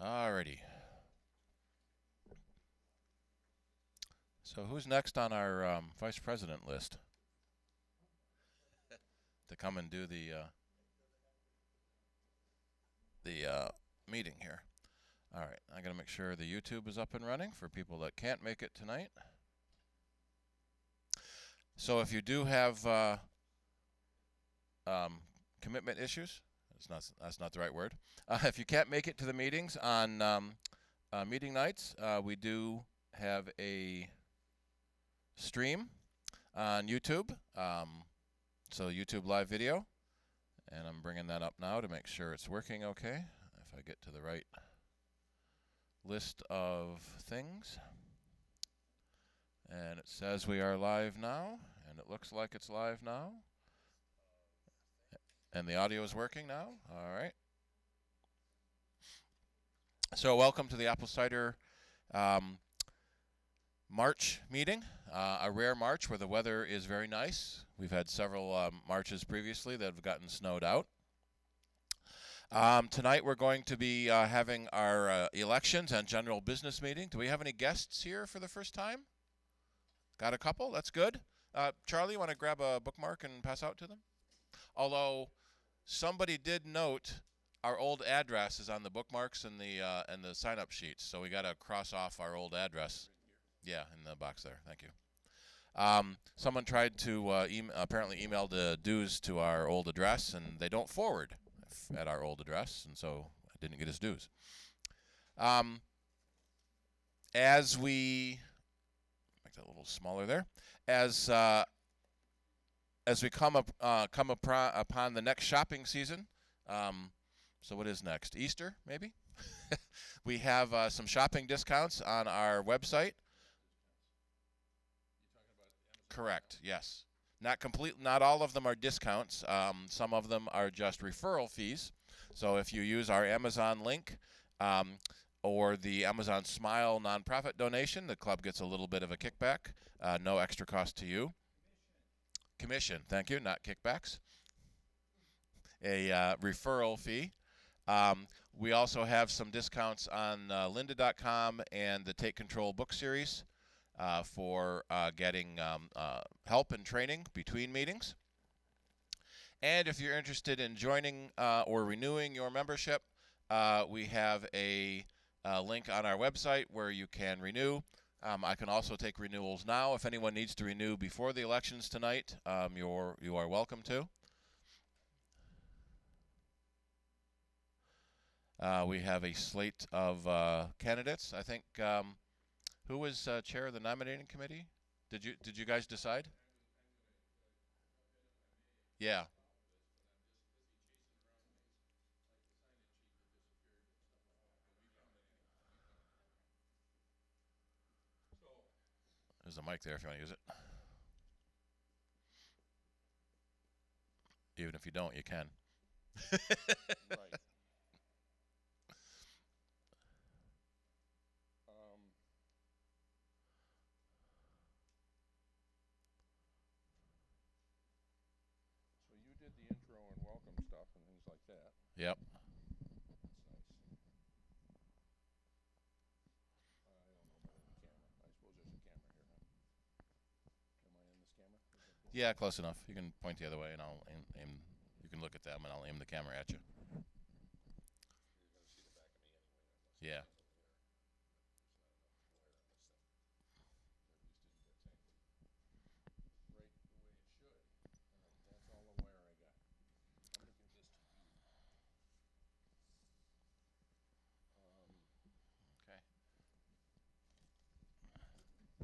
Alrighty. So who's next on our vice president list to come and do the meeting here? All right, I gotta make sure the YouTube is up and running for people that can't make it tonight. So if you do have commitment issues, that's not the right word. If you can't make it to the meetings on meeting nights, we do have a stream on YouTube. So YouTube live video, and I'm bringing that up now to make sure it's working okay. If I get to the right list of things. And it says we are live now, and it looks like it's live now. And the audio is working now. All right. So welcome to the Apple Cider March meeting, a rare March where the weather is very nice. We've had several Marches previously that have gotten snowed out. Tonight we're going to be having our elections and general business meeting. Do we have any guests here for the first time? Got a couple? That's good. Charlie, you want to grab a bookmark and pass out to them? Although somebody did note our old address is on the bookmarks and the sign-up sheets, so we got to cross off our old address. Yeah, in the box there. Thank you. Someone tried to apparently email the dues to our old address, and they don't forward at our old address, and so I didn't get his dues. As we make that a little smaller there, as we come upon the next shopping season. So what is next? Easter, maybe? We have some shopping discounts on our website. Correct, yes. Not all of them are discounts. Some of them are just referral fees. So if you use our Amazon link or the Amazon Smile nonprofit donation, the club gets a little bit of a kickback. No extra cost to you. Commission, thank you, not kickbacks. A referral fee. We also have some discounts on lynda.com and the Take Control book series for getting help and training between meetings. And if you're interested in joining or renewing your membership, we have a link on our website where you can renew. I can also take renewals now. If anyone needs to renew before the elections tonight, you are welcome to. We have a slate of candidates. I think who was chair of the nominating committee? Did you guys decide? Yeah. There's a mic there if you want to use it. Even if you don't, you can. Right. So you did the intro and welcome stuff and things like that. Yep. That's nice. I don't know about the camera. I suppose there's a camera here, huh? Am I in this camera? Yeah, close enough. You can point the other way, and I'll aim. You can look at them, and I'll aim the camera at you. You're going to see the back of me anyway. Yeah. Right the way it should. That's all the wire I got. I'm going to give this to you. Okay.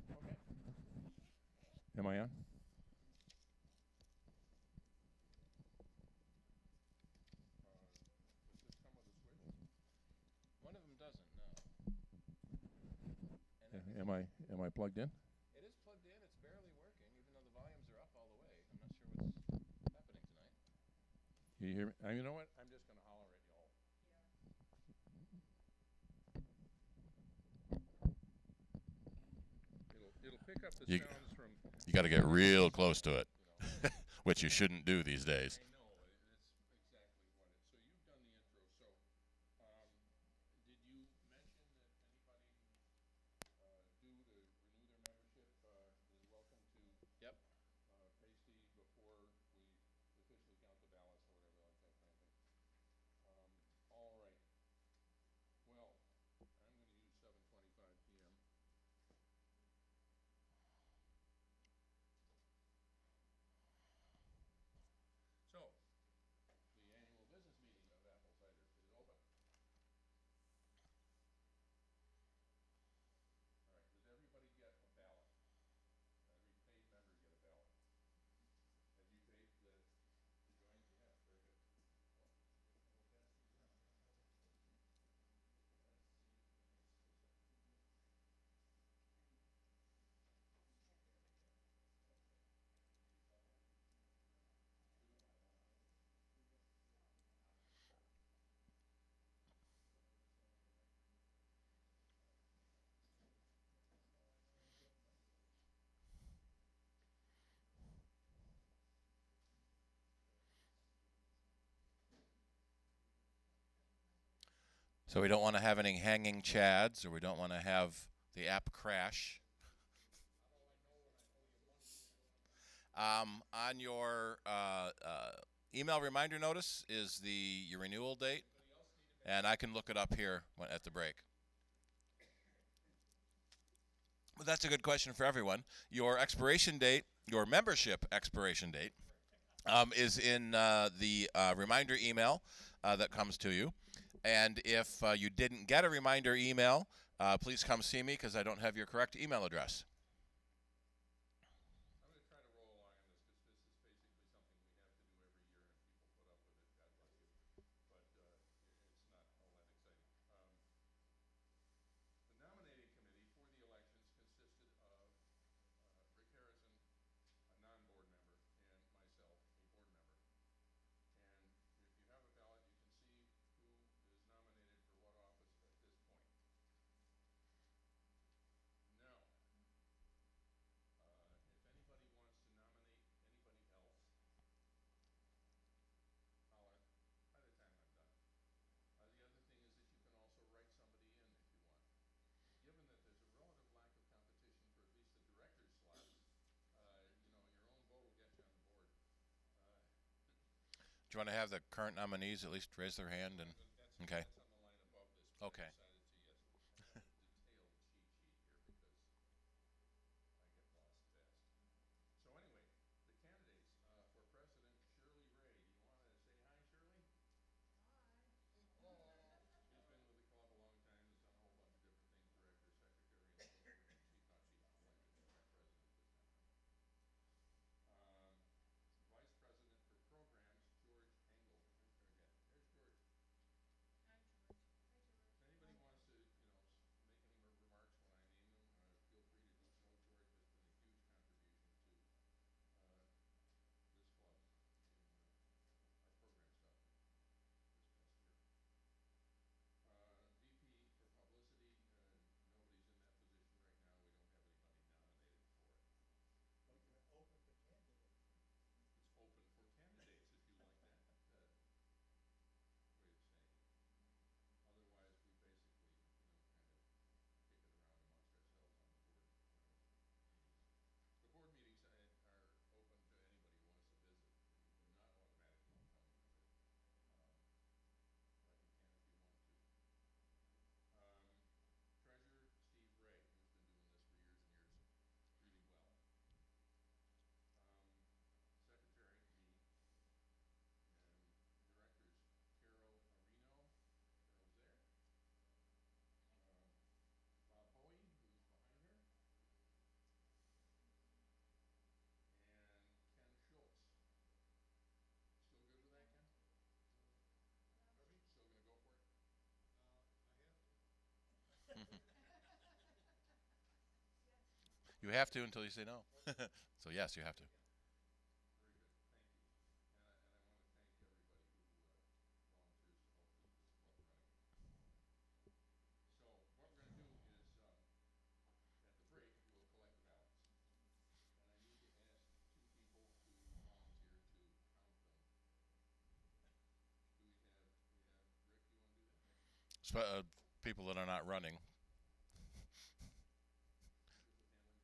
Okay. Am I on? Does this come with a switch? One of them doesn't. No. Am I plugged in? It is plugged in. It's barely working, even though the volumes are up all the way. I'm not sure what's happening tonight. You hear me? You know what? I'm just going to holler at you all. It'll pick up the sounds from. You got to get real close to it, which you shouldn't do these days. I know, that's exactly what it. So you've done the intro. So, did you So we don't want to have any hanging chads, or we don't want to have the app crash. On your email reminder notice is your renewal date, and I can look it up here at the break. But that's a good question for everyone. Your expiration date, your membership expiration date, is in the reminder email that comes to you. And if you didn't get a reminder email, please come see me because I don't have your correct email address. I'm going to try to roll along on this because this is basically something we have to do every year, and if people put up with it, God bless you. But it's not all that exciting. The nominating committee for the elections consisted of Rick Harrison, a non-board member, and myself, a board member. And if you have a ballot, you can see who is nominated for what office at this point. Now, if anybody wants to nominate anybody else, holler by the time I'm done. The other thing is that you can also write somebody in if you want. Given that there's a relative lack of competition for at least the director's slots, your own vote will get you on the board. Do you want to have the current nominees at least raise their hand? And okay. That's on the line above this. But Okay. I decided to, yes. I have a detailed cheat sheet here because I get lost fast. So anyway, the candidates for president, Shirley Ray. Do you want to say hi, Shirley? She's been with the club a long time, has done a whole bunch of different things, director, secretary, and so forth, and she thought she'd like to be our president this time around. Vice president for programs, George Engel. Again, there's George. Hi, George. Hi, George. If anybody wants to, make any remarks when I name them, feel free to do so. George has been a huge contribution to this club in our program stuff this past year. VP for publicity, nobody's in that position right now. We don't have anybody nominated for it. But you're open to candidates. It's open for candidates if you like that way of saying it. Otherwise, we basically, kind of kick it around amongst ourselves on the board meetings. The board meetings are open to anybody who wants to visit. You do not automatically become a member, but you can if you want to. Treasurer, Steve Ray, who's been doing this for years and years really well. Secretary, me, and directors, Carol Areno. Carol's there. Bob Hoey, who's behind her. And Ken Schultz. Still good with that, Ken? Pardon me? Still gonna go for it? I have to. Yes. You have to until you say no. So yes, you have to. Very good, thank you. And I want to thank everybody who volunteers to help keep this club running. So what we're going to do is, at the break, we'll collect the ballots. And I need to ask two people to volunteer to count them. Rick, you want to do that? People that are not running. Good with handling ballots? Anybody else want to join him?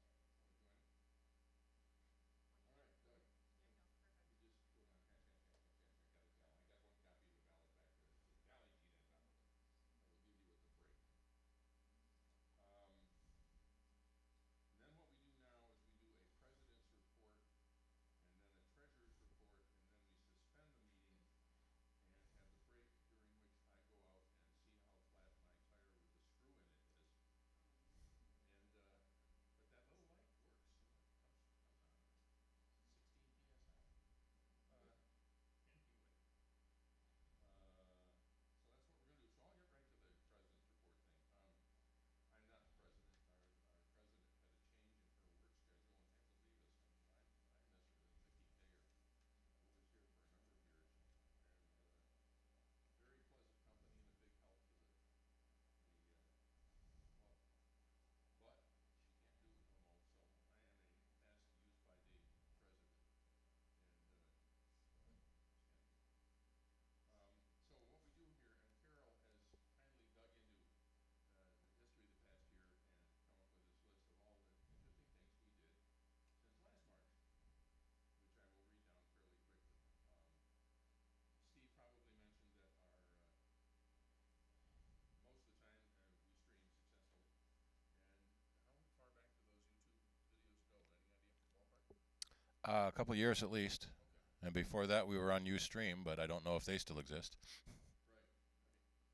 All right, Doug. There you go. Perfect. You just put on hash, hash, hash, hash, hash. I got it down. I got one copy of the ballot back there. The tally sheet on top of it. I will give you at the break. And then what we do now is we do a president's report and then a treasurer's report, and then we suspend the meeting and have the break during which A couple years at least. Okay. And before that, we were on Ustream, but I don't know if they still exist. Right, right.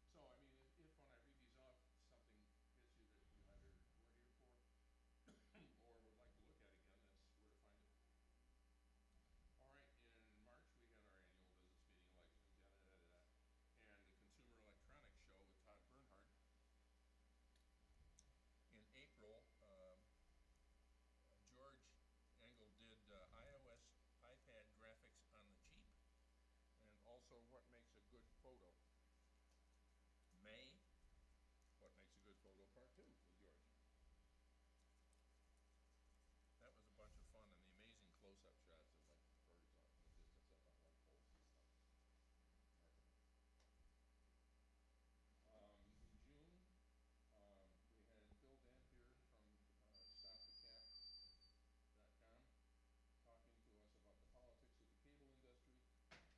So, I mean, if when I read these off, something hits you that you either weren't here for or would like to look at again, that's where to find it. All right, in March, we had our annual business meeting, elections, yada, yada, yada, and the Consumer Electronics Show with Todd Bernhardt. In April, George Engel did iOS iPad graphics on the Jeep, and also what makes a good photo. May, what makes a good photo, part 2 with George. That was a bunch of fun, and the amazing close-up shots of like birds off in the distance up on light poles and stuff. Remarkable. In June, we had Phil Dampier from StopTheCap.com talking to us about the politics of the cable industry, including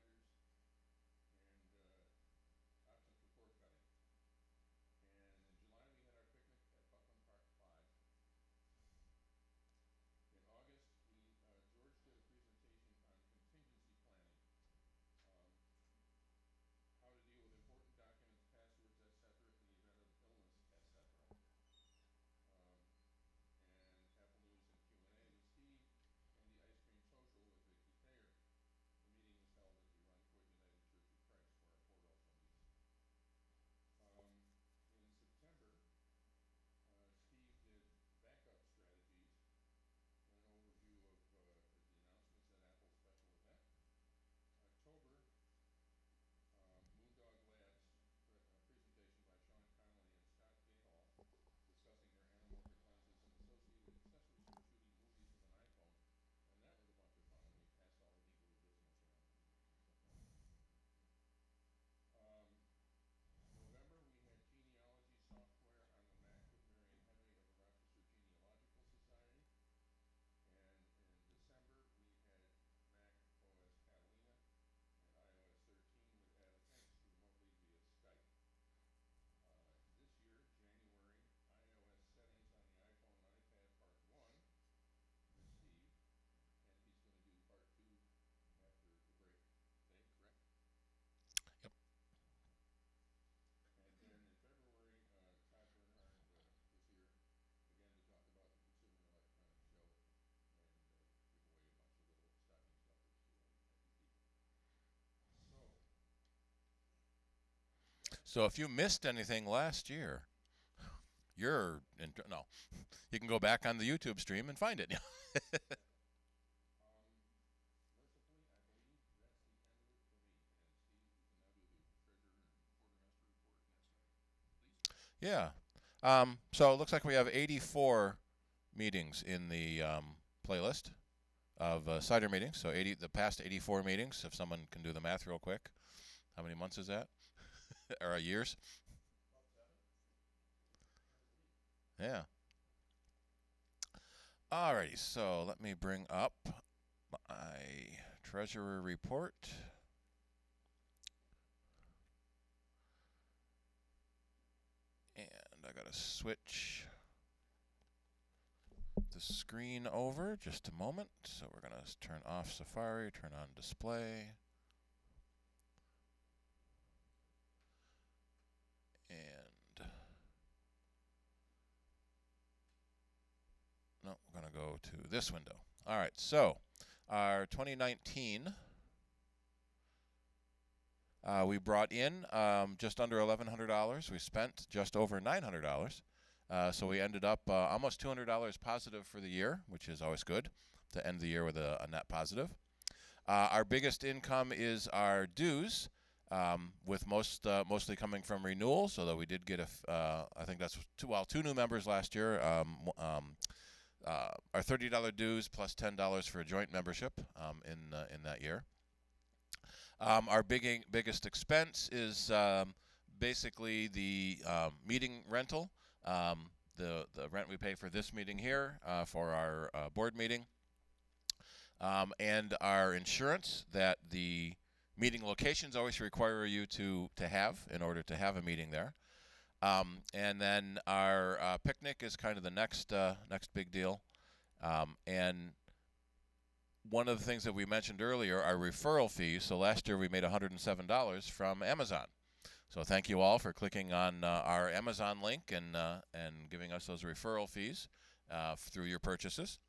internet service providers and options for cord cutting. And in July, we had our picnic at Buckland Park Lodge. In August, George did a presentation on contingency planning, um, how to deal with important documents, passwords, etc., in the event of illness, etc. Um, and Apple News and Q&A with Steve, and the Ice Cream Social with Vicki Thayer. The meeting was held at the Runcorn United Church of Christ, where our board also meets. In September, Steve did backup strategies and an overview of the announcements at Apple's special event. October, Moondog Labs presentation by Sean Connolly and Scott Gahal discussing their anamorphic lenses and associated accessories for shooting movies with an iPhone. And that was a bunch of fun, and we passed all the legal decimals around and stuff like that. November, we had genealogy software on the Mac with Marion Henry of the Rochester Genealogical Society. And in December, we had Mac OS Catalina and iOS 13 with Adam Finks remotely via Skype. This year, January, iOS settings on the iPhone and iPad part 1 with Steve, and he's going to do part 2 after the break. Dave, correct? Yep. And then in February, Todd Bernhardt was here again to talk about the Consumer Electronics Show and give away a bunch of little stocking stuffers to happy people. So if you missed anything last year, no. You can go back on the YouTube stream and find it. Mercifully, I believe that's the end of it for me. And Steve, you can now do the treasurer and quartermaster report next time, please. Yeah. So it looks like we have 84 meetings in the playlist of CIDER meetings. So the past 84 meetings, if someone can do the math real quick. How many months is that? Or years? About 7. Yeah. Alrighty, so let me bring up my treasurer report. And I gotta switch the screen over just a moment. So we're gonna turn off Safari, turn on display. And no, we're going to go to this window. All right, so our 2019, we brought in just under $1,100. We spent just over $900. So we ended up almost $200 positive for the year, which is always good to end the year with a net positive. Our biggest income is our dues, with mostly coming from renewals, although we did get I think that's two new members last year. Our $30 dues plus $10 for a joint membership in that year. Our biggest expense is basically the meeting rental, the rent we pay for this meeting here for our board meeting, and our insurance that the meeting locations always require you to have in order to have a meeting there. And then our picnic is kind of the next big deal. And one of the things that we mentioned earlier are referral fees. So last year we made $107 from Amazon. So thank you all for clicking on our Amazon link and giving us those referral fees through your purchases.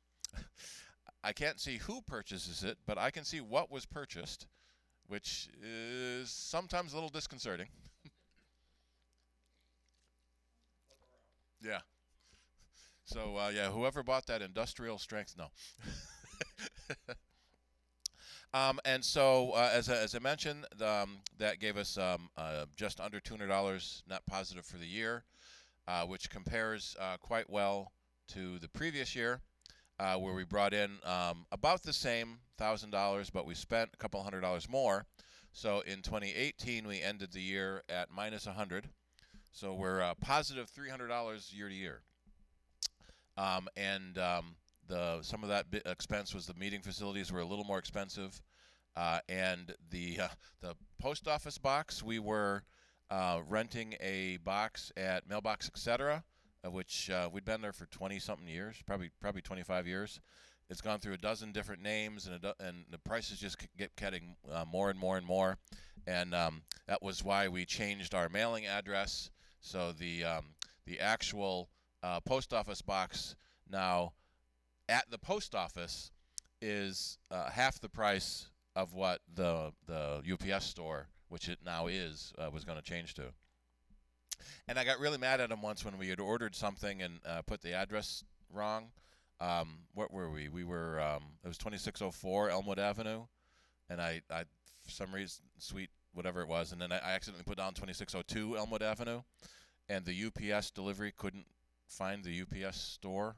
I can't see who purchases it, but I can see what was purchased, which is sometimes a little disconcerting. Yeah. So yeah, whoever bought that industrial strength, no. And so, as I mentioned, that gave us just under $200 net positive for the year, which compares quite well to the previous year, where we brought in about the same $1,000, but we spent a couple $100 more. So in 2018, we ended the year at minus 100. So we're positive $300 year to year. And some of that expense was the meeting facilities were a little more expensive, and the post office box, we were renting a box at Mailbox Etc., which we'd been there for 20-something years, probably 25 years. It's gone through a dozen different names, and the prices just get getting more and more and more. And that was why we changed our mailing address. So the actual post office box now at the post office is half the price of what the UPS store, which it now is, was going to change to. And I got really mad at him once when we had ordered something and put the address wrong. What were we? We were it was 2604 Elmwood Avenue, and I for some reason, sweet whatever it was, and then I accidentally put down 2602 Elmwood Avenue, and the UPS delivery couldn't find the UPS store.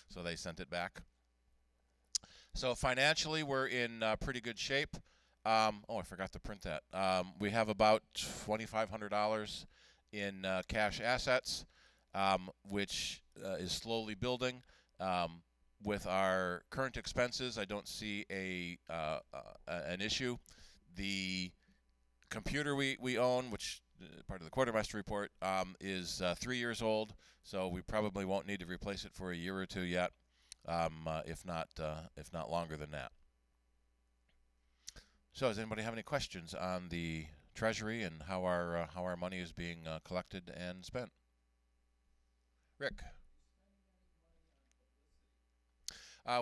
So they sent it back. So financially, we're in pretty good shape. I forgot to print that. We have about $2,500 in cash assets, which is slowly building. With our current expenses, I don't see an issue. The computer we own, which part of the quartermaster report, is 3 years old, so we probably won't need to replace it for a year or two yet, if not longer than that. So, does anybody have any questions on the Treasury and how our money is being collected and spent? Rick.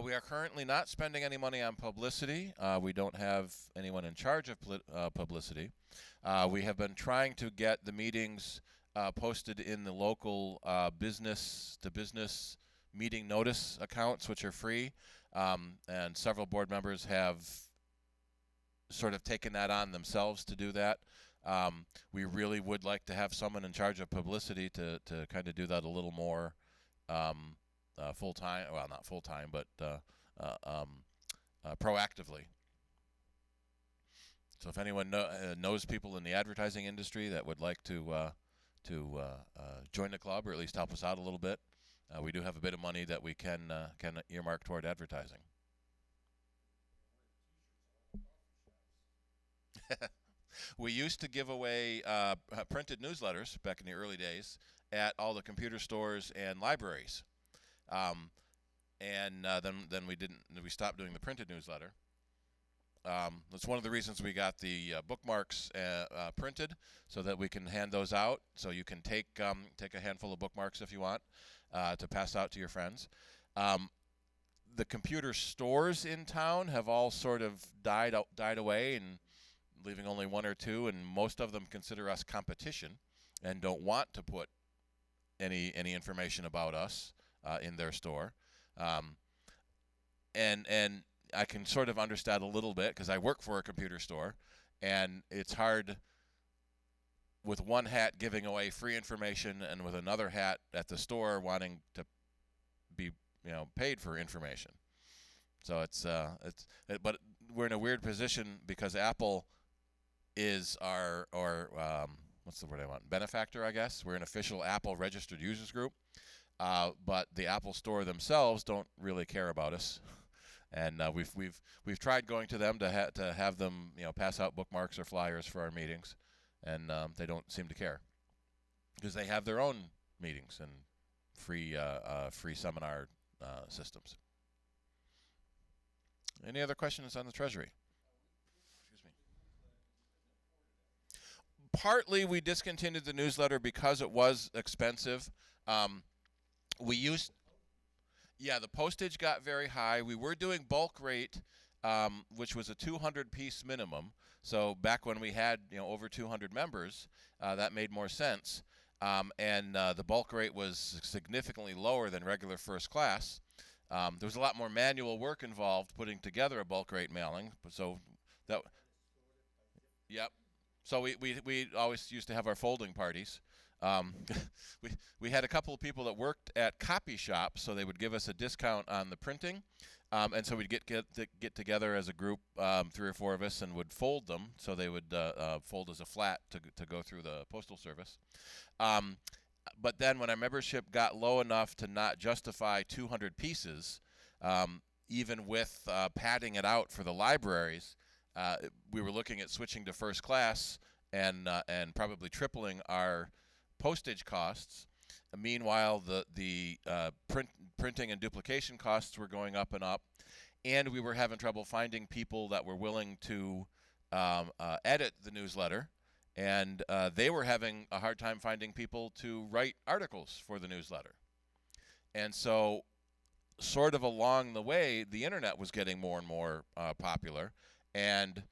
We are currently not spending any money on publicity. We don't have anyone in charge of publicity. We have been trying to get the meetings posted in the local business-to-business meeting notice accounts, which are free, and several board members have sort of taken that on themselves to do that. We really would like to have someone in charge of publicity to kind of do that a little more full-time. Well, not full-time, but proactively. So if anyone knows people in the advertising industry that would like to join the club, or at least help us out a little bit, we do have a bit of money that we can earmark toward advertising. We used to give away printed newsletters back in the early days at all the computer stores and libraries, and then we stopped doing the printed newsletter. That's one of the reasons we got the bookmarks printed, so that we can hand those out. So you can take a handful of bookmarks if you want to pass out to your friends. The computer stores in town have all sort of died away, and leaving only one or two, and most of them consider us competition and don't want to put any information about us in their store. And I can sort of understand a little bit, because I work for a computer store, and it's hard with one hat giving away free information and with another hat at the store wanting to be paid for information. So but we're in a weird position because Apple is our what's the word I want? Benefactor, I guess. We're an official Apple registered users group, but the Apple Store themselves don't really care about us. And we've tried going to them to have them pass out bookmarks or flyers for our meetings, and they don't seem to care because they have their own meetings and free seminar systems. Any other questions on the Treasury? Excuse me. Partly we discontinued the newsletter because it was expensive. Um, we used, yeah, the postage got very high. We were doing bulk rate, which was a 200 piece minimum. So back when we had over 200 members, that made more sense. And the bulk rate was significantly lower than regular first class. There was a lot more manual work involved putting together a bulk rate mailing. So that, yep. So we always used to have our folding parties. Um, we we had a couple of people that worked at copy shops, so they would give us a discount on the printing, and so we'd get together as a group, 3 or 4 of us, and would fold them. So they would fold as a flat to go through the postal service. Um, but then when our membership got low enough to not justify 200 pieces, even with padding it out for the libraries, we were looking at switching to first class and probably tripling our postage costs. Meanwhile, the printing and duplication costs were going up and up, and we were having trouble finding people that were willing to edit the newsletter, and they were having a hard time finding people to write articles for the newsletter. And so, sort of along the way, the internet was getting more and more popular, and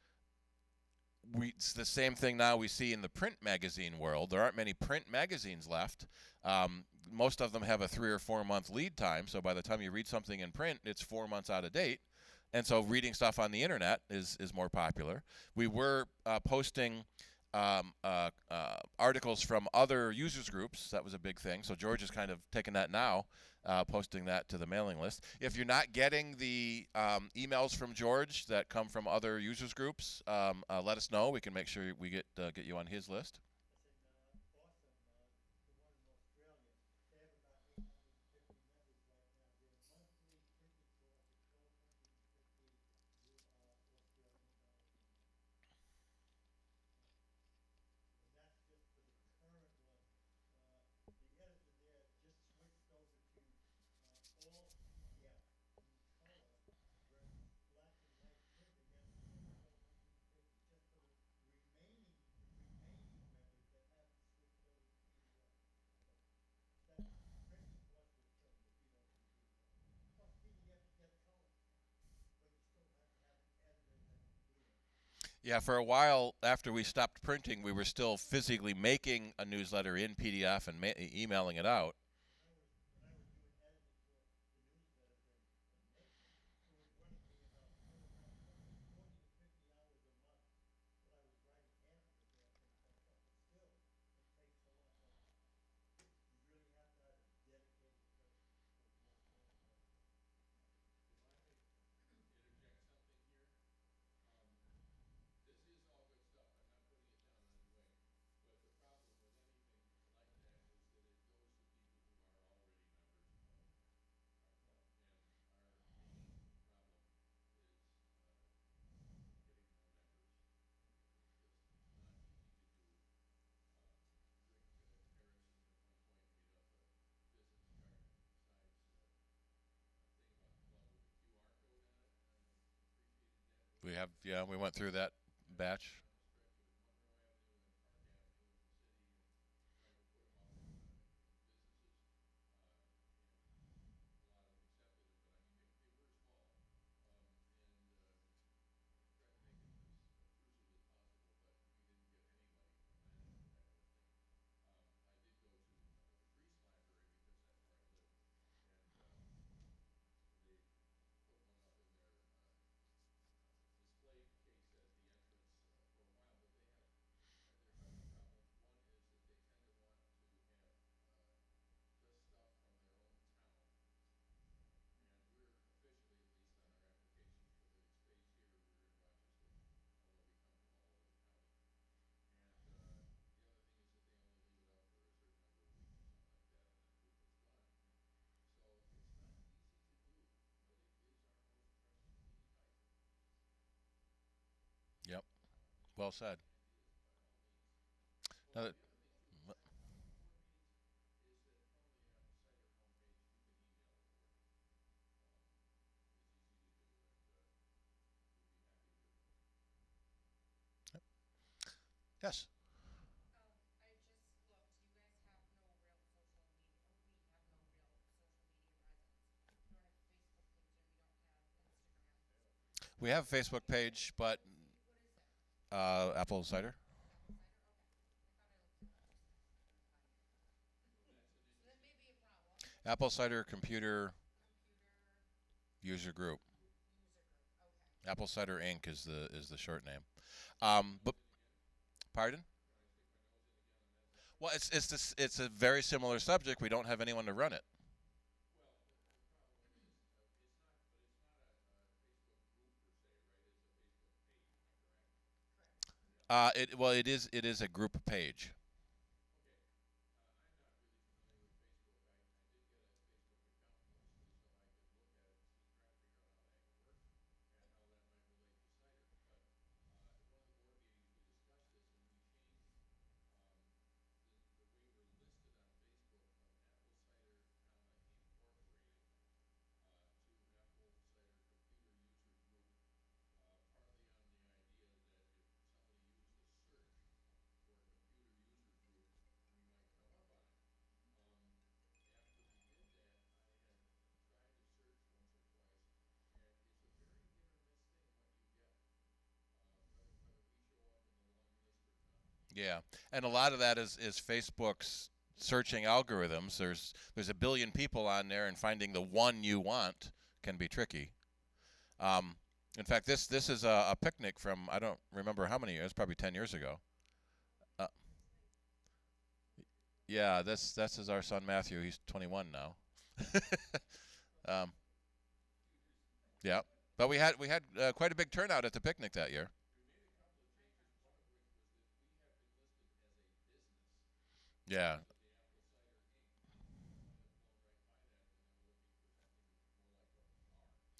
it's the same thing now we see in the print magazine world. There aren't many print magazines left. Most of them have a 3 or 4 month lead time, so by the time you read something in print, it's 4 months out of date. And so reading stuff on the internet is more popular. We were posting articles from other users groups. That was a big thing. So George is kind of taking that now, posting that to the mailing list. If you're not getting the emails from George that come from other users groups, let us know. We can make sure we get you on his list. Yeah, for a while after we stopped printing, we were still physically making a newsletter in PDF and emailing it out. Interject something here. This is all good stuff. I'm not putting it down in any way. But the problem with anything like that is that it goes to people who are already members of our club. And our main problem is getting more members. It's just not easy to do. Rick Harrison at one point made up a business card size thing about the club with a QR code on it. I appreciated that. We have, yeah, we went through that batch. Down the stretch of Monroe Avenue and Park Avenue in the city and tried to put them out in businesses. And a lot of them accepted it, but I mean, they were small. And tried to make it as obtrusive as possible, but we didn't get any money from that type of thing. I did go to the Greece Library because that's where I live. And they put one up in their display case at the entrance for a while, but they have their couple problems. One is that they tend to want to have just stuff from their own town. And we're officially, at least on our application for the space here, we're in Rochester, although we come from all over the county. And the other thing is that they only leave it up for a certain number of weeks or something like that, and then poof, it's gone. So it's not easy to do, but it is our most pressing need item. Yep. Well said. Ideas by all means. Oh, Now the that, other thing too, besides the board meetings, is that Yes. I just looked. You guys have no real social media, or we have no real social media presence. We don't have a Facebook page and we don't have Instagram. We have a Facebook page, but What is it? apple cider. Apple cider? Okay. I thought I looked it up just now. Couldn't find it. So that may be a problem. Apple cider computer Computer user group. user group. Okay. Apple Cider Inc. is the short name. But pardon? Well, it's a very similar subject. We don't have anyone to run it. Well, the problem is, it's not, but it's not a Facebook group per se, right? It's a Facebook page, am I correct? It is a group page. Okay. I'm not really familiar with Facebook. I did get a Facebook account mostly so I could look at it and see, try to figure out how the heck it works and how that might relate to cider. But at one of the board meetings, we discussed this and we changed um, the way we're listed on Facebook from Apple Cider, Incorporated to Apple Cider Computer User Group, partly on the idea that if somebody used a search for a computer user group, we might come up on it. After we did that, I had tried to search once or twice, and it's a very hit or miss thing what you get, whether we show up in the long list or not. Yeah, and a lot of that is Facebook's searching algorithms. There's a billion people on there, and finding the one you want can be tricky. Um, in fact, this is a picnic from I don't remember how many years, probably 10 years ago. Uh, yeah, this is our son Matthew. He's 21 now. um, yeah, but we had quite a big turnout at the picnic that year. We made a couple of changes, one of which was that we have been listed as a business Yeah, because of the Apple Cider Inc. People might have blown right by that when they were looking for something more like what we are.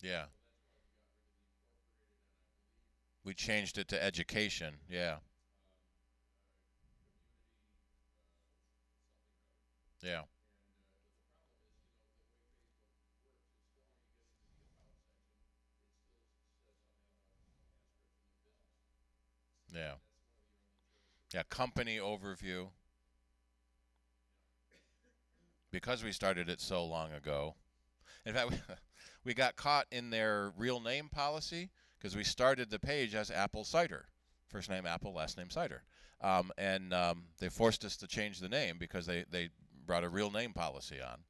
yeah. So that's why we got rid of the incorporated, and I believe We changed it to education. Yeah, community something or other. yeah, And but the problem is, the way Facebook works, it's still when you get into the about section, it still says something about description of business. yeah, That's one of your only choices. yeah. Company overview. Yeah. Because we started it so long ago. In fact, we got caught in their real name policy because we started the page as Apple Cider. First name Apple, last name Cider. And they forced us to change the name because they brought a real name policy on.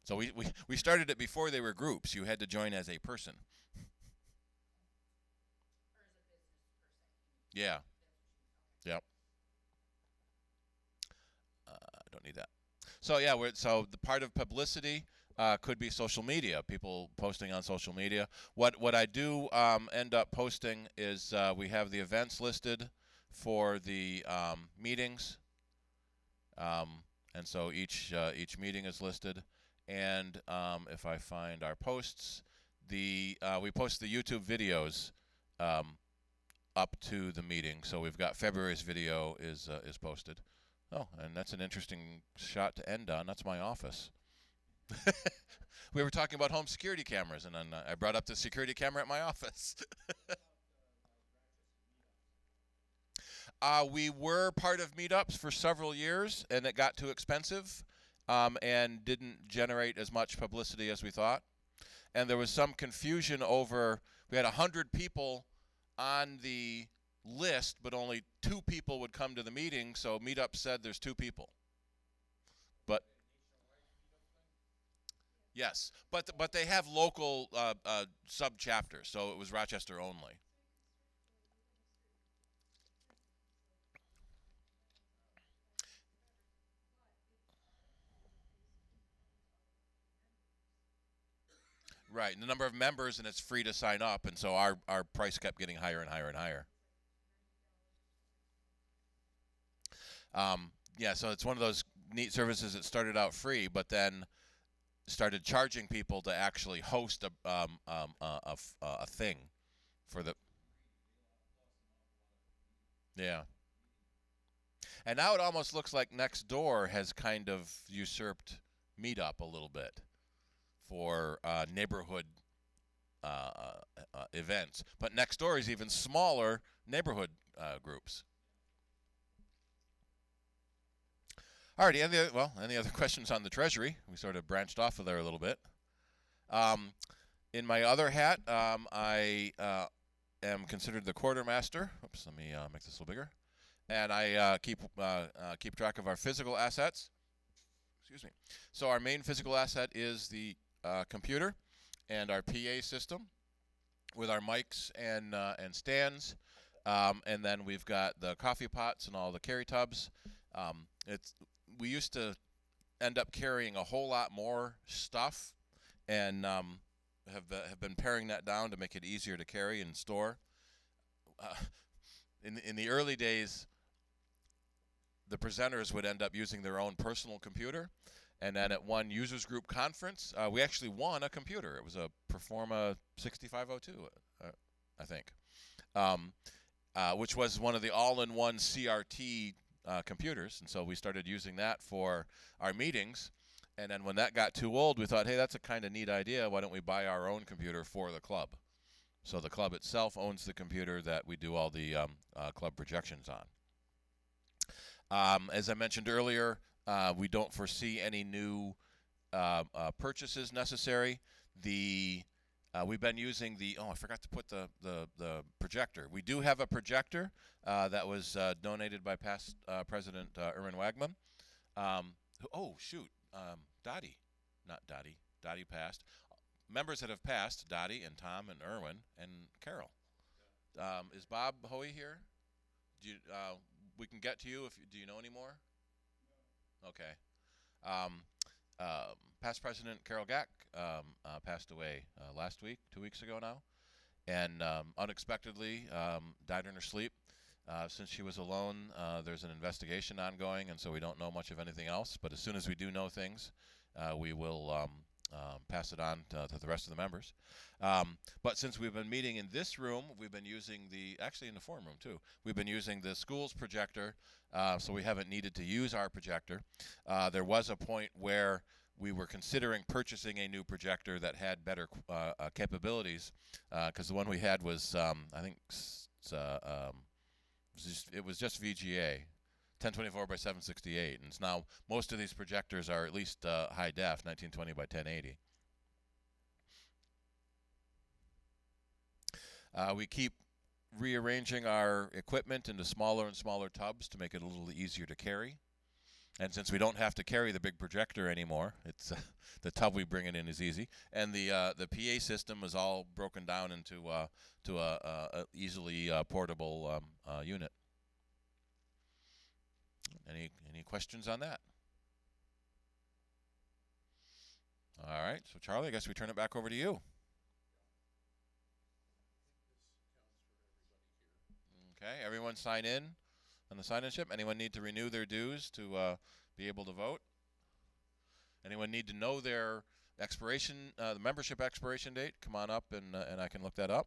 So we started it before they were groups. You had to join as a person. Or as a business per se. Yeah. That's what you mean. Okay. Yep. I don't need that. So yeah, so the part of publicity could be social media, people posting on social media. What I do end up posting is we have the events listed for the meetings, and so each meeting is listed. And if I find our posts, we post the YouTube videos up to the meeting. So we've got February's video is posted. Oh, and that's an interesting shot to end on. That's my office. We were talking about home security cameras, and then I brought up the security camera at my office. We were part of meetups for several years, and it got too expensive and didn't generate as much publicity as we thought. And there was some confusion over, we had 100 people on the list, but only 2 people would come to the meeting, so Meetup said there's 2 people. But yes, but they have local sub chapters, so it was Rochester only. Right, the number of members, and it's free to sign up, and so our price kept getting higher and higher and higher. Yeah, so it's one of those neat services that started out free, but then started charging people to actually host a thing for the. Yeah. And now it almost looks like Nextdoor has kind of usurped Meetup a little bit for neighborhood events. But Nextdoor is even smaller neighborhood groups. Alrighty, any other questions on the Treasury? We sort of branched off of there a little bit. In my other hat, I am considered the quartermaster. Oops, let me make this a little bigger. And I keep track of our physical assets. Excuse me. So our main physical asset is the computer and our PA system with our mics and stands. And then we've got the coffee pots and all the carry tubs. We used to end up carrying a whole lot more stuff, and have been paring that down to make it easier to carry and store. In the early days, the presenters would end up using their own personal computer, and then at one users group conference, we actually won a computer. It was a Performa 6502, I think, which was one of the all-in-one CRT computers, and so we started using that for our meetings. And then when that got too old, we thought, hey, that's a kind of neat idea. Why don't we buy our own computer for the club? So the club itself owns the computer that we do all the club projections on. As I mentioned earlier, we don't foresee any new purchases necessary. We've been using I forgot to put the projector. We do have a projector that was donated by past President Erwin Wagman. Dottie passed. Members that have passed, Dottie and Tom and Erwin and Carol. Is Bob Hoey here? We can get to you do you know any more? No. Okay. Past President Carol Gack passed away last week, 2 weeks ago now, and unexpectedly died in her sleep. Since she was alone, there's an investigation ongoing, and so we don't know much of anything else. But as soon as we do know things, we will pass it on to the rest of the members. But since we've been meeting in this room, we've been using actually in the forum room too, we've been using the school's projector, so we haven't needed to use our projector. There was a point where we were considering purchasing a new projector that had better capabilities, because the one we had was, I think, it was just VGA. 1024 by 768, and now most of these projectors are at least high def, 1920 by 1080. We keep rearranging our equipment into smaller and smaller tubs to make it a little easier to carry. And since we don't have to carry the big projector anymore, it's the tub we bring it in is easy. And the PA system is all broken down into a easily portable unit. Any questions on that? All right, so Charlie, I guess we turn it back over to you. Okay, everyone sign in on the sign-in-ship. Anyone need to renew their dues to be able to vote? Anyone need to know their expiration, the membership expiration date? Come on up and I can look that up.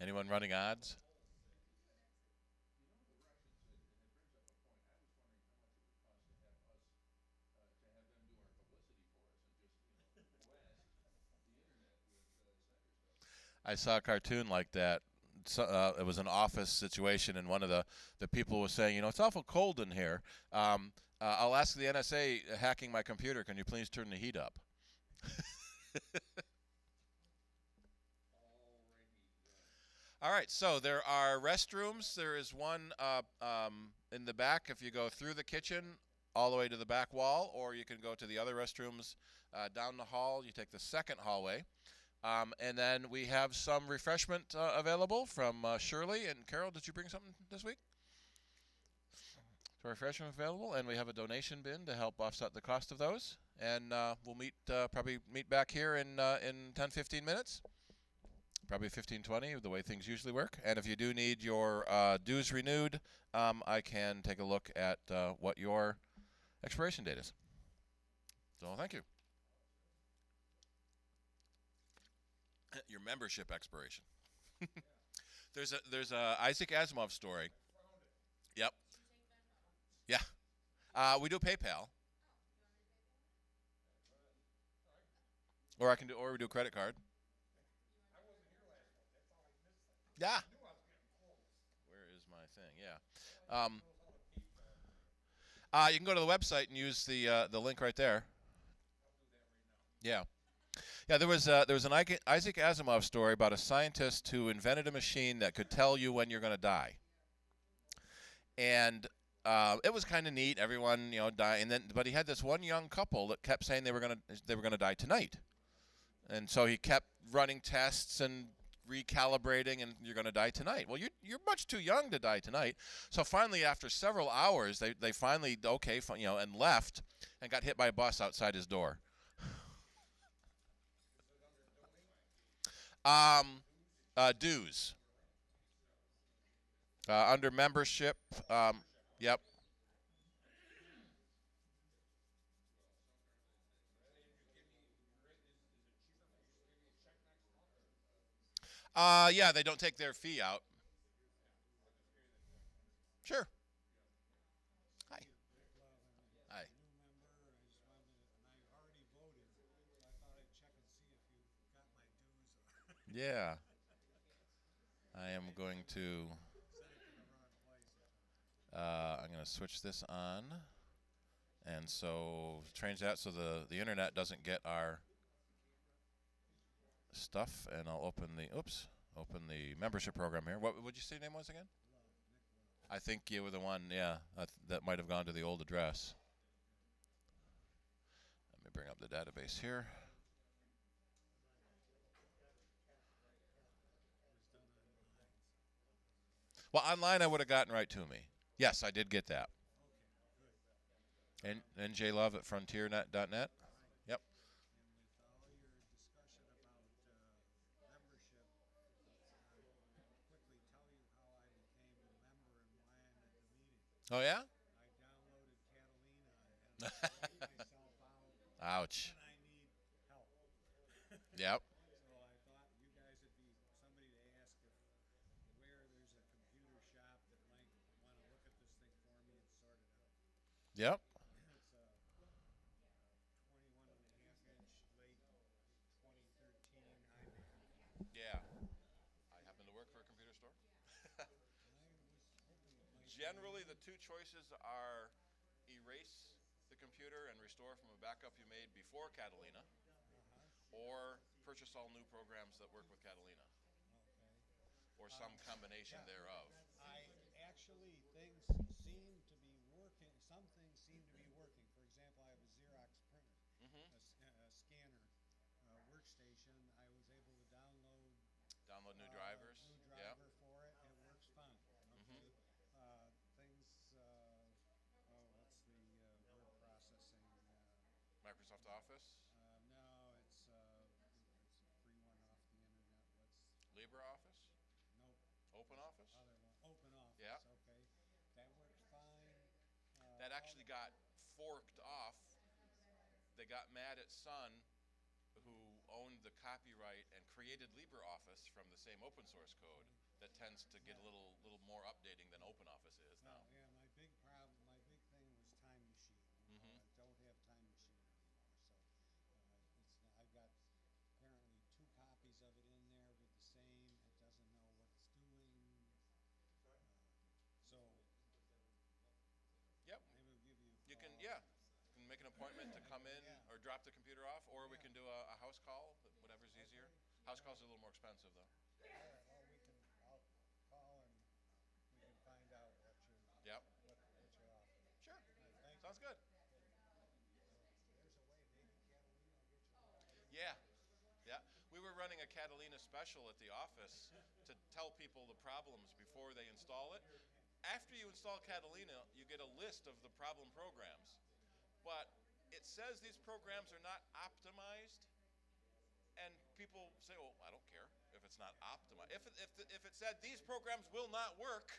Anyone running odds? I saw a cartoon like that. It was an office situation, and one of the people was saying, it's awful cold in here. I'll ask the NSA hacking my computer, can you please turn the heat up? All right, so there are restrooms. There is one in the back if you go through the kitchen all the way to the back wall, or you can go to the other restrooms down the hall. You take the second hallway. And then we have some refreshment available from Shirley. And Carol, did you bring something this week? So refreshment available, and we have a donation bin to help offset the cost of those. and we'll probably meet back here in 10, 15 minutes. Probably 15, 20, the way things usually work. And if you do need your dues renewed, I can take a look at what your expiration date is. So thank you. Your membership expiration. There's a Isaac Asimov story. Yep. Yeah. We do PayPal, or we do credit card. I wasn't here last month, that's how I missed that. Yeah. I knew I was getting close. Where is my thing? Yeah. Knows how to keep, You can go to the website and use the link right there. I'll do that right now. Yeah. Yeah, there was an Isaac Asimov story about a scientist who invented a machine that could tell you when you're going to die, and it was kind of neat. Everyone, dying. But he had this one young couple that kept saying they were gonna die tonight, and so he kept running tests and recalibrating, and you're going to die tonight. Well, you're much too young to die tonight. So finally, after several hours, they finally and left, and got hit by a bus outside his door. Dues. Under membership. Yep. Yeah, they don't take their fee out. Sure. Hi. Hi. New member, I just wanted to, and I already voted, so I thought I'd check and see if you got my dues or Yeah. I am going to. sent it to the wrong place or something. I'm going to switch this on, and so change that so the internet doesn't get our stuff. And I'll open the membership program here. What would you say your name was again? I think you were the one. Yeah, that might have gone to the old address. Let me bring up the database here. Well, online I would have gotten right to me. Yes, I did get that. And njlove at frontiernet.net. Yep. And with all your discussion about membership, I'll quickly tell you how I became a member and why I'm at the meeting. Oh yeah. I downloaded Catalina and I wrote myself out, Ouch. and I need help. Yep. So I thought you guys would be somebody to ask if where there's a computer shop that might want to look at this thing for me and sort it out. Yep. It's a 21 and a half inch late 2013 iMac. Yeah. I happen to work for a computer store. I was hoping it might Generally, the two choices are erase the computer and restore from a backup you made before Catalina, or purchase all new programs that work with Catalina, okay. or some combination Yeah. thereof. I actually things seem to be working. Some things seem to be working. For example, I have a Xerox printer, a scanner workstation. I was able to download Download new drivers. new Yep. driver for it. It works fine. Okay. Things. What's the word processing? Microsoft Office, No, it's a free one off the internet. LibreOffice, Nope. OpenOffice. Other one. Open Office. Yeah. Okay. That works fine. That actually got forked off. They got mad at Sun, who owned the copyright and created LibreOffice from the same open source code that tends to get a little more updating than OpenOffice is now. No, yeah, my big problem, my big thing was Time Machine. Mhm. I don't have Time Machine anymore, so I've got apparently 2 copies of it in there with the same. It doesn't know what it's doing. So Yep. maybe we'll give you. You can, yeah. You can make an appointment to come in Yeah. or drop the computer off, or we can do a house call, whatever's easier. House calls are a little more expensive, though. All right, well, I'll call and we can find out what you Yep. offer. Sure. All right, thank you. Sounds good. There's a way maybe Catalina will get you lost. Yeah. Yeah. We were running a Catalina special at the office to tell people the problems before they install it. After you install Catalina, you get a list of the problem programs. But it says these programs are not optimized, and people say, "Oh, I don't care if it's not optimized." If it said these programs will not work,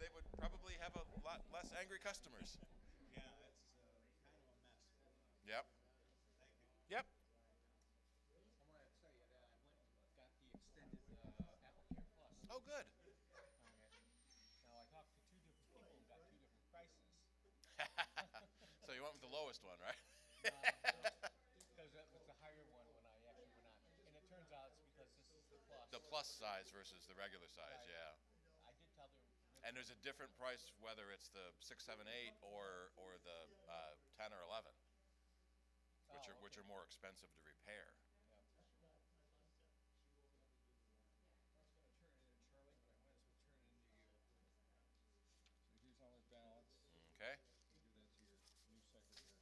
they would probably have a lot less angry customers. Yeah, it's kind of a mess. Yep. Thank you. Yep. I want to tell you that I went and got the extended Apple Care Plus Oh, good. on it. Now I talked to two different people and got two different prices. So you went with the lowest one, right? Because that was the higher one when I actually went on. And it turns out it's because this is the plus. The plus size versus the regular size, Right. yeah. I did tell them. And there's a different price whether it's the 6, 7, 8 or the 10 or 11, which are more expensive to repair. Yeah. I was going to turn it in, Charlie, but I might as well turn it into you. So here's all our balance. Okay. Give that to your new secretary.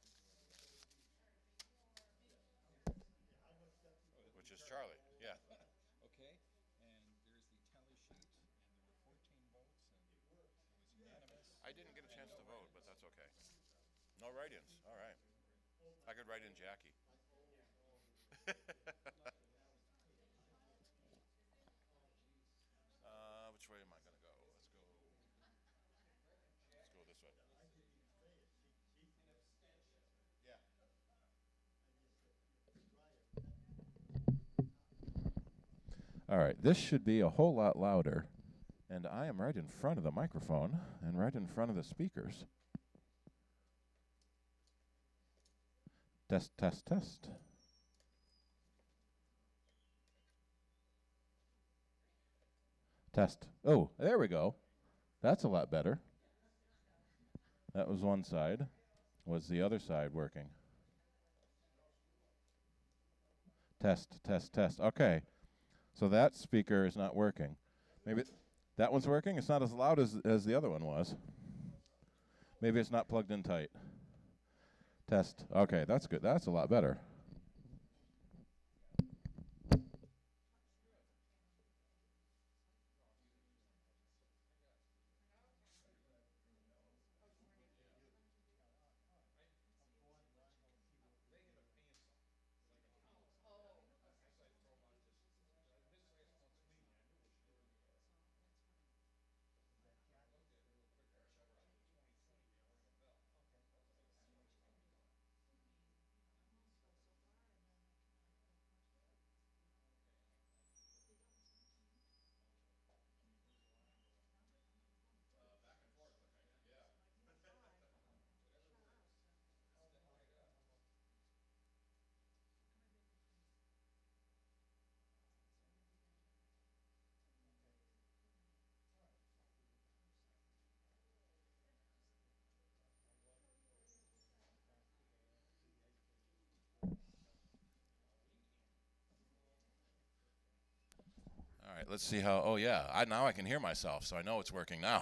Which is Charlie. Yeah. Okay, and there's the tally sheet, and there were 14 votes, and it was unanimous. I didn't get a chance to vote, but that's okay. No write-ins. All right. I could write in Jackie. Which way am I gonna go? Let's go. Let's go this way. Yeah. All right, this should be a whole lot louder, and I am right in front of the microphone and right in front of the speakers. Test, test, test. Test. Oh, there we go. That's a lot better. That was one side. Was the other side working? Test, test, test. Okay. So that speaker is not working. Maybe that one's working. It's not as loud as the other one was. Maybe it's not plugged in tight. Test. Okay, that's good. That's a lot better. All right, let's see how. Oh yeah, now I can hear myself, so I know it's working now.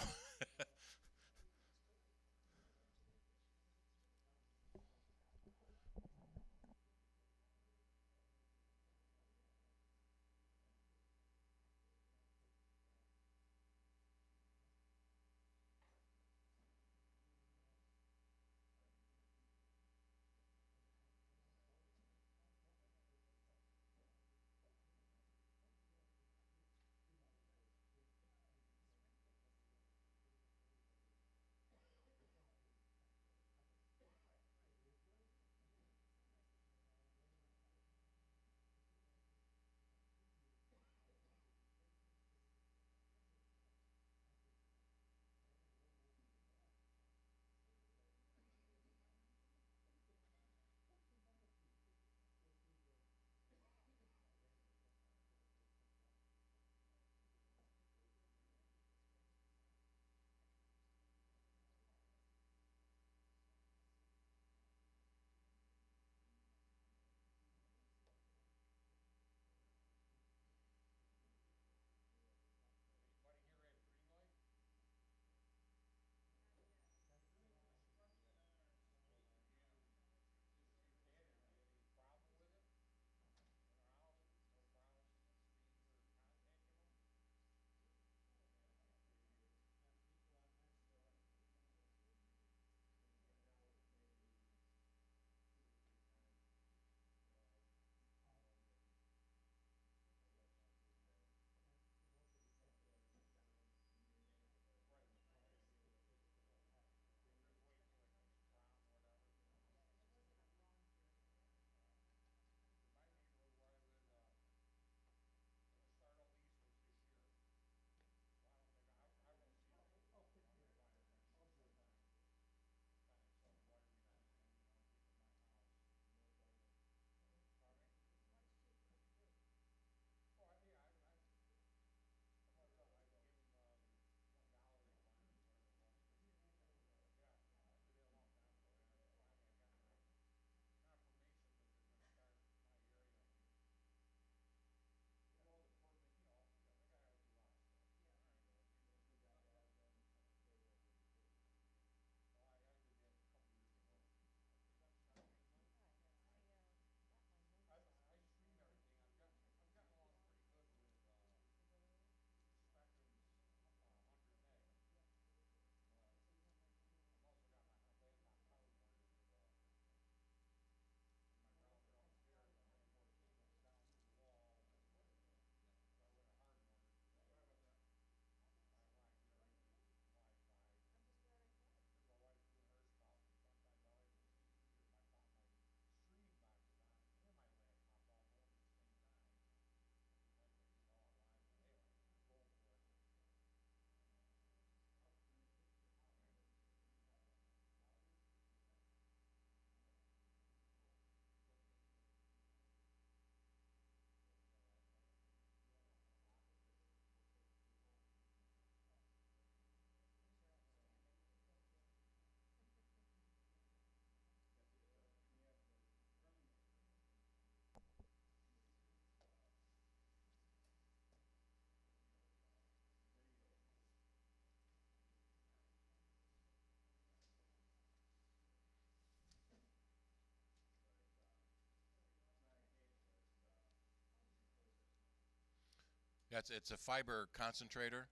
It's a fiber concentrator.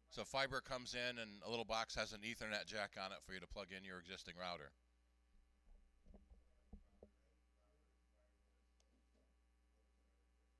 So fiber comes in, and a little box has an Ethernet jack on it for you to plug in your existing router. What's the speed of the newer time capsule as opposed to the older one?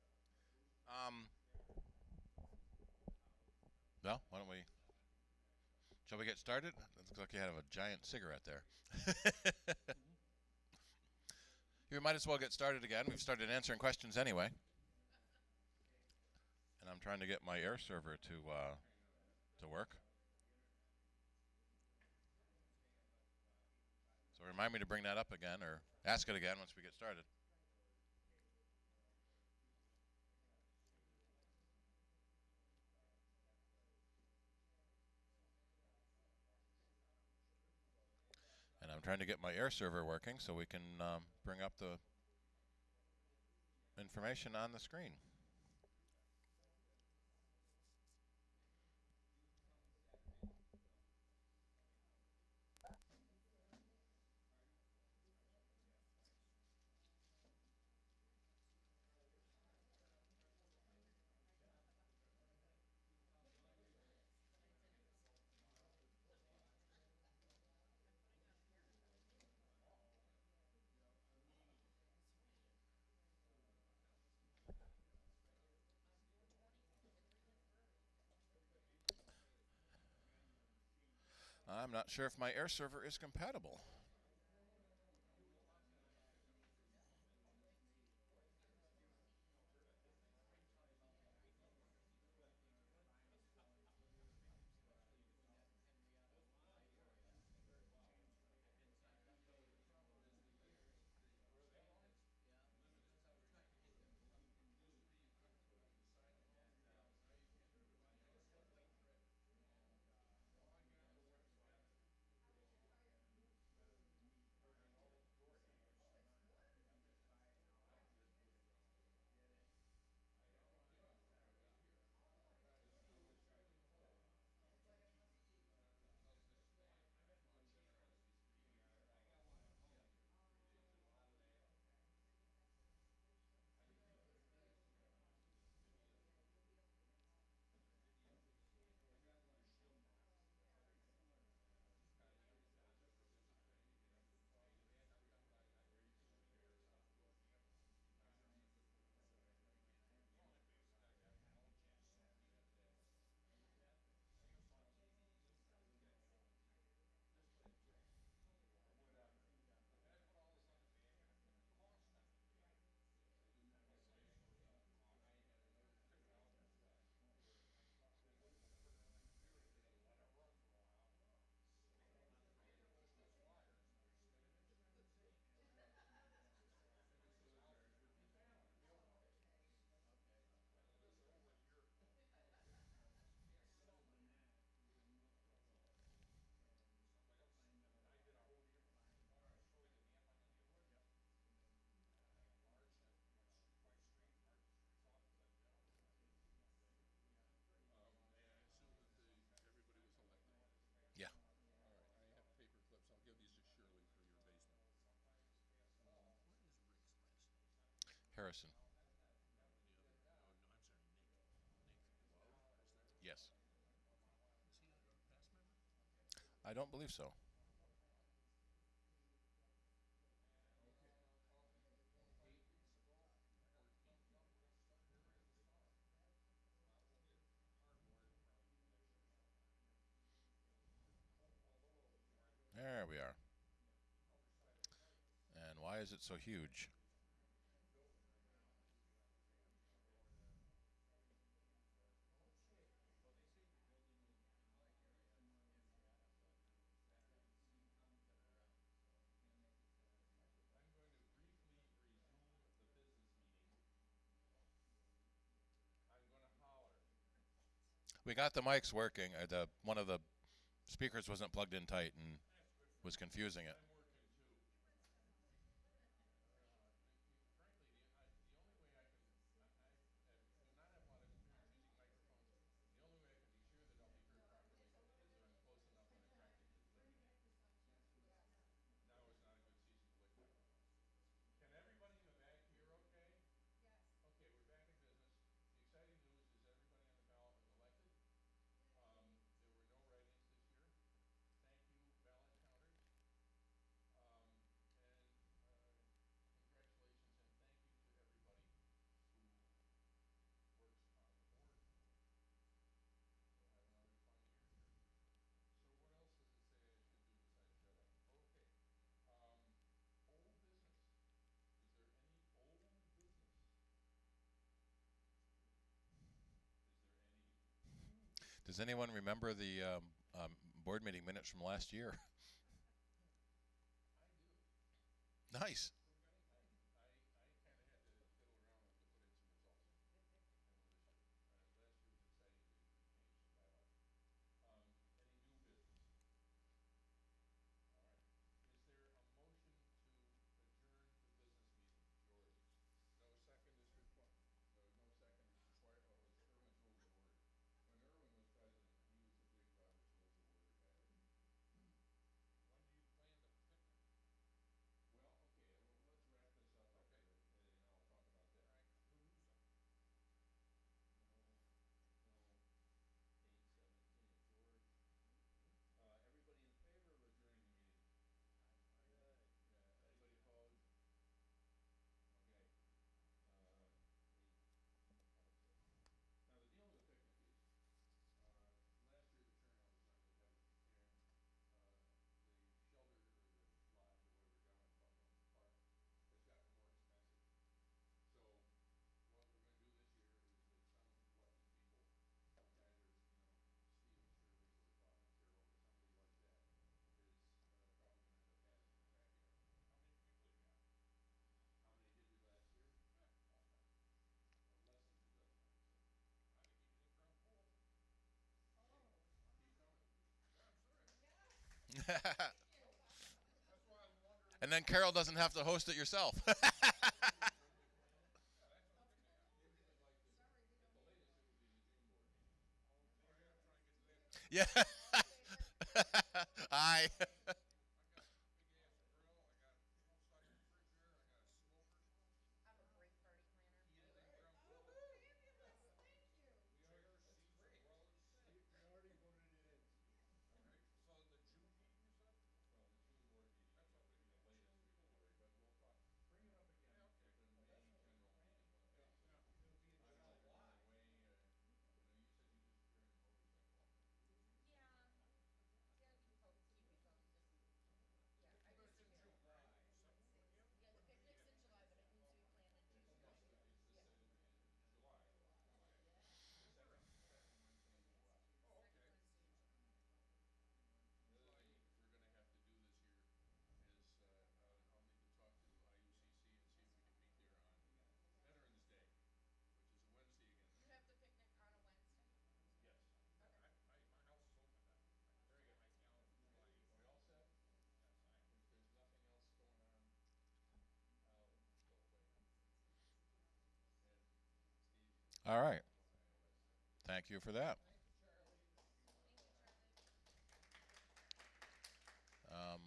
The router has a boost Um, there. well, why don't we? Shall we get started? It looks like you have a giant cigarette there. You might as well get started again. We've started answering questions anyway. And I'm trying to get my air server to work. So remind me to bring that up again or ask it again once we get started. And I'm trying to get my air server working so we can bring up the information on the screen. I'm not sure if my air server is compatible. I assume that everybody was elected. Yeah. All right, I have paper clips. I'll give these to Shirley for your basement. What is Rick's last name? Harrison. No, the other. No, I'm sorry, Nick. Nick Lowe, is that? Yes. Is he a past member? I don't believe so. Okay. 8:14. There we are. And why is it so huge? I'm going to briefly resume the business meeting. I'm going to We got the mics working. One of the speakers wasn't plugged in tight and That's good for was me. confusing it. I'm working too. Frankly, the only way I can, do not have a lot of experience using microphones. The only way I can be sure that I'll be heard properly is if I'm close enough and I'm practically clicking. Now is not a good season to lick microphones. Can everybody in the back hear okay? Yes. Okay, we're back in business. The exciting news is everybody on the ballot was elected. There were no write-ins this year. Thank you, ballot counters. And congratulations and thank you to everybody who works on the board. We'll have another fun year here. So what else does it say I should do besides shut up? Okay. Old business. Is there any old business? Is there any new business? Does anyone remember the board meeting minutes from last year? I do. Nice. I kind of had to fiddle around with to put in some results and militia. Last year was exciting because we changed some bylaws. Any new business? All right. Is there a motion to adjourn the business meeting? George? No second is required. No second is required. Oh, it's Irwin's Rules of Order. When Irwin was president, he was a big Robert's Rules of Order guy. When do you plan the picnic? Well, okay, well, let's wrap this up Okay. and I'll talk about that. All right, who knew something? No, 8:17, George. Everybody in favor of adjourning the meeting? Good. Yeah, anybody opposed? Okay. 8. Now, the deal with the picnic is, last year the turnout was not real heavy, and the shelter or the lodge or whatever down at Buffalo Park has gotten more expensive. So what we're going to do this year is that some lucky people, either Steve and Shirley or Bob and Carol or somebody like that, is probably going to end up having it in the backyard. How many people you got? How many did we last year? Last time. Less than 2 dozen, I would say. I think you can crown full. Hey, keep coming. Yeah, I'm serious. Thank you. That's why I'm wondering. And then Carol doesn't have to host it yourself. Yeah, that's what the picnic is. Usually like this, Sorry, we at don't the need latest, it would be the June board meeting. All right, I'm trying to get to that time. Yeah. Aye. I got a big ass grill. I got a full-size refrigerator. I got a smoker. I'm a great party planner. You can crown Oh, full. fabulous. Thank you. Chairs, seats, umbrellas. We already voted it in. All right, so the June meeting you said? Well, the June board meeting, That's it what would we be the got. latest June we could do board. it, but we'll talk, bring it up again Yeah, at okay. the May general meeting, okay? So Yeah. It'll be in I'm not July. going away, you said you just turned a motorcycle on. Yeah. Yeah, you can keep me posted. Yeah, I But just. it's in June, right? Yeah. Yeah, the picnic's in July, but it needs to be planned in June. It's in July. Okay. The second Wednesday in July. Oh, Second okay. Wednesday in July. The other thing we're gonna have to do this year is, I'll need to talk to IUCC and see if we can meet there on Veterans Day, which is a Wednesday again this You year. have the picnic on a Wednesday? Yes. Okay. My house is open then. I just Very got good. my calendar for July 8th. Are we all set? Yes, I am. If there's nothing else going on, I'll go away. And Steve? All right. iOS. Thank you for that. Thank you, Charlie. Thank you, Charlie.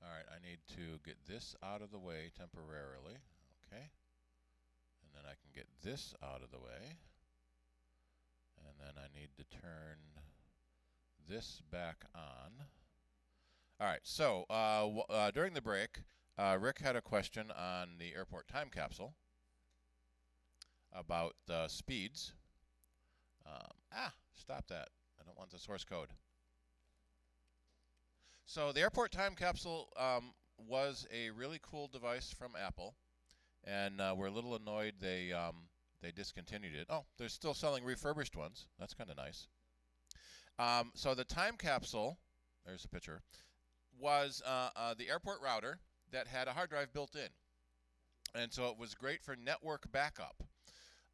All right, I need to get this out of the way temporarily. Okay. And then I can get this out of the way. And then I need to turn this back on. All right, so during the break, Rick had a question on the airport time capsule about the speeds. Stop that. I don't want the source code. So the airport time capsule was a really cool device from Apple, and we're a little annoyed they discontinued it. Oh, they're still selling refurbished ones. That's kind of nice. So the time capsule, there's a picture, was the airport router that had a hard drive built in. And so it was great for network backup,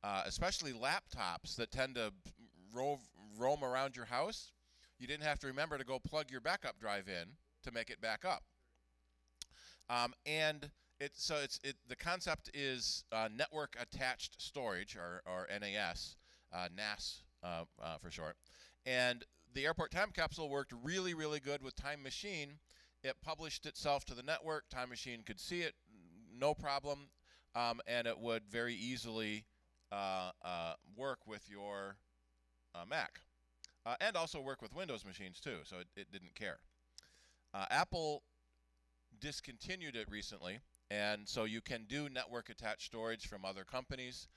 especially laptops that tend to roam around your house, you didn't have to remember to go plug your backup drive in to make it back up. And the concept is network attached storage, or NAS, NAS for short. And the airport time capsule worked really, really good with Time Machine. It published itself to the network. Time Machine could see it, no problem, and it would very easily work with your Mac, and also work with Windows machines too. So it didn't care. Apple discontinued it recently, and so you can do network attached storage from other companies.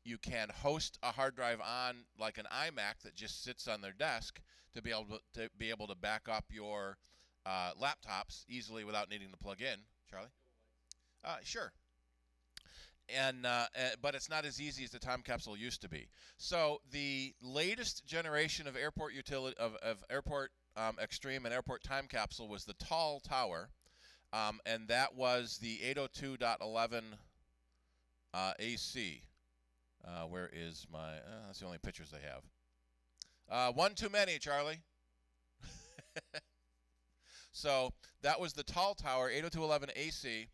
You can host a hard drive on like an iMac that just sits on their desk to be able to back up your laptops easily without needing to plug in. Charlie? Sure. But it's not as easy as the time capsule used to be. So the latest generation of airport utility of airport Extreme and airport time capsule was the tall tower, and that was the 802.11 AC. Where is my? That's the only pictures they have. One too many, Charlie. So that was the tall tower, 802.11 AC,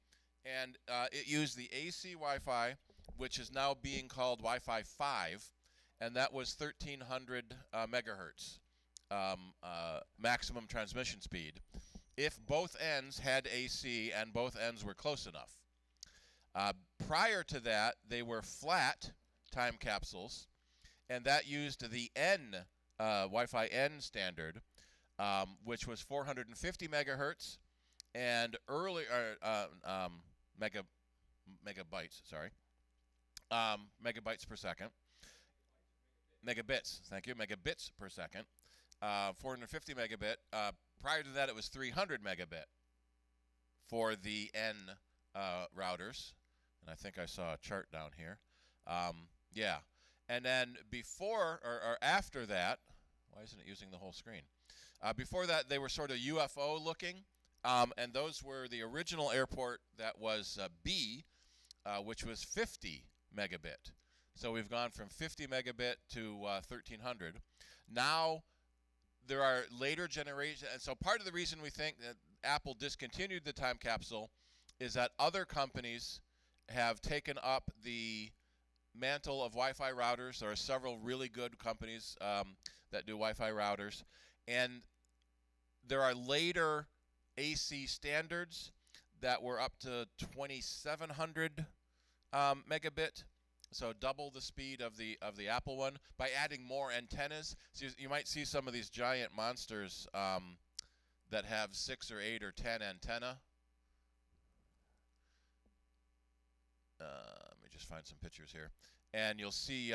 and it used the AC Wi-Fi, which is now being called Wi-Fi 5, and that was 1,300 megahertz maximum transmission speed, if both ends had AC and both ends were close enough. Prior to that, they were flat time capsules, and that used the N Wi-Fi N standard, which was 450 megahertz, and megabytes. Sorry, megabytes per second. Megabits. Thank you. Megabits per second. 450 megabit. Prior to that, it was 300 megabit for the N routers, and I think I saw a chart down here. Yeah, and then before or after that, why isn't it using the whole screen? Before that, they were sort of UFO looking, and those were the original airport that was B, which was 50 megabit. So we've gone from 50 megabit to 1,300. Now there are later generations, and so part of the reason we think that Apple discontinued the time capsule is that other companies have taken up the mantle of Wi-Fi routers. There are several really good companies that do Wi-Fi routers, and there are later AC standards that were up to 2,700 megabit, so double the speed of the Apple one by adding more antennas. So you might see some of these giant monsters that have 6 or 8 or 10 antenna. Let me just find some pictures here, and you'll see,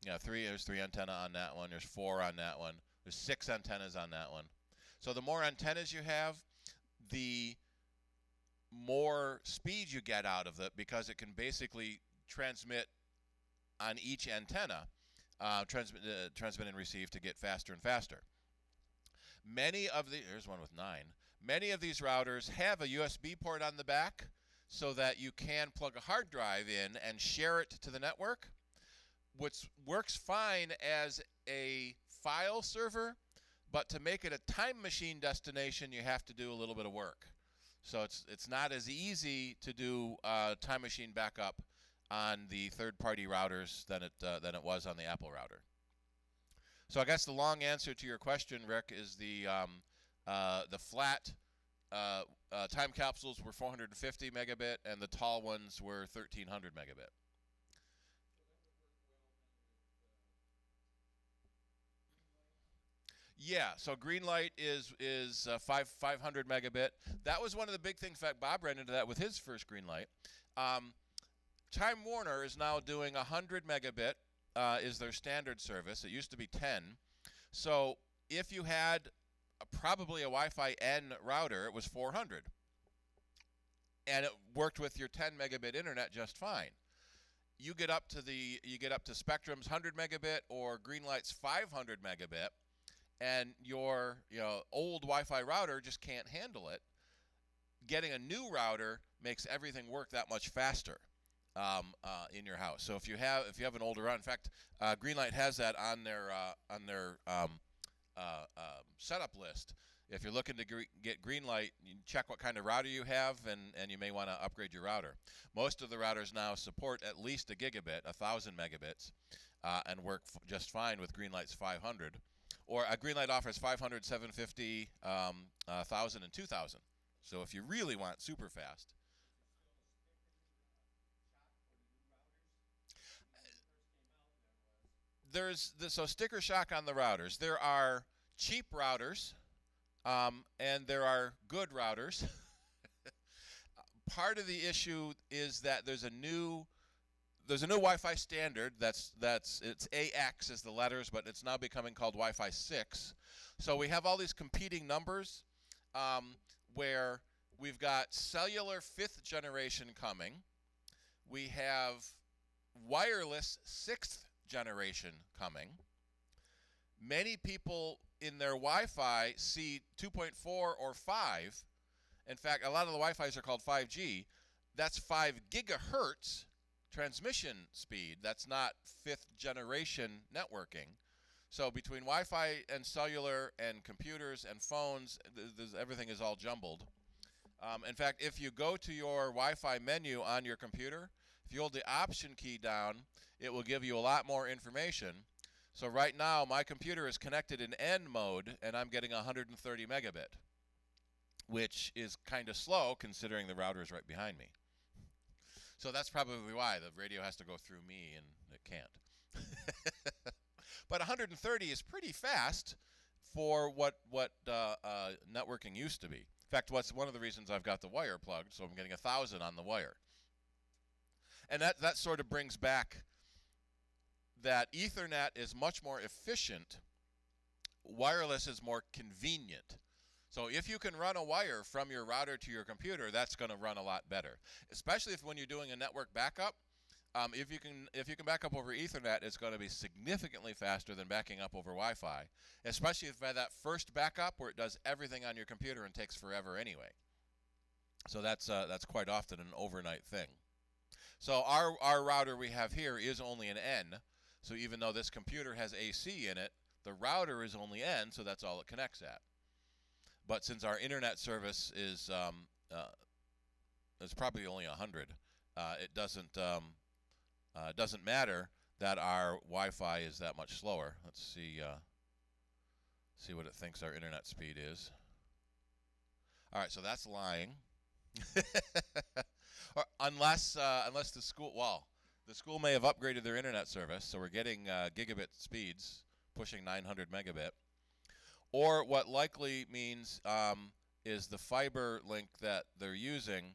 there's 3 antenna on that one. There's 4 on that one. There's 6 antennas on that one. So the more antennas you have, the more speed you get out of it, because it can basically transmit on each antenna, transmit and receive to get faster and faster. Here's one with 9. Many of these routers have a USB port on the back, so that you can plug a hard drive in and share it to the network, which works fine as a file server, but to make it a time machine destination, you have to do a little bit of work. So it's not as easy to do time machine backup on the third-party routers than it was on the Apple router. So I guess the long answer to your question, Rick, is the flat time capsules were 450 megabit, and the tall ones were 1,300 megabit. Yeah, so Greenlight is 500 megabit. That was one of the big things. In fact, Bob ran into that with his first Greenlight. Time Warner is now doing 100 megabit is their standard service. It used to be 10. So if you had probably a Wi-Fi N router, it was 400. And it worked with your 10 megabit internet just fine. You get up to Spectrum's 100 megabit or Greenlight's 500 megabit, and your old Wi-Fi router just can't handle it. Getting a new router makes everything work that much faster. in your house. So if you have an older router, in fact, Greenlight has that on their setup list. If you're looking to get Greenlight, you check what kind of router you have, and you may want to upgrade your router. Most of the routers now support at least a gigabit, 1,000 megabits, and work just fine with Greenlight's 500. Or Greenlight offers 500, 750, 1,000, and 2,000. So if you really want super fast. So sticker shock on the routers. There are cheap routers, and there are good routers. Part of the issue is that there's a new Wi-Fi standard it's AX is the letters, but it's now becoming called Wi-Fi 6. So we have all these competing numbers, where we've got cellular 5th generation coming. We have wireless 6th generation coming. Many people in their Wi-Fi see 2.4 or 5. In fact, a lot of the Wi-Fis are called 5G. That's 5 gigahertz transmission speed. That's not 5th generation networking. So between Wi-Fi and cellular and computers and phones, everything is all jumbled. In fact, if you go to your Wi-Fi menu on your computer, if you hold the Option key down, it will give you a lot more information. So right now, my computer is connected in N mode, and I'm getting 130 megabit, which is kind of slow considering the router is right behind me. So that's probably why the radio has to go through me, and it can't. But 130 is pretty fast for what networking used to be. In fact, one of the reasons I've got the wire plugged, so I'm getting 1,000 on the wire. And that sort of brings back that Ethernet is much more efficient. Wireless is more convenient. So if you can run a wire from your router to your computer, that's going to run a lot better. Especially when you're doing a network backup. If you can back up over Ethernet, it's going to be significantly faster than backing up over Wi-Fi. Especially if by that first backup where it does everything on your computer and takes forever anyway. So that's quite often an overnight thing. So our router we have here is only an N. So even though this computer has AC in it, the router is only N, so that's all it connects at. But since our internet service is probably only 100, it doesn't matter that our Wi-Fi is that much slower. Let's see what it thinks our internet speed is. All right, so that's lying. Or unless the school may have upgraded their internet service, so we're getting gigabit speeds pushing 900 megabit. Or what likely means is the fiber link that they're using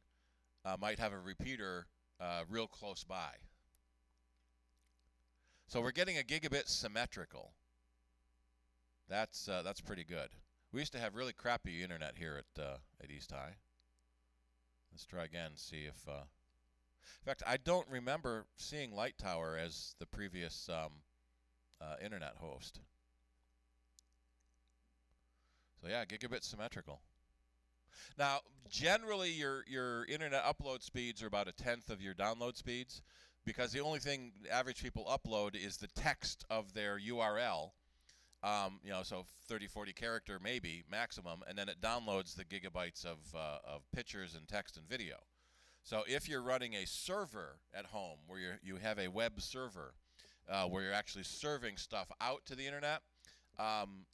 might have a repeater real close by. So we're getting a gigabit symmetrical. That's pretty good. We used to have really crappy internet here at East High. Let's try again, see if... in fact, I don't remember seeing Light Tower as the previous internet host. So yeah, gigabit symmetrical. Now, generally your internet upload speeds are about 1/10 of your download speeds, because the only thing average people upload is the text of their URL. So 30, 40 character maybe maximum, and then it downloads the gigabytes of pictures and text and video. So if you're running a server at home where you have a web server where you're actually serving stuff out to the internet,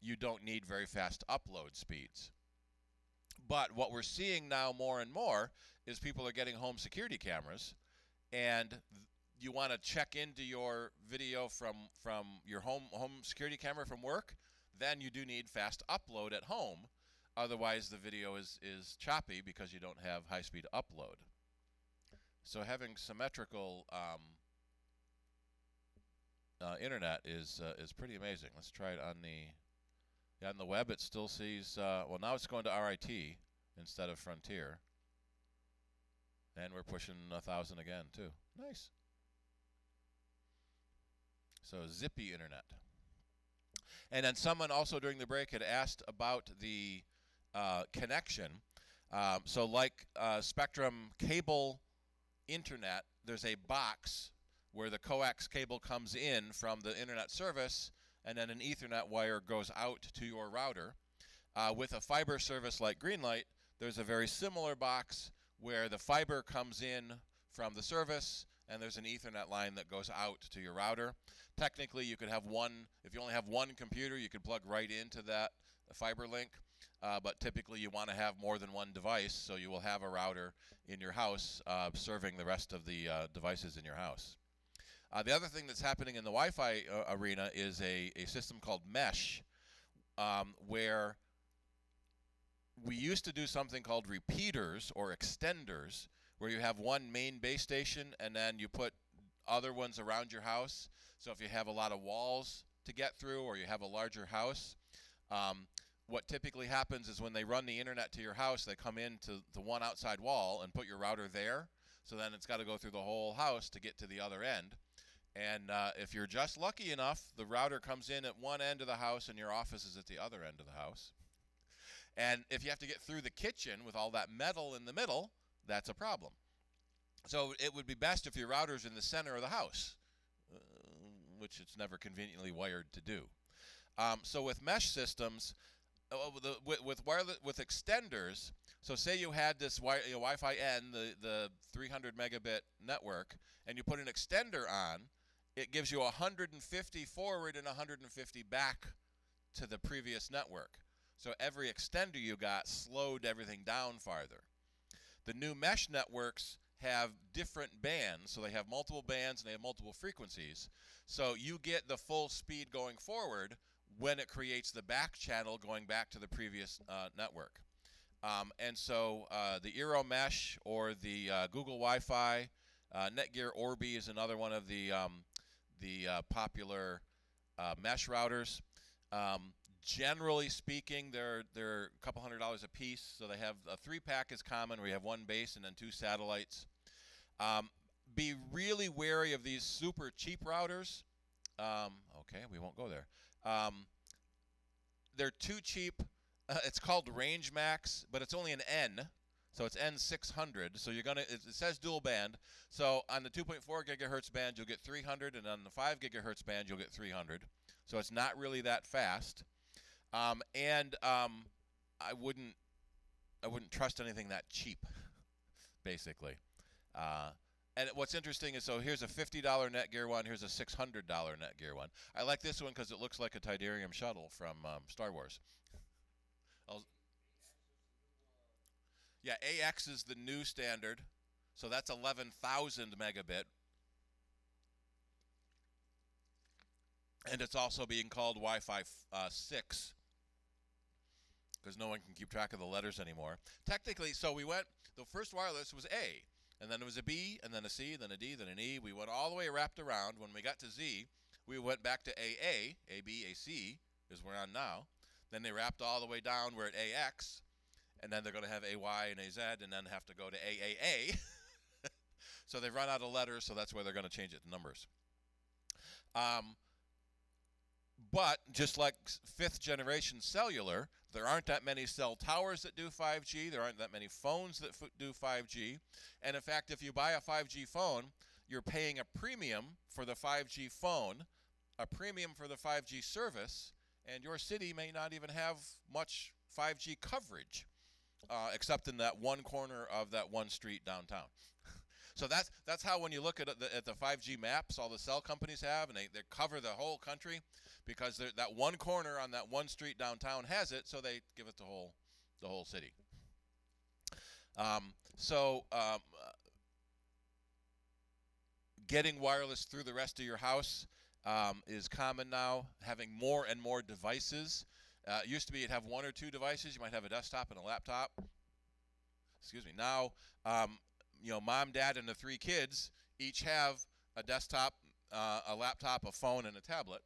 you don't need very fast upload speeds. But what we're seeing now more and more is people are getting home security cameras, and you want to check into your video from your home security camera from work, then you do need fast upload at home. Otherwise, the video is choppy because you don't have high-speed upload. So having symmetrical internet is pretty amazing. Let's try it on the web. It still sees well, now it's going to RIT instead of Frontier, and we're pushing 1,000 again too. Nice. So zippy internet. And then someone also during the break had asked about the connection. So like Spectrum cable internet there's a box where the coax cable comes in from the internet service, and then an Ethernet wire goes out to your router. With a fiber service like Greenlight, there's a very similar box where the fiber comes in from the service, and there's an Ethernet line that goes out to your router. Technically, you could have one, if you only have one computer, you could plug right into that fiber link. But typically, you want to have more than one device, so you will have a router in your house serving the rest of the devices in your house. The other thing that's happening in the Wi-Fi arena is a system called Mesh, where we used to do something called repeaters or extenders, where you have one main base station and then you put other ones around your house. So if you have a lot of walls to get through, or you have a larger house, what typically happens is when they run the internet to your house, they come into the one outside wall and put your router there. So then it's got to go through the whole house to get to the other end. And if you're just lucky enough, the router comes in at one end of the house and your office is at the other end of the house. And if you have to get through the kitchen with all that metal in the middle, that's a problem. So it would be best if your router's in the center of the house, which it's never conveniently wired to do. So with mesh systems, with extenders, so say you had this Wi-Fi N, the 300 megabit network, and you put an extender on, it gives you 150 forward and 150 back to the previous network. So every extender you got slowed everything down farther. The new mesh networks have different bands, so they have multiple bands and they have multiple frequencies. So you get the full speed going forward when it creates the back channel going back to the previous network. And so the Eero Mesh or the Google Wi-Fi, Netgear Orbi is another one of the popular mesh routers. Generally speaking, they're a couple $100 a piece. So they have a 3-pack is common, where you have one base and then 2 satellites. Be really wary of these super cheap routers. Okay, we won't go there. They're too cheap. It's called Range Max, but it's only an N, so it's N600. So you're gonna. It says dual band. So on the 2.4 gigahertz band, you'll get 300, and on the 5 gigahertz band, you'll get 300. So it's not really that fast. I wouldn't trust anything that cheap, basically. And what's interesting is, so here's a $50 Netgear one, here's a $600 Netgear one. I like this one because it looks like a Tidarium shuttle from Star Wars. Yeah, AX is the new standard, so that's 11,000 megabit. And it's also being called Wi-Fi 6, because no one can keep track of the letters anymore. Technically, so we went, the first wireless was A, and then it was a B, and then a C, then a D, then an E. We went all the way wrapped around. When we got to Z, we went back to AA, AB, AC, is we're on now. Then they wrapped all the way down, we're at AX, and then they're going to have AY and AZ, and then have to go to AAA. So they've run out of letters, so that's where they're going to change it to numbers. But just like 5th generation cellular, there aren't that many cell towers that do 5G. There aren't that many phones that do 5G. And in fact, if you buy a 5G phone, you're paying a premium for the 5G phone, a premium for the 5G service, and your city may not even have much 5G coverage, except in that one corner of that one street downtown. So that's how, when you look at the 5G maps all the cell companies have, and they cover the whole country, because that one corner on that one street downtown has it, so they give it the whole city. Getting wireless through the rest of your house is common now, having more and more devices. It used to be you'd have 1 or 2 devices. You might have a desktop and a laptop. Excuse me. Now, mom, dad, and the 3 kids each have a desktop, a laptop, a phone, and a tablet.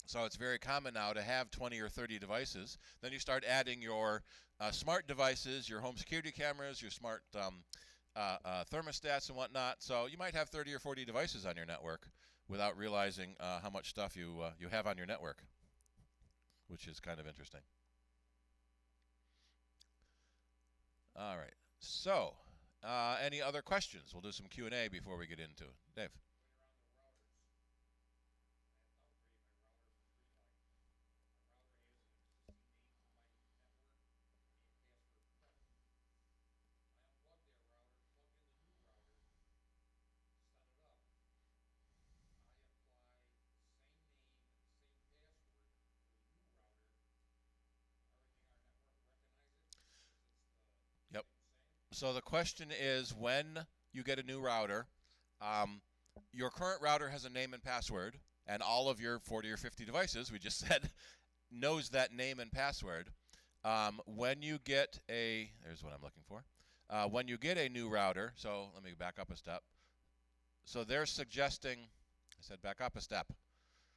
So it's very common now to have 20 or 30 devices. Then you start adding your smart devices, your home security cameras, your smart thermostats and whatnot. So you might have 30 or 40 devices on your network without realizing how much stuff you have on your network, which is kind of interesting. All right. So Any other questions? We'll do some Q&A before we get into it. Dave. Yep. So the question is, when you get a new router, um, your current router has a name and password, and all of your 40 or 50 devices, we just said, knows that name and password. When you get there's what I'm looking for. When you get a new router, so let me back up a step. So they're suggesting, I said back up a step.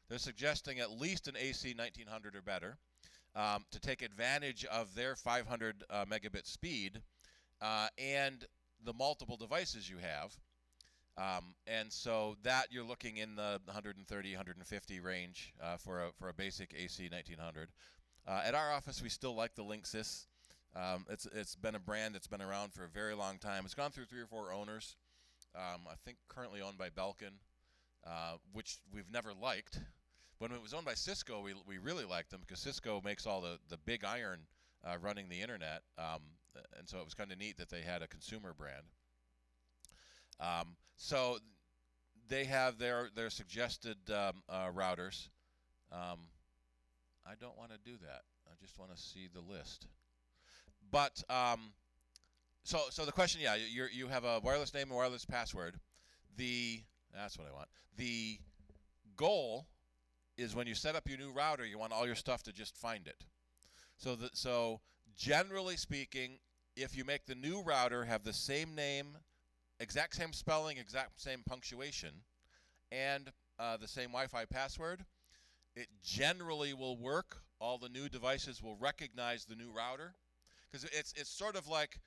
They're suggesting at least an AC 1900 or better to take advantage of their 500 megabit speed and the multiple devices you have. And so that you're looking in the 130, 150 range for a basic AC 1900. At our office, we still like the Linksys. It's been a brand that's been around for a very long time. It's gone through 3 or 4 owners. I think currently owned by Belkin, which we've never liked. When it was owned by Cisco, we really liked them because Cisco makes all the big iron running the internet, and so it was kind of neat that they had a consumer brand. So they have their suggested routers. I don't want to do that. I just want to see the list. But so the question, yeah, you have a wireless name and wireless password. That's what I want. The goal is when you set up your new router, you want all your stuff to just find it. So generally speaking, if you make the new router have the same name, exact same spelling, exact same punctuation, and the same Wi-Fi password, it generally will work. All the new devices will recognize the new router, because it's sort of like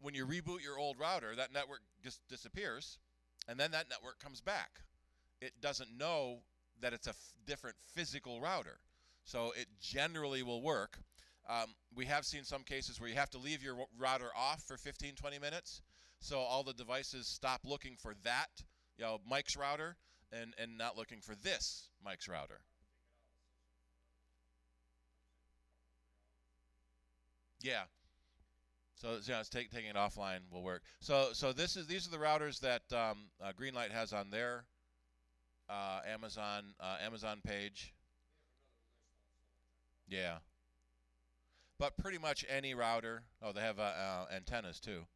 when you reboot your old router, that network just disappears, and then that network comes back. It doesn't know that it's a different physical router, so it generally will work. We have seen some cases where you have to leave your router off for 15, 20 minutes, so all the devices stop looking for that, Mike's router, and not looking for this Mike's router. Yeah. So it's taking it offline will work. So these are the routers that Greenlight has on their Amazon page. Yeah. But pretty much any router. Oh, they have antennas too.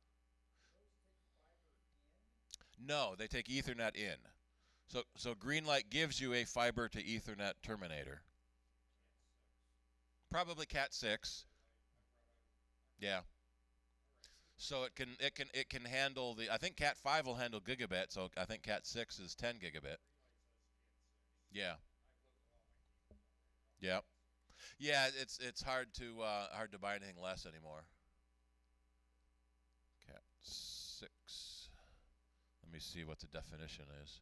No, they take Ethernet in. So Greenlight gives you a fiber to Ethernet terminator. Probably Cat 6. Yeah. So it can handle I think Cat 5 will handle gigabit, so I think Cat 6 is 10 gigabit. Yeah. Yeah. Yeah, it's hard to buy anything less anymore. Cat 6. Let me see what the definition is.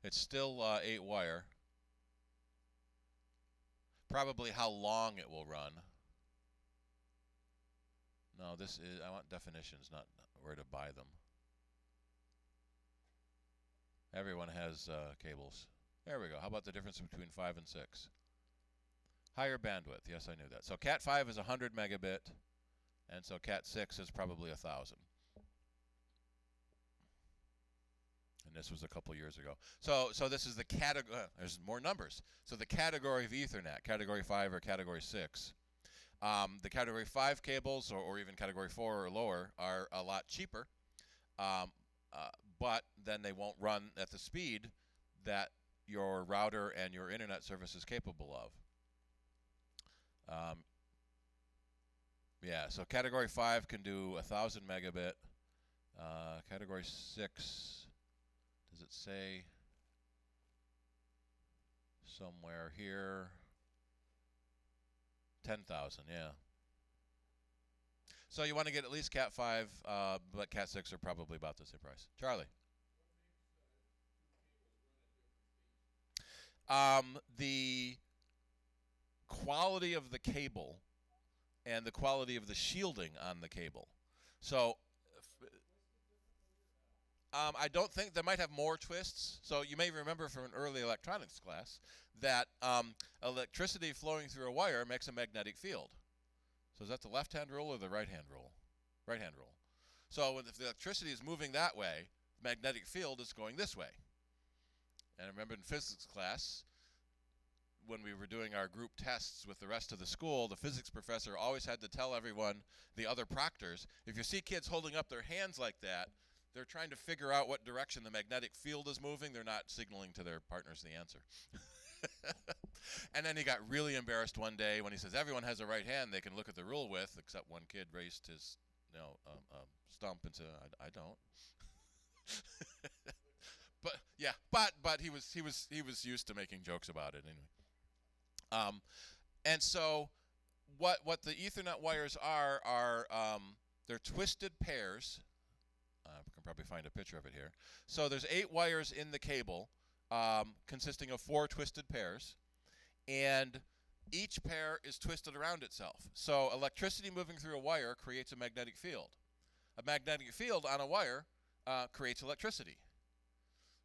It's still 8 wire. Probably how long it will run. No, I want definitions, not where to buy them. Everyone has cables. There we go. How about the difference between 5 and 6? Higher bandwidth. Yes, I knew that. So Cat 5 is 100 megabit, and so Cat 6 is probably 1,000. And this was a couple years ago. So this is the category. There's more numbers. So the category of Ethernet, Category 5 or Category 6. The Category 5 cables, or even Category 4 or lower, are a lot cheaper, but then they won't run at the speed that your router and your internet service is capable of. Yeah, so Category 5 can do 1,000 megabit. Category 6, does it say somewhere here? 10,000, yeah. So you want to get at least Cat 5, but Cat 6 are probably about the same price. Charlie? The quality of the cable and the quality of the shielding on the cable. So I don't think they might have more twists. So you may remember from an early electronics class that electricity flowing through a wire makes a magnetic field. So is that the left-hand rule or the right-hand rule? Right-hand rule. So if the electricity is moving that way, the magnetic field is going this way. And I remember in physics class, when we were doing our group tests with the rest of the school, the physics professor always had to tell everyone, the other proctors, if you see kids holding up their hands like that, they're trying to figure out what direction the magnetic field is moving. They're not signaling to their partners the answer. And then he got really embarrassed one day when he says, everyone has a right hand they can look at the rule with, except one kid raised his stump and said, I don't. But yeah, but he was used to making jokes about it anyway. And so what the Ethernet wires are they're twisted pairs. We can probably find a picture of it here. So there's 8 wires in the cable, consisting of 4 twisted pairs, and each pair is twisted around itself. So electricity moving through a wire creates a magnetic field. A magnetic field on a wire creates electricity.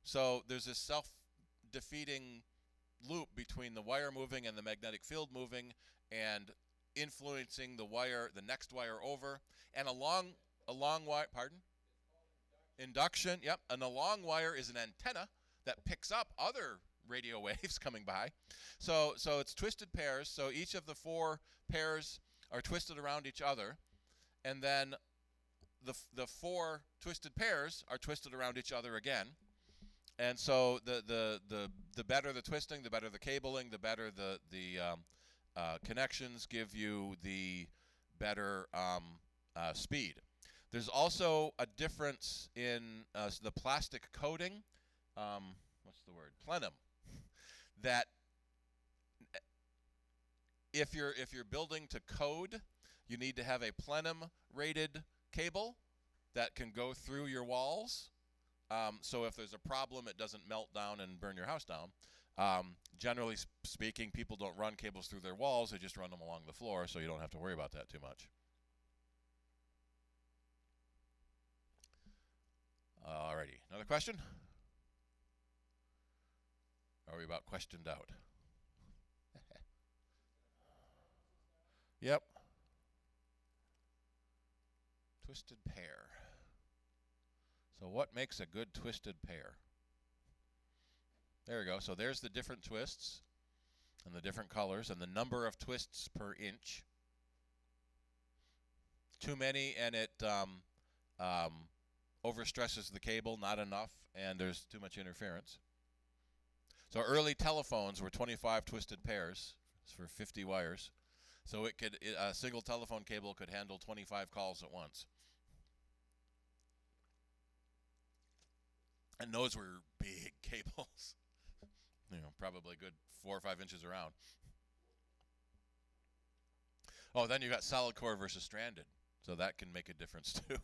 So there's this self-defeating loop between the wire moving and the magnetic field moving, and influencing the next wire over, and a long wire. Pardon? Induction. Yep. And a long wire is an antenna that picks up other radio waves coming by. So it's twisted pairs. So each of the 4 pairs are twisted around each other, and then the 4 twisted pairs are twisted around each other again. And so the better the twisting, the better the cabling, the better the connections give you, the better speed. There's also a difference in the plastic coating. What's the word? Plenum. That if you're building to code, you need to have a plenum rated cable that can go through your walls. So if there's a problem, it doesn't melt down and burn your house down. Generally speaking, people don't run cables through their walls. They just run them along the floor, so you don't have to worry about that too much. Alrighty, another question? Are we about questioned out? Yep. Twisted pair. So what makes a good twisted pair? There we go. So there's the different twists and the different colors and the number of twists per inch. Too many and it overstresses the cable, not enough, and there's too much interference. So early telephones were 25 twisted pairs for 50 wires. So a single telephone cable could handle 25 calls at once. And those were big cables. Probably a good 4 or 5 inches around. Oh, then you got solid core versus stranded. So that can make a difference too.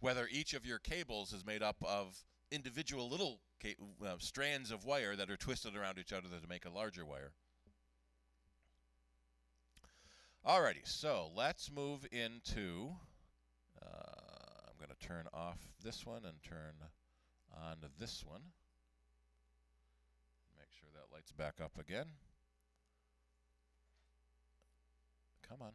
Whether each of your cables is made up of individual little strands of wire that are twisted around each other to make a larger wire. Alrighty, so let's move into, I'm going to turn off this one and turn on this one. Make sure that light's back up again. Come on.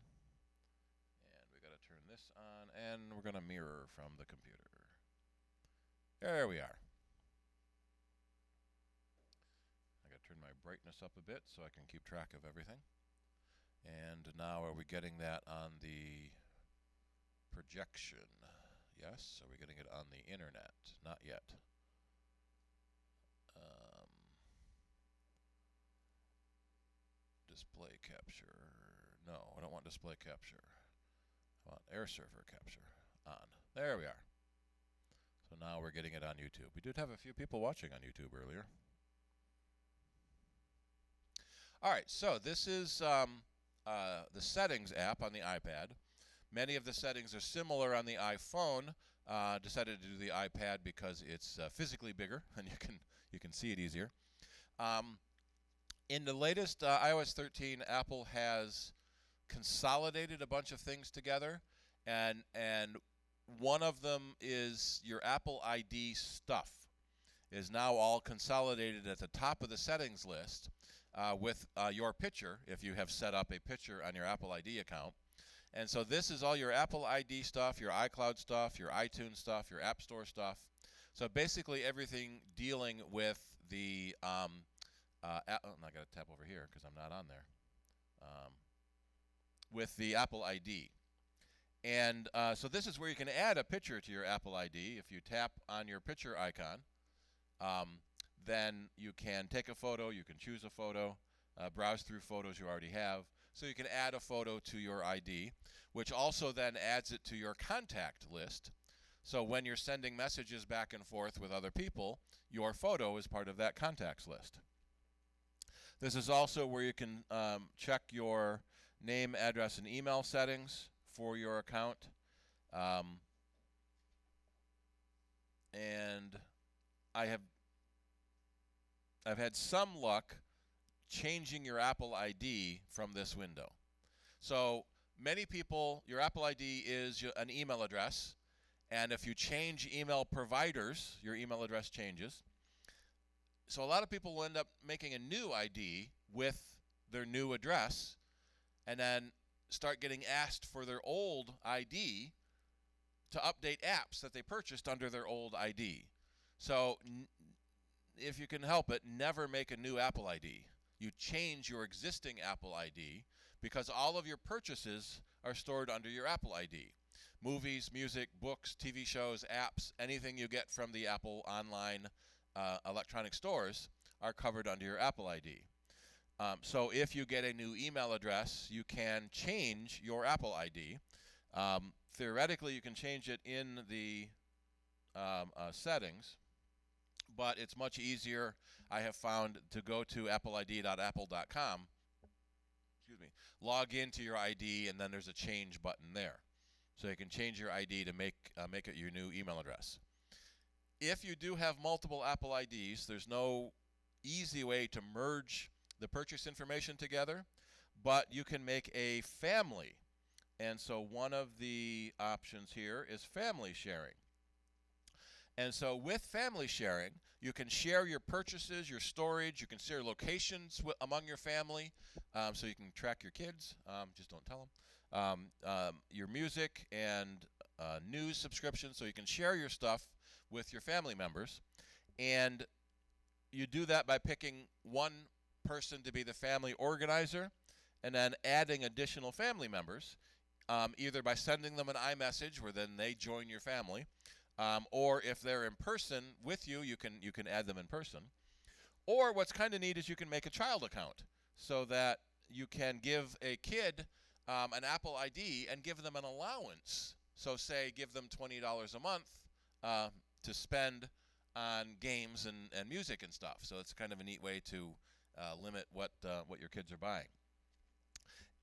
And we got to turn this on, and we're going to mirror from the computer. There we are. I got to turn my brightness up a bit so I can keep track of everything. And now are we getting that on the projection? Yes. Are we getting it on the internet? Not yet. Display capture. No, I don't want display capture. I want air server capture on. There we are. So now we're getting it on YouTube. We did have a few people watching on YouTube earlier. All right, so this is the settings app on the iPad. Many of the settings are similar on the iPhone. Decided to do the iPad because it's physically bigger and you can see it easier. In the latest iOS 13, Apple has consolidated a bunch of things together, and one of them is your Apple ID stuff is now all consolidated at the top of the settings list with your picture, if you have set up a picture on your Apple ID account. And so this is all your Apple ID stuff, your iCloud stuff, your iTunes stuff, your App Store stuff. So basically everything dealing with the I'm not going to tap over here because I'm not on there. With the Apple ID. And so this is where you can add a picture to your Apple ID. If you tap on your picture icon, then you can take a photo, you can choose a photo, browse through photos you already have. So you can add a photo to your ID, which also then adds it to your contact list. So when you're sending messages back and forth with other people, your photo is part of that contacts list. This is also where you can check your name, address, and email settings for your account. And I've had some luck changing your Apple ID from this window. So many people, your Apple ID is an email address, and if you change email providers, your email address changes. So a lot of people will end up making a new ID with their new address and then start getting asked for their old ID to update apps that they purchased under their old ID. So if you can help it, never make a new Apple ID. You change your existing Apple ID because all of your purchases are stored under your Apple ID. Movies, music, books, TV shows, apps, anything you get from the Apple online electronic stores are covered under your Apple ID. So if you get a new email address, you can change your Apple ID. Theoretically, you can change it in the settings, but it's much easier, I have found, to go to appleid.apple.com, log into your ID, and then there's a change button there. So you can change your ID to make it your new email address. If you do have multiple Apple IDs, there's no easy way to merge the purchase information together, but you can make a family. And so one of the options here is family sharing. And so with family sharing, you can share your purchases, your storage, you can share locations among your family, so you can track your kids, just don't tell them, your music and news subscriptions, so you can share your stuff with your family members. And you do that by picking one person to be the family organizer and then adding additional family members, either by sending them an iMessage where then they join your family, or if they're in person with you, you can add them in person. Or what's kind of neat is you can make a child account so that you can give a kid an Apple ID and give them an allowance. So say give them $20 a month to spend on games and music and stuff. So it's kind of a neat way to limit what your kids are buying.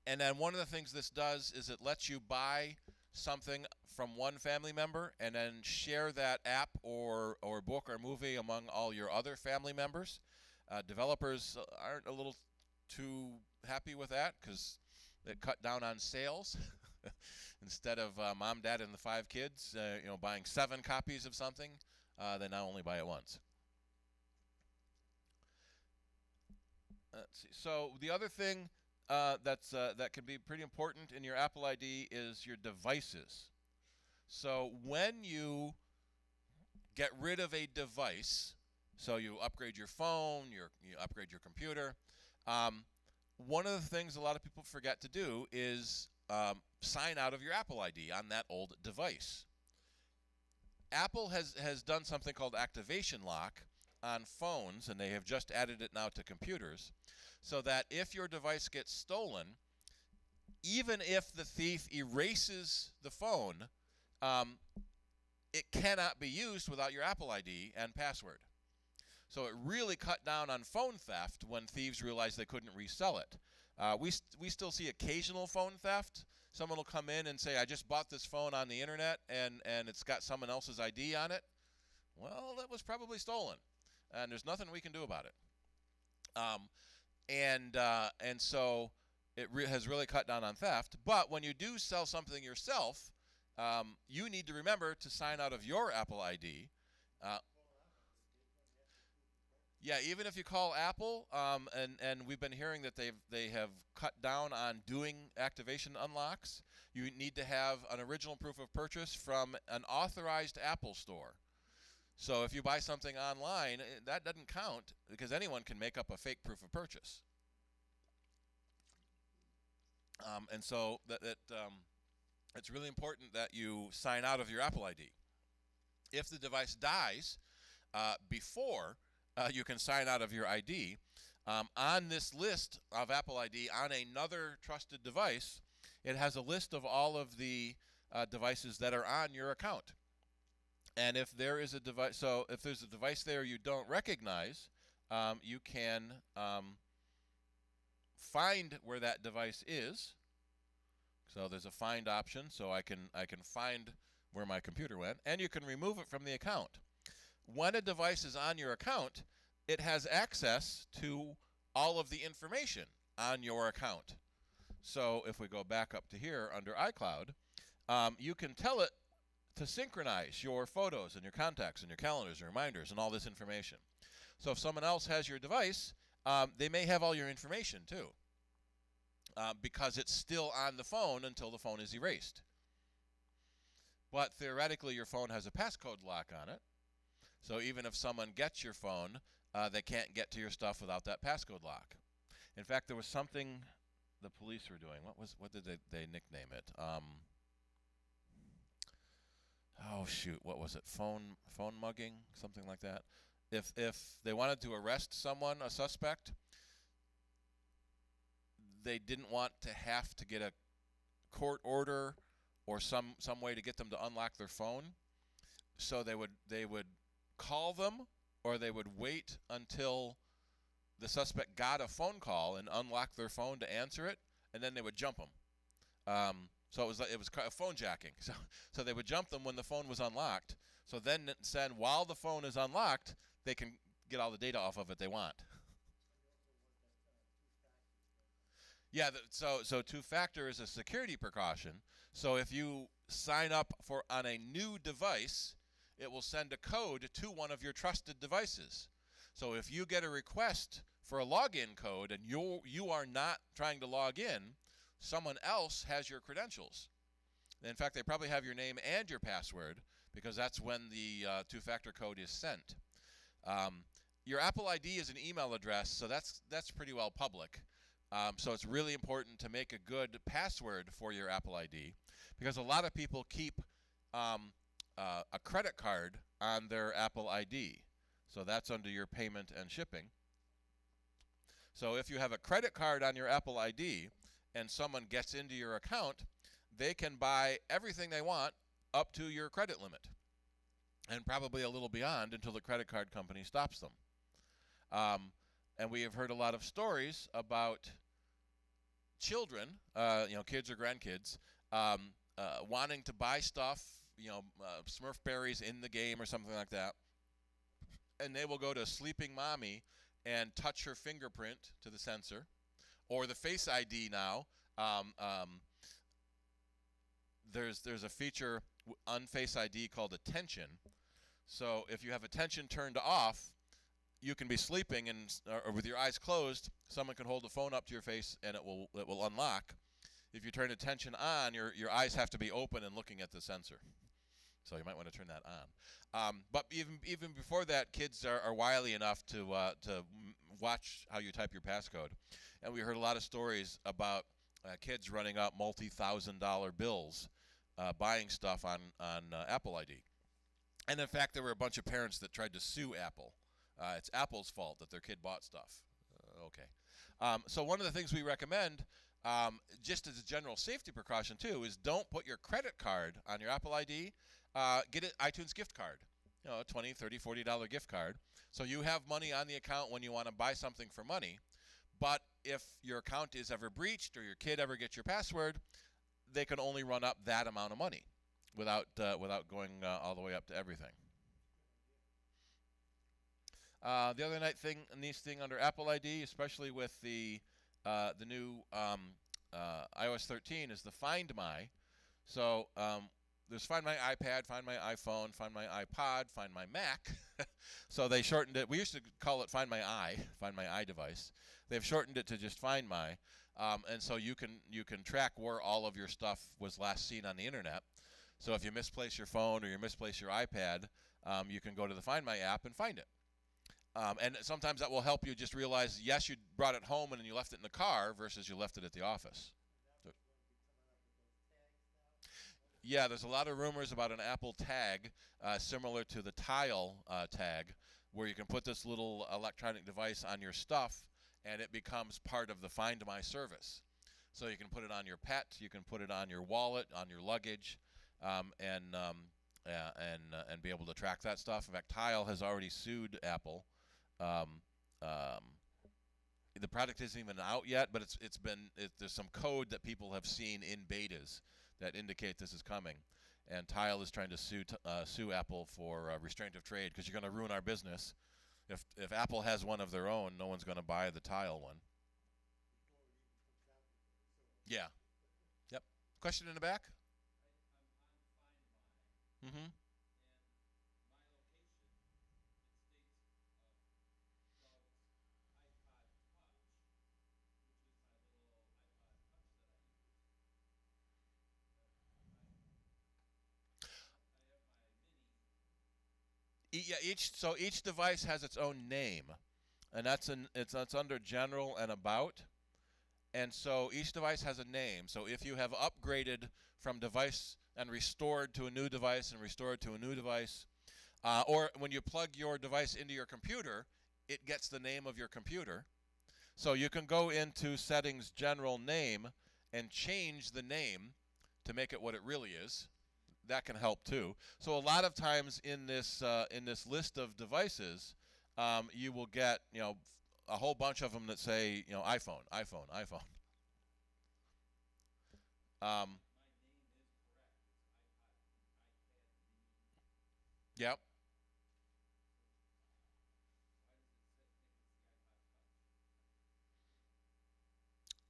And then one of the things this does is it lets you buy something from one family member and then share that app or book or movie among all your other family members. Developers aren't a little too happy with that because it cut down on sales. Instead of mom, dad, and the 5 kids, buying 7 copies of something, they now only buy it once. Let's see. So the other thing that can be pretty important in your Apple ID is your devices. So when you get rid of a device, so you upgrade your phone, you upgrade your computer, one of the things a lot of people forget to do is sign out of your Apple ID on that old device. Apple has done something called activation lock on phones, and they have just added it now to computers, so that if your device gets stolen, even if the thief erases the phone, it cannot be used without your Apple ID and password. So it really cut down on phone theft when thieves realized they couldn't resell it. We still see occasional phone theft. Someone will come in and say, I just bought this phone on the internet and it's got someone else's ID on it. Well, that was probably stolen, and there's nothing we can do about it. And so it has really cut down on theft. But when you do sell something yourself, you need to remember to sign out of your Apple ID. Uh, yeah, even if you call Apple, and we've been hearing that they have cut down on doing activation unlocks. You need to have an original proof of purchase from an authorized Apple store. So if you buy something online, that doesn't count because anyone can make up a fake proof of purchase. And so it's really important that you sign out of your Apple ID. If the device dies before you can sign out of your ID, on this list of Apple ID on another trusted device, it has a list of all of the devices that are on your account. And if there is a device, so if there's a device there you don't recognize, you can find where that device is. So there's a find option, so I can find where my computer went, and you can remove it from the account. When a device is on your account, it has access to all of the information on your account. So if we go back up to here under iCloud, you can tell it to synchronize your photos and your contacts and your calendars and reminders and all this information. So if someone else has your device, they may have all your information too, because it's still on the phone until the phone is erased. But theoretically, your phone has a passcode lock on it. So even if someone gets your phone, they can't get to your stuff without that passcode lock. In fact, there was something the police were doing. What did they nickname it? Oh shoot, what was it? Phone mugging, something like that. If they wanted to arrest someone, a suspect, they didn't want to have to get a court order or some way to get them to unlock their phone. So they would call them, or they would wait until the suspect got a phone call and unlocked their phone to answer it, and then they would jump them. So it was phone jacking. So they would jump them when the phone was unlocked. So then while the phone is unlocked, they can get all the data off of it they want. Yeah, so two-factor is a security precaution. So if you sign up on a new device, it will send a code to one of your trusted devices. So if you get a request for a login code and you are not trying to log in, someone else has your credentials. In fact, they probably have your name and your password, because that's when the two-factor code is sent. Your Apple ID is an email address, so that's pretty well public. So it's really important to make a good password for your Apple ID, because a lot of people keep a credit card on their Apple ID. So that's under your payment and shipping. So if you have a credit card on your Apple ID and someone gets into your account, they can buy everything they want up to your credit limit, and probably a little beyond until the credit card company stops them. And we have heard a lot of stories about children, kids or grandkids, wanting to buy stuff, Smurf berries in the game or something like that, and they will go to Sleeping Mommy and touch her fingerprint to the sensor, or the Face ID now. There's a feature on Face ID called Attention. So if you have attention turned off, you can be sleeping or with your eyes closed. Someone can hold the phone up to your face and it will unlock. If you turn attention on, your eyes have to be open and looking at the sensor. So you might want to turn that on. But even before that, kids are wily enough to watch how you type your passcode. And we heard a lot of stories about kids running up multi-$1,000 bills buying stuff on Apple ID. And in fact, there were a bunch of parents that tried to sue Apple. It's Apple's fault that their kid bought stuff. Okay. So one of the things we recommend, just as a general safety precaution too, is don't put your credit card on your Apple ID. Get an iTunes gift card, a $20, $30, $40 gift card. So you have money on the account when you want to buy something for money. But if your account is ever breached or your kid ever gets your password, they can only run up that amount of money without going all the way up to everything. The other nice thing under Apple ID, especially with the new iOS 13, is the Find My. So there's Find My iPad, Find My iPhone, Find My iPod, Find My Mac. So they shortened it. We used to call it Find My Find My iDevice. They've shortened it to just Find My, and so you can track where all of your stuff was last seen on the internet. So if you misplace your phone or you misplace your iPad, you can go to the Find My app and find it. And sometimes that will help you just realize, yes, you brought it home and then you left it in the car versus you left it at the office. So, yeah, there's a lot of rumors about an Apple tag similar to the Tile tag, where you can put this little electronic device on your stuff and it becomes part of the Find My service. So you can put it on your pet, you can put it on your wallet, on your luggage, and be able to track that stuff. In fact, Tile has already sued Apple. Um, um, the product isn't even out yet, but there's some code that people have seen in betas that indicate this is coming, and Tile is trying to sue Apple for restraint of trade, because you're going to ruin our business. If Apple has one of their own, no one's going to buy the Tile one. Yeah. Yep. Question in the back? I'm on Find My, Mm-hmm. and my location, it states Doug's iPod Touch, which is my little iPod Touch that I use. I have my mini. Each device has its own name, and that's under general and about. And so each device has a name. So if you have upgraded from device and restored to a new device and restored to a new device, or when you plug your device into your computer, it gets the name of your computer. So you can go into settings general name and change the name to make it what it really is. That can help too. So a lot of times in this list of devices, you will get a whole bunch of them that say iPhone, iPhone, iPhone. Um, My name is correct. It's iPad Mini. yep. Why does it think it's the iPod Touch?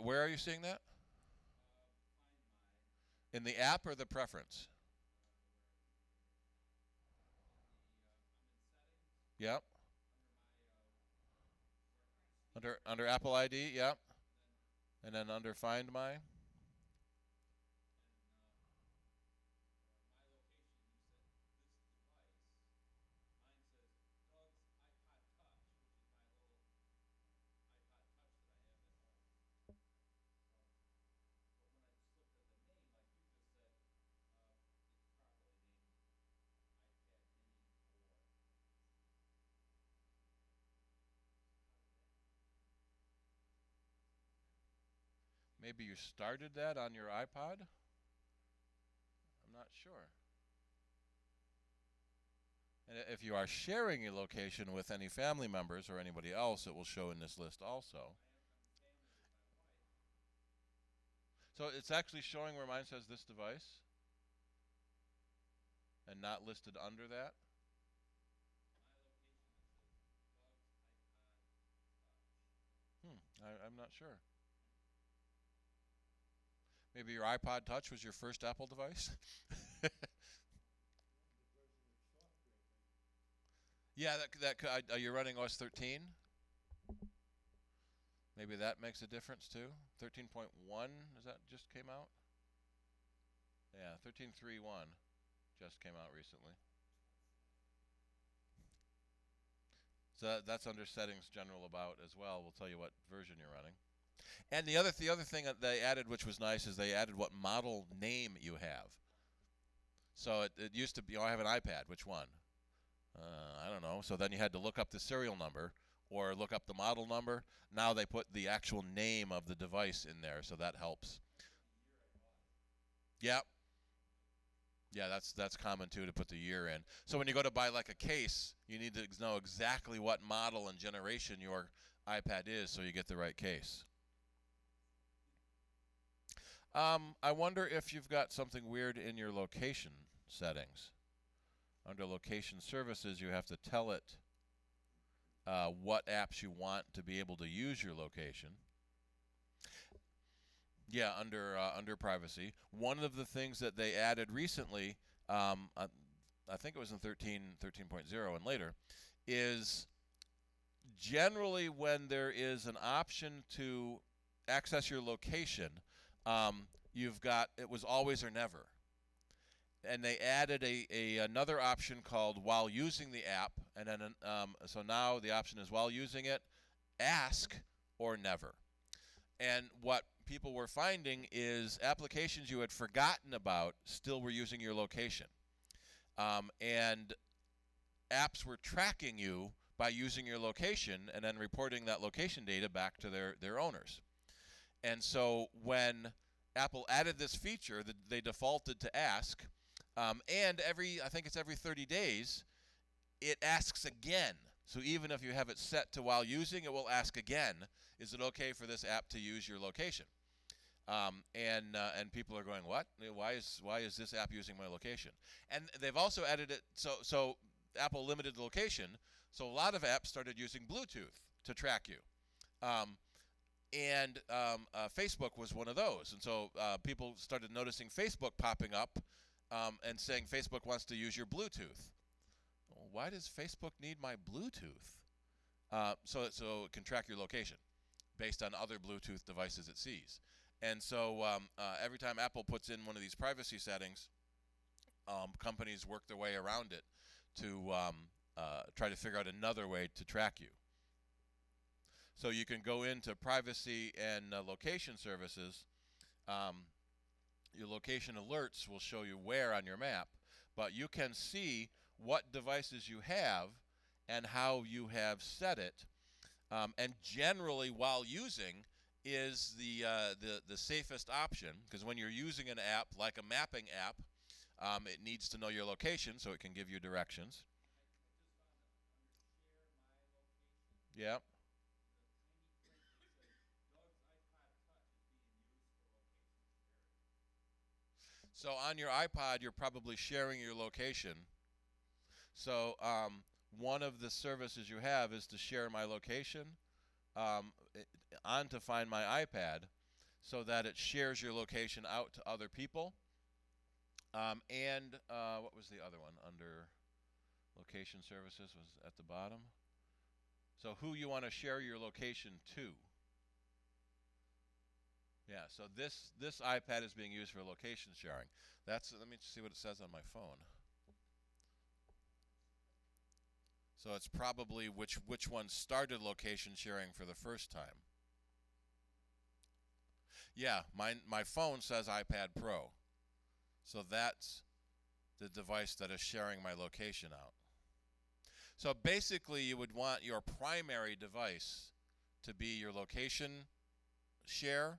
Where are you seeing that? Find My. In the app or the preference? I'm in settings Yep. under my Under Apple ID. Yep. and And then under Find My. my location. You said this device. Mine says Doug's iPod Touch, which is my little iPod Touch that I have at home. But when I just looked at the name, like you just said, it's properly named iPad Mini 4. Maybe you started that on your iPod. I'm not sure. And if you are sharing your location with any family members or anybody else, it will show in this list also. I'm family with my wife. So it's actually showing where mine says this device and not listed under that. My location it says Doug's iPod Touch. I'm not sure. Maybe your iPod Touch was your first Apple device? Yeah, are you running OS 13? Maybe that makes a difference too. 13.1, does that just came out? Yeah, 13.3.1 just came out recently. So that's under settings general about as well. We'll tell you what version you're running. And the other thing that they added, which was nice, is they added what model name you have. So it used to be, I have an iPad. Which one? I don't know. So then you had to look up the serial number or look up the model number. Now they put the actual name of the device in there, so that helps. Yeah. Yeah, that's common too, to put the year in. So when you go to buy like a case, you need to know exactly what model and generation your iPad is so you get the right case. I wonder if you've got something weird in your location settings. Under location services, you have to tell it what apps you want to be able to use your location. Yeah, under privacy. One of the things that they added recently, I think it was in 13.0 and later, is generally when there is an option to access your location, you've got it was always or never. And they added another option called while using the app, and then so now the option is while using it, ask or never. And what people were finding is applications you had forgotten about still were using your location, and apps were tracking you by using your location and then reporting that location data back to their owners. And so when Apple added this feature, they defaulted to ask, and I think it's every 30 days, it asks again. So even if you have it set to while using, it will ask again, is it okay for this app to use your location? And people are going, what? Why is this app using my location? And they've also added it so Apple limited the location, so a lot of apps started using Bluetooth to track you. Facebook was one of those, and so people started noticing Facebook popping up and saying Facebook wants to use your Bluetooth. Well, why does Facebook need my Bluetooth? So it can track your location based on other Bluetooth devices it sees. And so every time Apple puts in one of these privacy settings, companies work their way around it to try to figure out another way to track you. So you can go into privacy and location services. Your location alerts will show you where on your map, but you can see what devices you have and how you have set it. And generally, while using is the safest option, because when you're using an app like a mapping app, it needs to know your location so it can give you directions. Yeah. So on your iPod, you're probably sharing your location. So one of the services you have is to share my location onto Find My iPad, so that it shares your location out to other people. And what was the other one under location services was at the bottom? So who you want to share your location to. Yeah, so this iPad is being used for location sharing. Let me see what it says on my phone. So it's probably which one started location sharing for the first time. Yeah, my phone says iPad Pro. So that's the device that is sharing my location out. So basically you would want your primary device to be your location share,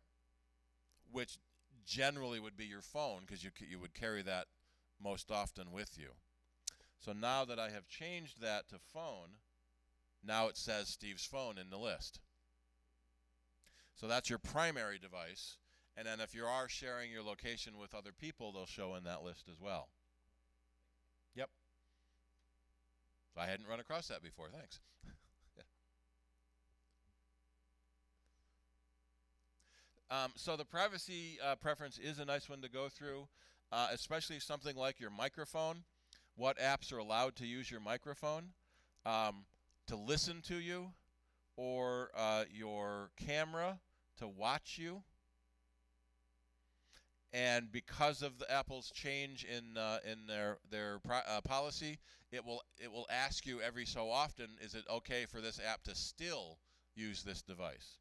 which generally would be your phone, because you would carry that most often with you. So now that I have changed that to phone, now it says Steve's phone in the list. So that's your primary device. And then if you are sharing your location with other people, they'll show in that list as well. Yep. So I hadn't run across that before. Thanks. So the privacy preference is a nice one to go through, especially something like your microphone. What apps are allowed to use your microphone to listen to you, or your camera to watch you. And because of the Apple's change in their policy, it will ask you every so often, is it okay for this app to still use this device?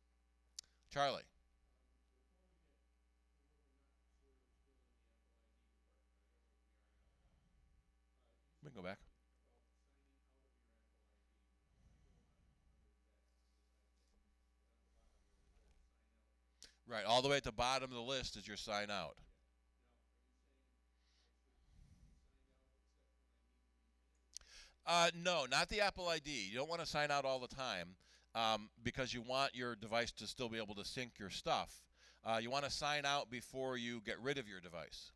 Charlie. We can go back. Right, all the way at the bottom of the list is your sign out. No, not the Apple ID. You don't want to sign out all the time because you want your device to still be able to sync your stuff. You want to sign out before you get rid of your device.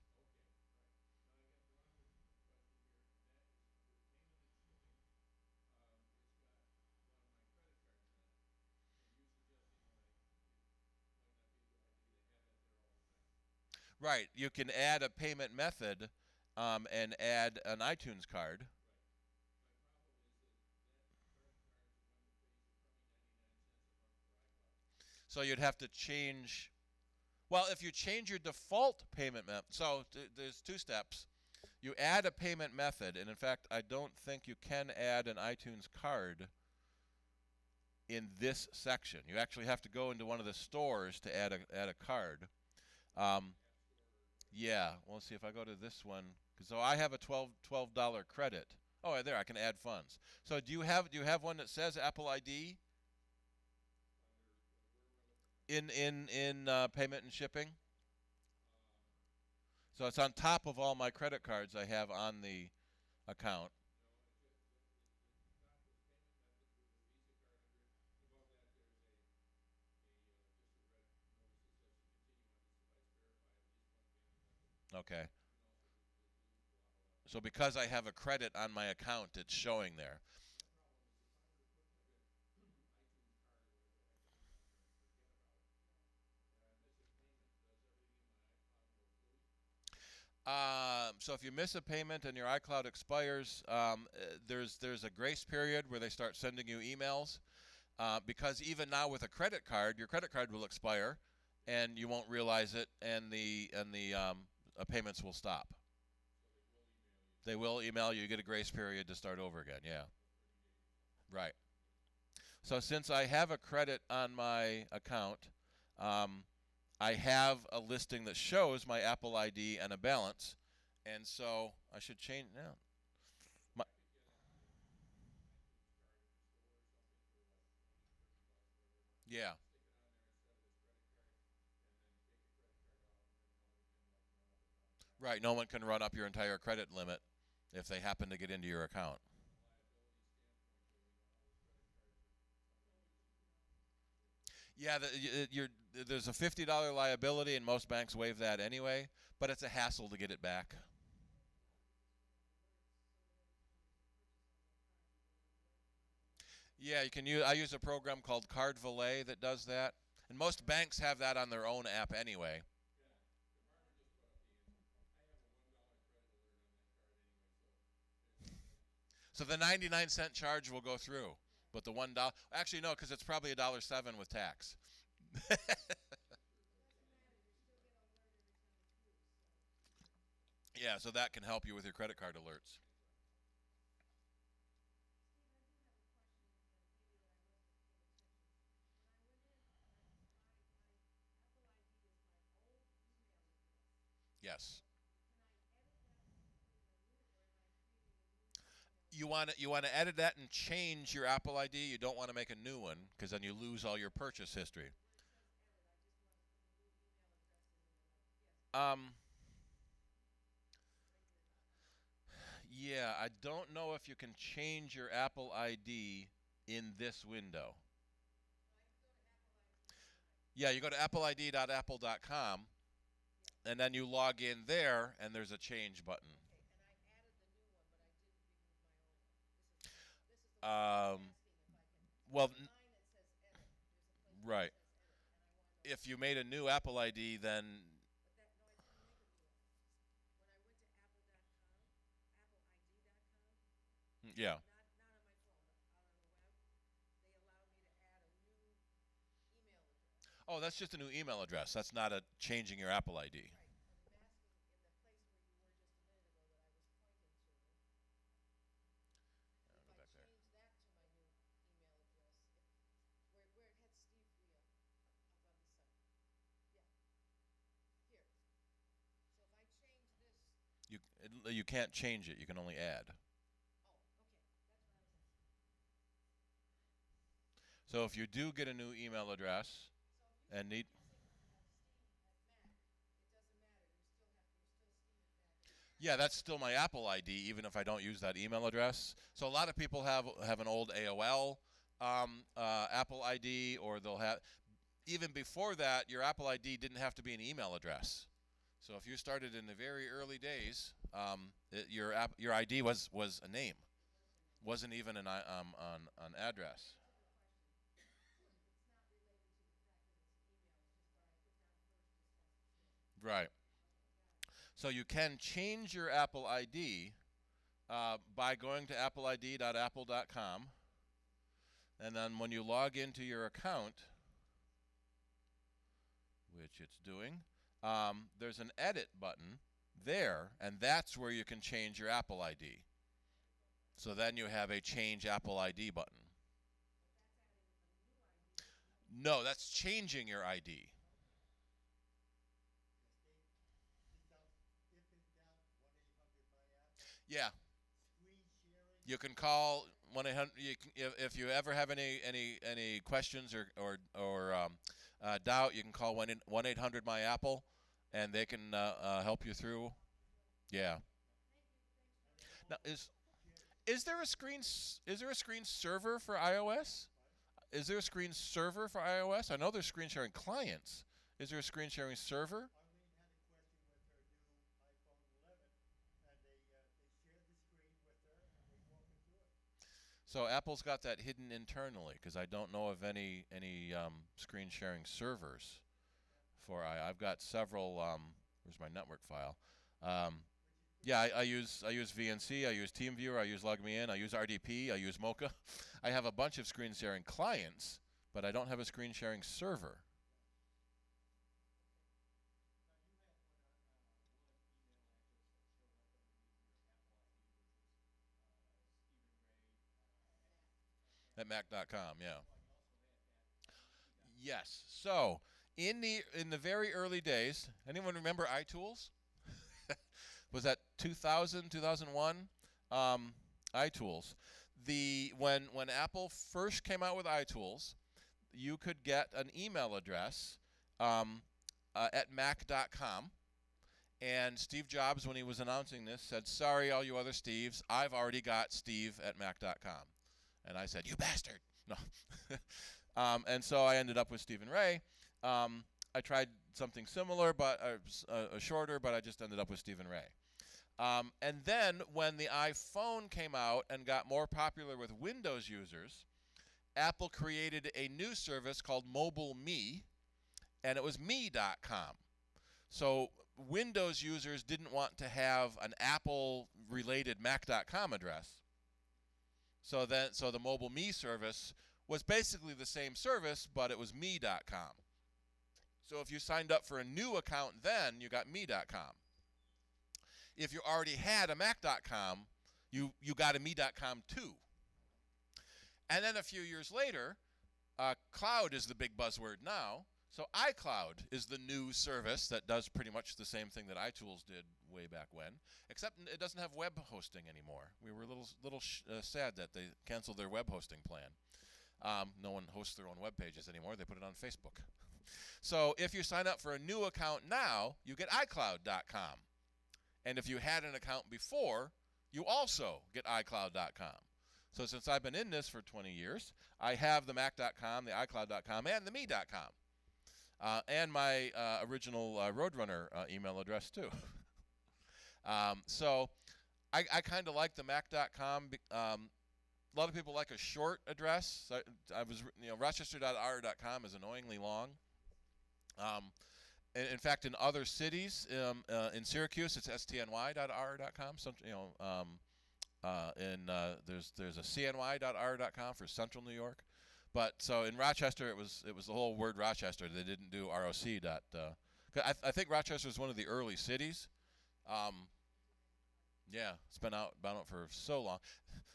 Right. You can add a payment method and add an iTunes card. Right. My problem is that credit cards are one that pays a crummy 99 cents a month for iCloud. So you'd have to change. Well, if you change your default payment method, so there's two steps. You add a payment method, and in fact, I don't think you can add an iTunes card in this section. You actually have to go into one of the stores to add a card. Yeah, well, let's see if I go to this one. So I have a $12 credit. Oh, there I can add funds. So do you have one that says Apple ID in payment and shipping? So it's on top of all my credit cards I have on the account. Okay. So because I have a credit on my account, it's showing there. So if you miss a payment and your iCloud expires, there's a grace period where they start sending you emails. Because even now with a credit card, your credit card will expire, and you won't realize it, and the payments will stop. They will email you. You get a grace period to start over again. Yeah. Right. So since I have a credit on my account, I have a listing that shows my Apple ID and a balance, and so I should change now. My, yeah. Right. No one can run up your entire credit limit if they happen to get into your account. Yeah, there's a $50 liability, and most banks waive that anyway, but it's a hassle to get it back. Yeah, you can use. I use a program called Card Valet that does that, and most banks have that on their own app anyway. So the 99-cent charge will go through, but the $1, actually no, because it's probably $1.07 with tax. Yeah, so that can help you with your credit card alerts. Yes. You want to edit that and change your Apple ID. You don't want to make a new one because then you lose all your purchase history. Um, yeah, I don't know if you can change your Apple ID in this window. Yeah, you go to appleid.apple.com, and then you log in there, and there's a change button. Um, well, right. If you made a new Apple ID, then yeah. Oh, that's just a new email address. That's not a changing your Apple ID. I'll go back there. You can't change it. You can only add. So if you do get a new email address and need Yeah, that's still my Apple ID, even if I don't use that email address. So a lot of people have an old AOL Apple ID, or they'll have even before that. Your Apple ID didn't have to be an email address. So if you started in the very early days, your ID was a name, wasn't even an address. Right. So you can change your Apple ID by going to appleid.apple.com, and then when you log into your account, which it's doing, there's an edit button there, and that's where you can change your Apple ID. So then you have a change Apple ID button. No, that's changing your ID. Yeah. You can call 1-800. If you ever have any questions or doubt, you can call 1-800-MY-APPLE, and they can help you through. Yeah. Now is there a screen server for iOS? Is there a screen server for iOS? I know there's screen sharing clients. Is there a screen sharing server? Arlene had a question with her new iPhone 11, and they shared the screen with her, and they walk her through it. So Apple's got that hidden internally, because I don't know of any screen sharing servers for I've got several. Where's my network file? Yeah, I use VNC, I use TeamViewer, I use LogMeIn, I use RDP, I use Mocha. I have a bunch of screen sharing clients, but I don't have a screen sharing server. At Mac.com, yeah. Yes. So in the very early days, anyone remember iTools? Was that 2000, 2001? iTools. When Apple first came out with iTools, you could get an email address at Mac.com. And Steve Jobs, when he was announcing this, said, "Sorry, all you other Steves, I've already got Steve at Mac.com." And I said, "You bastard!" No. And so I ended up with Stephen Ray. I tried something similar, but shorter, but I just ended up with Stephen Ray. And then when the iPhone came out and got more popular with Windows users, Apple created a new service called Mobile Me, and it was me.com. So Windows users didn't want to have an Apple-related Mac.com address. So the Mobile Me service was basically the same service, but it was me.com. So if you signed up for a new account then, you got me.com. If you already had a Mac.com, you got a me.com too. And then a few years later, cloud is the big buzzword now. So iCloud is the new service that does pretty much the same thing that iTools did way back when, except it doesn't have web hosting anymore. We were a little sad that they canceled their web hosting plan. No one hosts their own web pages anymore. They put it on Facebook. So if you sign up for a new account now, you get iCloud.com. And if you had an account before, you also get iCloud.com. So since I've been in this for 20 years, I have the Mac.com, the iCloud.com, and the me.com. And my original Roadrunner email address, too. So I kind of like the Mac.com. A lot of people like a short address. Rochester.r.com is annoyingly long. In fact, in other cities, in Syracuse, it's stny.r.com. There's a cny.r.com for Central New York. But so in Rochester, it was the whole word Rochester. They didn't do roc. I think Rochester was one of the early cities. Yeah, it's been out for so long.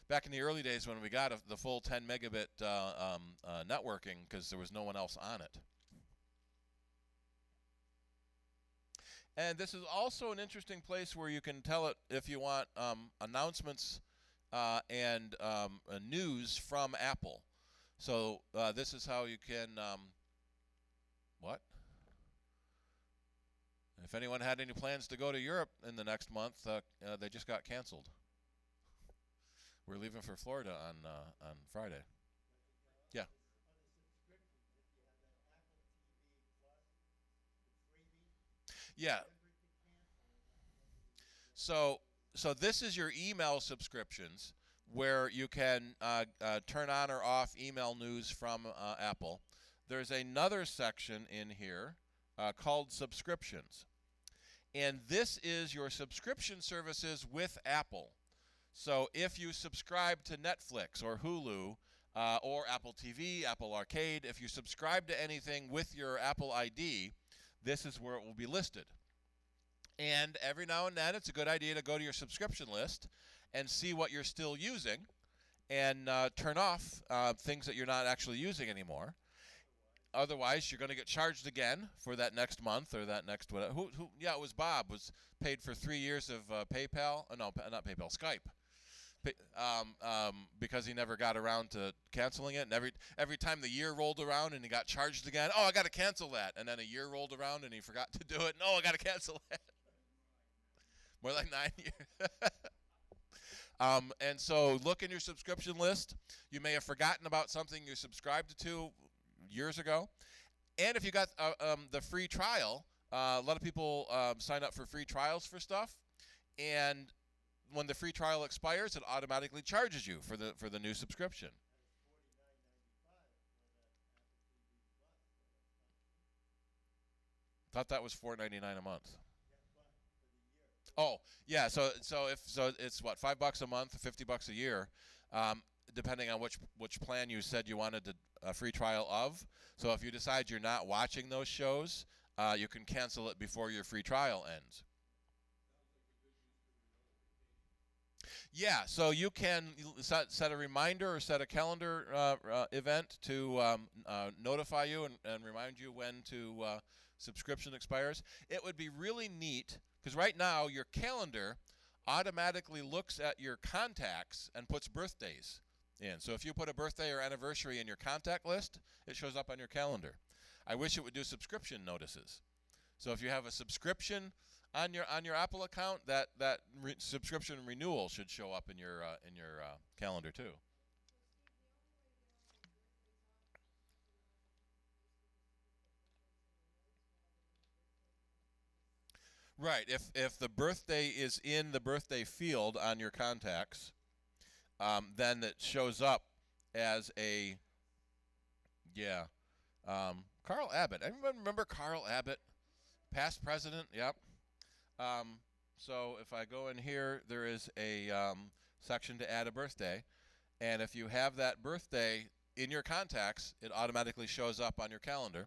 Back in the early days when we got the full 10 megabit networking, because there was no one else on it. And this is also an interesting place where you can tell it if you want announcements and news from Apple. So this is how you can, what? If anyone had any plans to go to Europe in the next month, they just got canceled. We're leaving for Florida on Friday. Yeah. Yeah. So this is your email subscriptions, where you can turn on or off email news from Apple. There's another section in here called subscriptions. And this is your subscription services with Apple. So if you subscribe to Netflix or Hulu or Apple TV, Apple Arcade, if you subscribe to anything with your Apple ID, this is where it will be listed. And every now and then, it's a good idea to go to your subscription list and see what you're still using and turn off things that you're not actually using anymore. Otherwise, you're going to get charged again for that next month or that next whatever. Yeah, it was Bob was paid for 3 years of PayPal. No, not PayPal, Skype. Because he never got around to canceling it, and every time the year rolled around and he got charged again, oh, I got to cancel that, and then a year rolled around and he forgot to do it, no, I got to cancel that. More like 9 years. And so look in your subscription list. You may have forgotten about something you subscribed to years ago. And if you got the free trial, a lot of people sign up for free trials for stuff. And when the free trial expires, it automatically charges you for the new subscription. Thought that was $4.99 a month. Oh, yeah. So it's what, $5 a month, $50 a year, depending on which plan you said you wanted a free trial of. So if you decide you're not watching those shows, you can cancel it before your free trial ends. Yeah, so you can set a reminder or set a calendar event to notify you and remind you when subscription expires. It would be really neat, because right now your calendar automatically looks at your contacts and puts birthdays in. So if you put a birthday or anniversary in your contact list, it shows up on your calendar. I wish it would do subscription notices. So if you have a subscription on your Apple account, that subscription renewal should show up in your calendar too. Right. If the birthday is in the birthday field on your contacts, then it shows up as a Carl Abbott. Everyone remember Carl Abbott, past president? Yep. So if I go in here, there is a section to add a birthday, and if you have that birthday in your contacts, it automatically shows up on your calendar.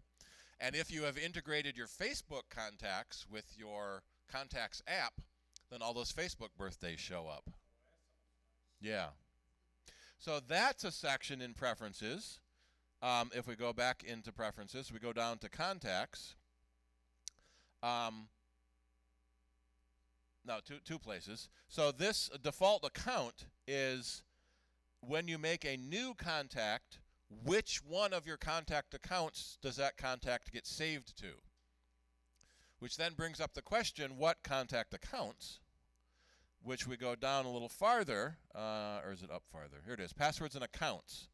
And if you have integrated your Facebook contacts with your Contacts app, then all those Facebook birthdays show up. Yeah. So that's a section in Preferences. If we go back into Preferences, we go down to Contacts. No, two places. So this default account is when you make a new contact, which one of your contact accounts does that contact get saved to? Which then brings up the question, what contact accounts? Which we go down a little farther, or is it up farther? Here it is, passwords and accounts.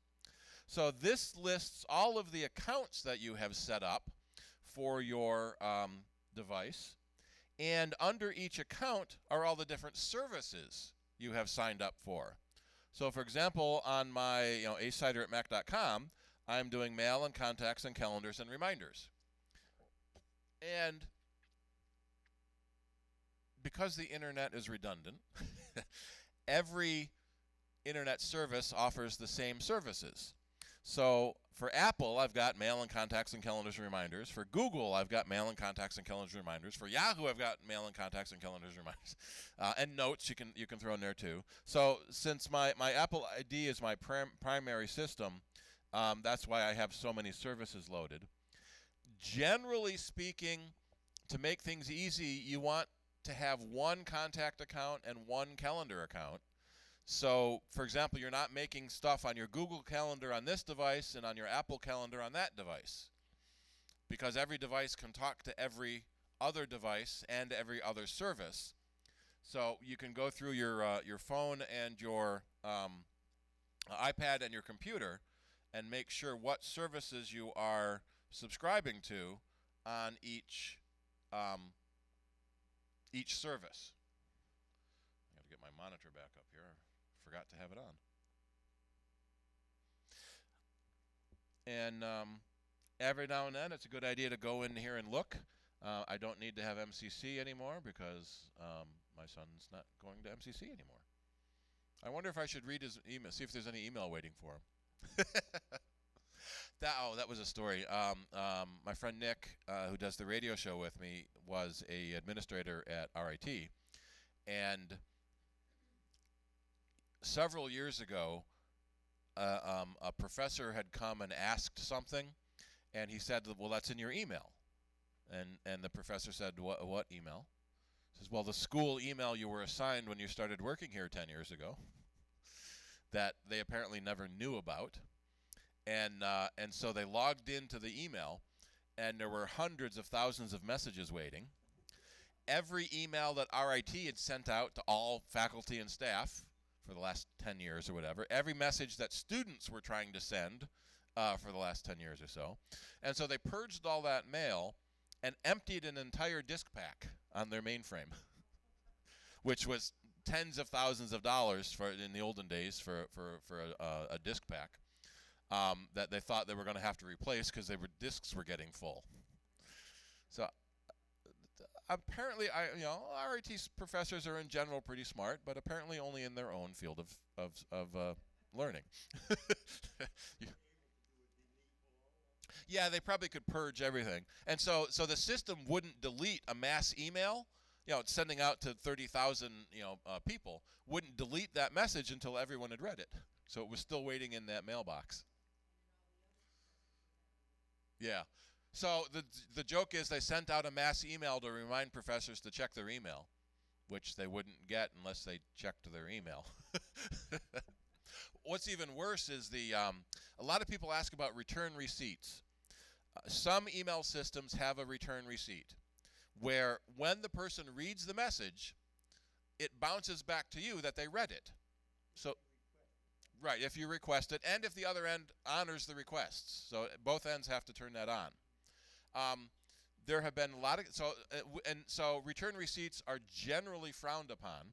So this lists all of the accounts that you have set up for your device. And under each account are all the different services you have signed up for. So for example, on my CIDER@mac.com, I'm doing mail and contacts and calendars and reminders. And because the internet is redundant, every internet service offers the same services. So for Apple, I've got mail and contacts and calendars and reminders. For Google, I've got mail and contacts and calendars and reminders. For Yahoo, I've got mail and contacts and calendars and reminders. And notes you can throw in there too. So since my Apple ID is my primary system, that's why I have so many services loaded. Generally speaking, to make things easy, you want to have one contact account and one calendar account. So, for example, you're not making stuff on your Google Calendar on this device and on your Apple Calendar on that device, because every device can talk to every other device and every other service. So you can go through your phone and your iPad and your computer and make sure what services you are subscribing to on each service. I got to get my monitor back up here. Forgot to have it on. And every now and then, it's a good idea to go in here and look. I don't need to have MCC anymore because my son's not going to MCC anymore. I wonder if I should read his email, see if there's any email waiting for him. That was a story. My friend Nick, who does the radio show with me, was a administrator at RIT, and several years ago, a professor had come and asked something, and he said, "Well, that's in your email." And the professor said, "What email?" He says, "Well, the school email you were assigned when you started working here 10 years ago, that they apparently never knew about." And so they logged into the email, and there were hundreds of thousands of messages waiting. Every email that RIT had sent out to all faculty and staff for the last 10 years or whatever, every message that students were trying to send for the last 10 years or so. And so they purged all that mail and emptied an entire disk pack on their mainframe, which was tens of thousands of dollars for in the olden days for a disk pack that they thought they were going to have to replace because disks were getting full. So apparently, RIT professors are in general pretty smart, but apparently only in their own field of learning. Yeah, they probably could purge everything, and so the system wouldn't delete a mass email. It's sending out to 30,000 people. Wouldn't delete that message until everyone had read it. So it was still waiting in that mailbox. Yeah. So the joke is they sent out a mass email to remind professors to check their email, which they wouldn't get unless they checked their email. What's even worse is a lot of people ask about return receipts. Some email systems have a return receipt where when the person reads the message, it bounces back to you that they read it. So, right, if you request it, and if the other end honors the requests. So both ends have to turn that on. There have been a lot of so return receipts are generally frowned upon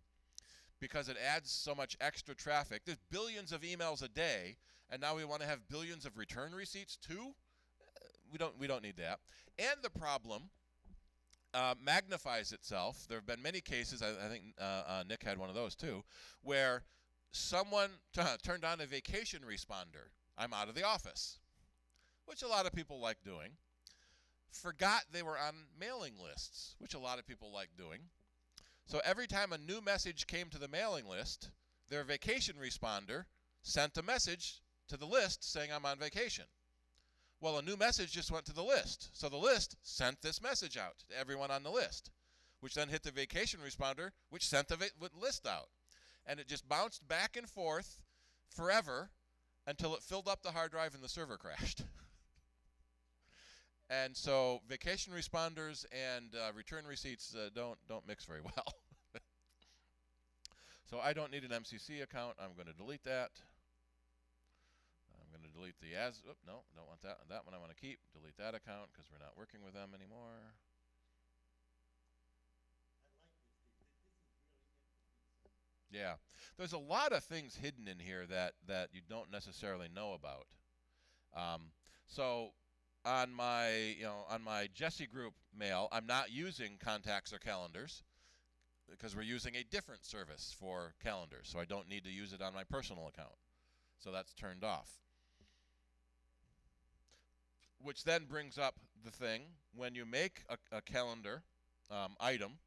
because it adds so much extra traffic. There's billions of emails a day, and now we want to have billions of return receipts too. We don't need that. And the problem magnifies itself. There have been many cases. I think Nick had one of those too, where someone turned on a vacation responder. I'm out of the office, which a lot of people like doing. Forgot they were on mailing lists, which a lot of people like doing. So every time a new message came to the mailing list, their vacation responder sent a message to the list saying I'm on vacation. Well, a new message just went to the list. So the list sent this message out to everyone on the list, which then hit the vacation responder, which sent the list out. And it just bounced back and forth forever until it filled up the hard drive and the server crashed. And so vacation responders and return receipts don't mix very well. So I don't need an MCC account. I'm going to delete that. I'm going to delete the no, don't want that. That one I want to keep. Delete that account because we're not working with them anymore. Yeah, there's a lot of things hidden in here that you don't necessarily know about. So on my Jesse Group mail, I'm not using contacts or calendars because we're using a different service for calendars, so I don't need to use it on my personal account. So that's turned off. Which then brings up the thing, when you make a calendar item,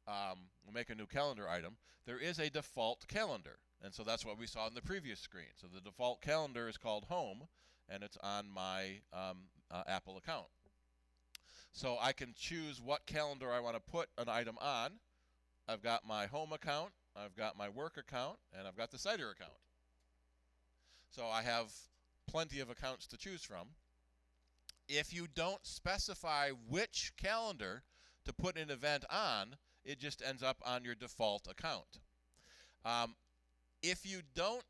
we'll make a new calendar item, there is a default calendar. And so that's what we saw in the previous screen. So the default calendar is called Home, and it's on my Apple account. So I can choose what calendar I want to put an item on. I've got my Home account, I've got my Work account, and I've got the CIDER account. So I have plenty of accounts to choose from. If you don't specify which calendar to put an event on, it just ends up on your default account. If you don't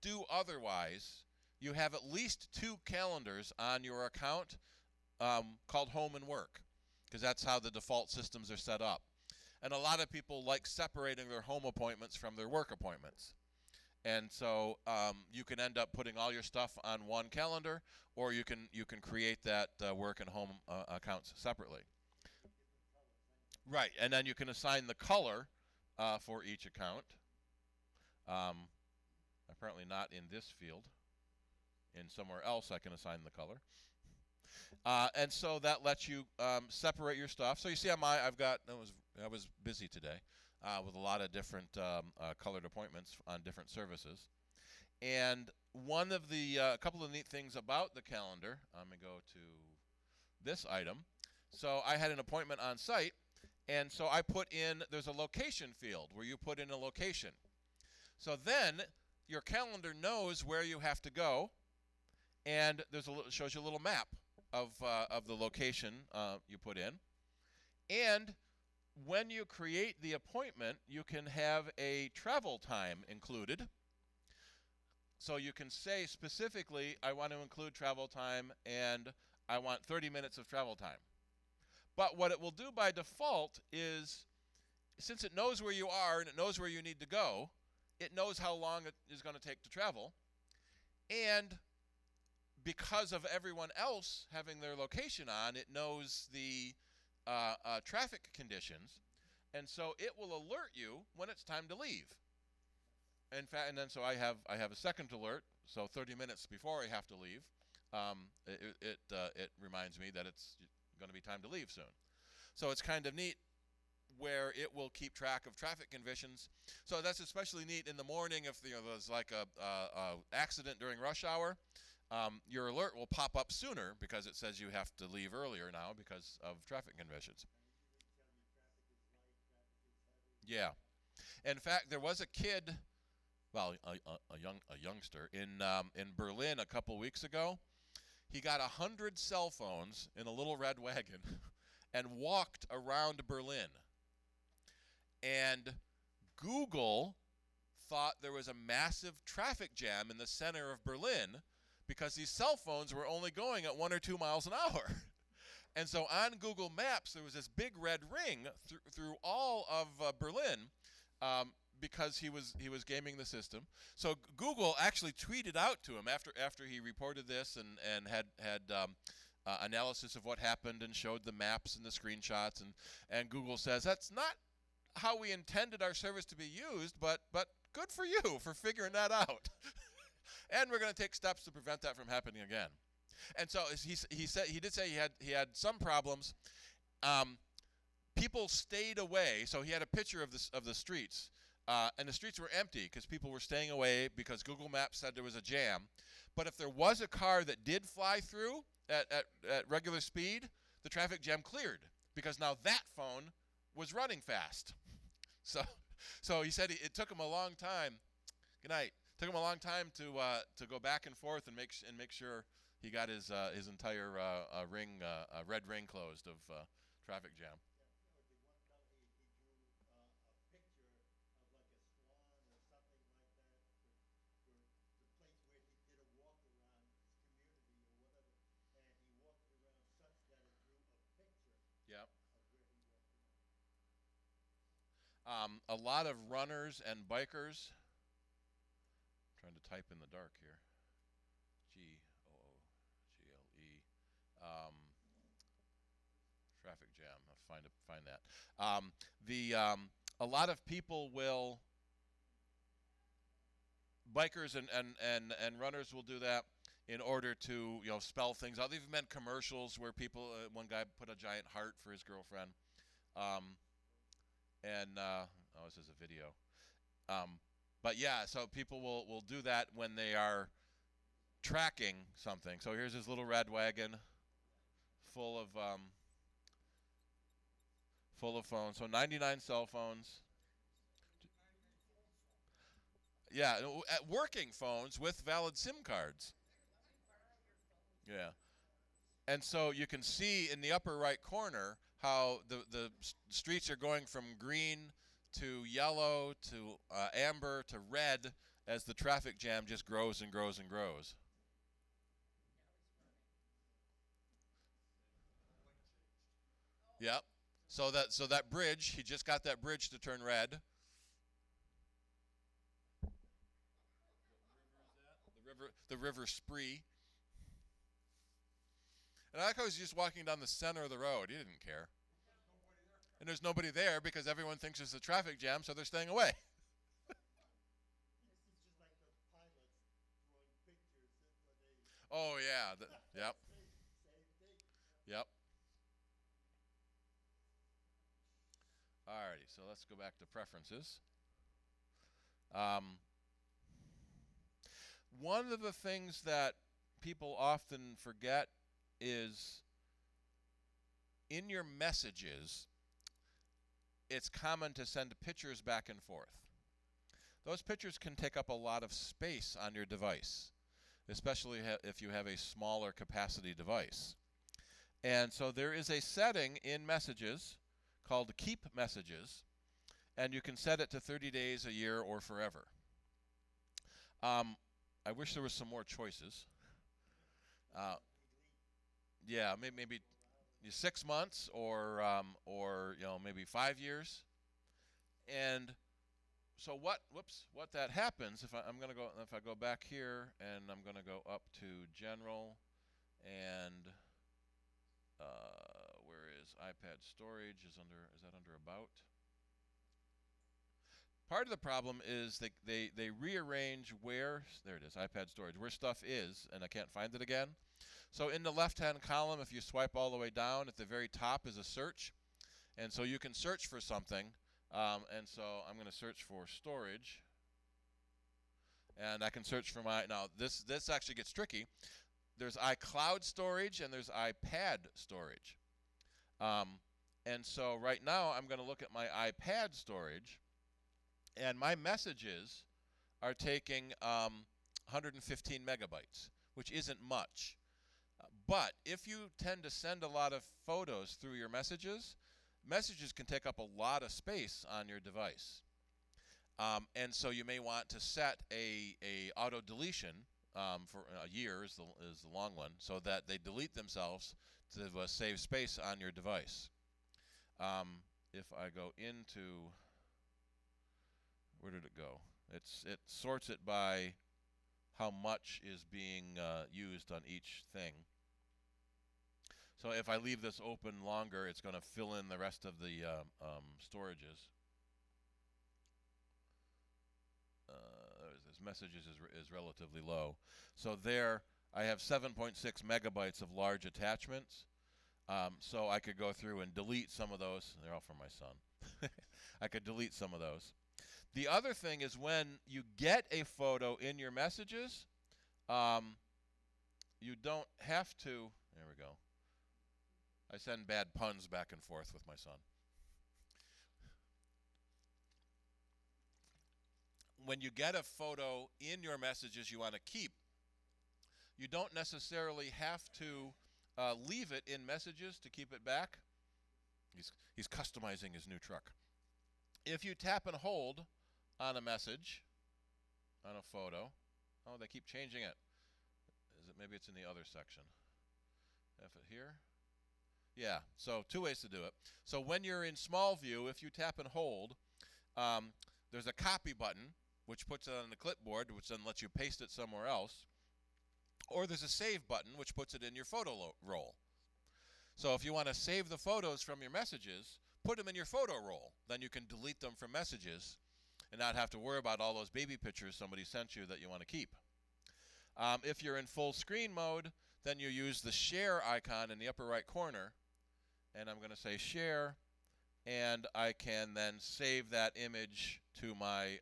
do otherwise, you have at least 2 calendars on your account called Home and Work, because that's how the default systems are set up. And a lot of people like separating their home appointments from their work appointments. And so you can end up putting all your stuff on one calendar, or you can create that work and home accounts separately. Right, and then you can assign the color for each account. Apparently not in this field. In somewhere else, I can assign the color. And so that lets you separate your stuff. So you see on my, I was busy today with a lot of different colored appointments on different services. And one of the couple of neat things about the calendar, I'm gonna go to this item. So I had an appointment on site, and so I put in, there's a location field where you put in a location. So then your calendar knows where you have to go, and shows you a little map of the location you put in. And when you create the appointment, you can have a travel time included. So you can say specifically, I want to include travel time, and I want 30 minutes of travel time. But what it will do by default is, since it knows where you are and it knows where you need to go, it knows how long it is going to take to travel. And because of everyone else having their location on, it knows the traffic conditions. And so it will alert you when it's time to leave. In fact, and then so I have a second alert. So 30 minutes before I have to leave, it reminds me that it's going to be time to leave soon. So it's kind of neat where it will keep track of traffic conditions. So that's especially neat in the morning if there's like a accident during rush hour. Your alert will pop up sooner because it says you have to leave earlier now because of traffic conditions. Yeah. In fact, there was a kid, well, a youngster in Berlin a couple weeks ago. He got 100 cell phones in a little red wagon and walked around Berlin. And Google thought there was a massive traffic jam in the center of Berlin because these cell phones were only going at 1 or 2 miles an hour. And so on Google Maps, there was this big red ring through all of Berlin because he was gaming the system. So Google actually tweeted out to him after he reported this and had analysis of what happened and showed the maps and the screenshots. And Google says, that's not how we intended our service to be used, but good for you for figuring that out. And we're going to take steps to prevent that from happening again. And so he did say he had some problems. People stayed away. So he had a picture of the streets, and the streets were empty because people were staying away because Google Maps said there was a jam. But if there was a car that did fly through at regular speed, the traffic jam cleared because now that phone was running fast. So he said it took him a long time. Good night. Took him a long time to go back and forth and make sure he got his entire red ring closed of traffic jam. Yep. A lot of runners and bikers. I'm trying to type in the dark here. GOOGLE. Traffic jam. I'll find that. A lot of people will. Bikers and runners will do that in order to spell things out. There've even been commercials where people. One guy put a giant heart for his girlfriend. This is a video. But yeah, so people will do that when they are tracking something. So here's his little red wagon full of phones. So 99 cell phones. Yeah, working phones with valid SIM cards. Yeah. And so you can see in the upper right corner how the streets are going from green to yellow to amber to red as the traffic jam just grows and grows and grows. Yep. So that bridge, he just got that bridge to turn red. river Spree. And I like how he's just walking down the center of the road. He didn't care. And there's nobody there because everyone thinks it's a traffic jam, so they're staying away. This is just like the pilots drawing pictures where they. Oh yeah. Yep. Same thing. Yep. Alrighty, so let's go back to preferences. One of the things that people often forget is in your messages, it's common to send pictures back and forth. Those pictures can take up a lot of space on your device, especially if you have a smaller capacity device. And so there is a setting in messages called Keep Messages, and you can set it to 30 days, a year, or forever. I wish there was some more choices. Yeah, maybe 6 months or maybe 5 years. And so what that happens if if I go back here and I'm going to go up to general and where is iPad storage is that under about? Part of the problem is they rearrange where, there it is, iPad storage, where stuff is, and I can't find it again. So in the left-hand column, if you swipe all the way down, at the very top is a search. And so you can search for something. And so I'm going to search for storage. And I can search for now this actually gets tricky. There's iCloud storage and there's iPad storage. And so right now I'm going to look at my iPad storage. And my messages are taking 115 megabytes, which isn't much. But if you tend to send a lot of photos through your messages, messages can take up a lot of space on your device. And so you may want to set a auto deletion for a year is the long one, so that they delete themselves to save space on your device. If I go into, where did it go? It sorts it by how much is being used on each thing. So if I leave this open longer, it's going to fill in the rest of the storages. This messages is relatively low. So there I have 7.6 megabytes of large attachments. So I could go through and delete some of those. They're all from my son. I could delete some of those. The other thing is when you get a photo in your messages, you don't have to, there we go. I send bad puns back and forth with my son. When you get a photo in your messages you want to keep, you don't necessarily have to leave it in messages to keep it back. He's customizing his new truck. If you tap and hold on a message, on a photo, oh, they keep changing it. Maybe it's in the other section. F it here. Yeah, so 2 ways to do it. So when you're in small view, if you tap and hold, there's a copy button, which puts it on the clipboard, which then lets you paste it somewhere else. Or there's a save button, which puts it in your photo roll. So if you want to save the photos from your messages, put them in your photo roll. Then you can delete them from messages and not have to worry about all those baby pictures somebody sent you that you want to keep. If you're in full screen mode, then you use the share icon in the upper right corner. And I'm going to say share. And I can then save that image to my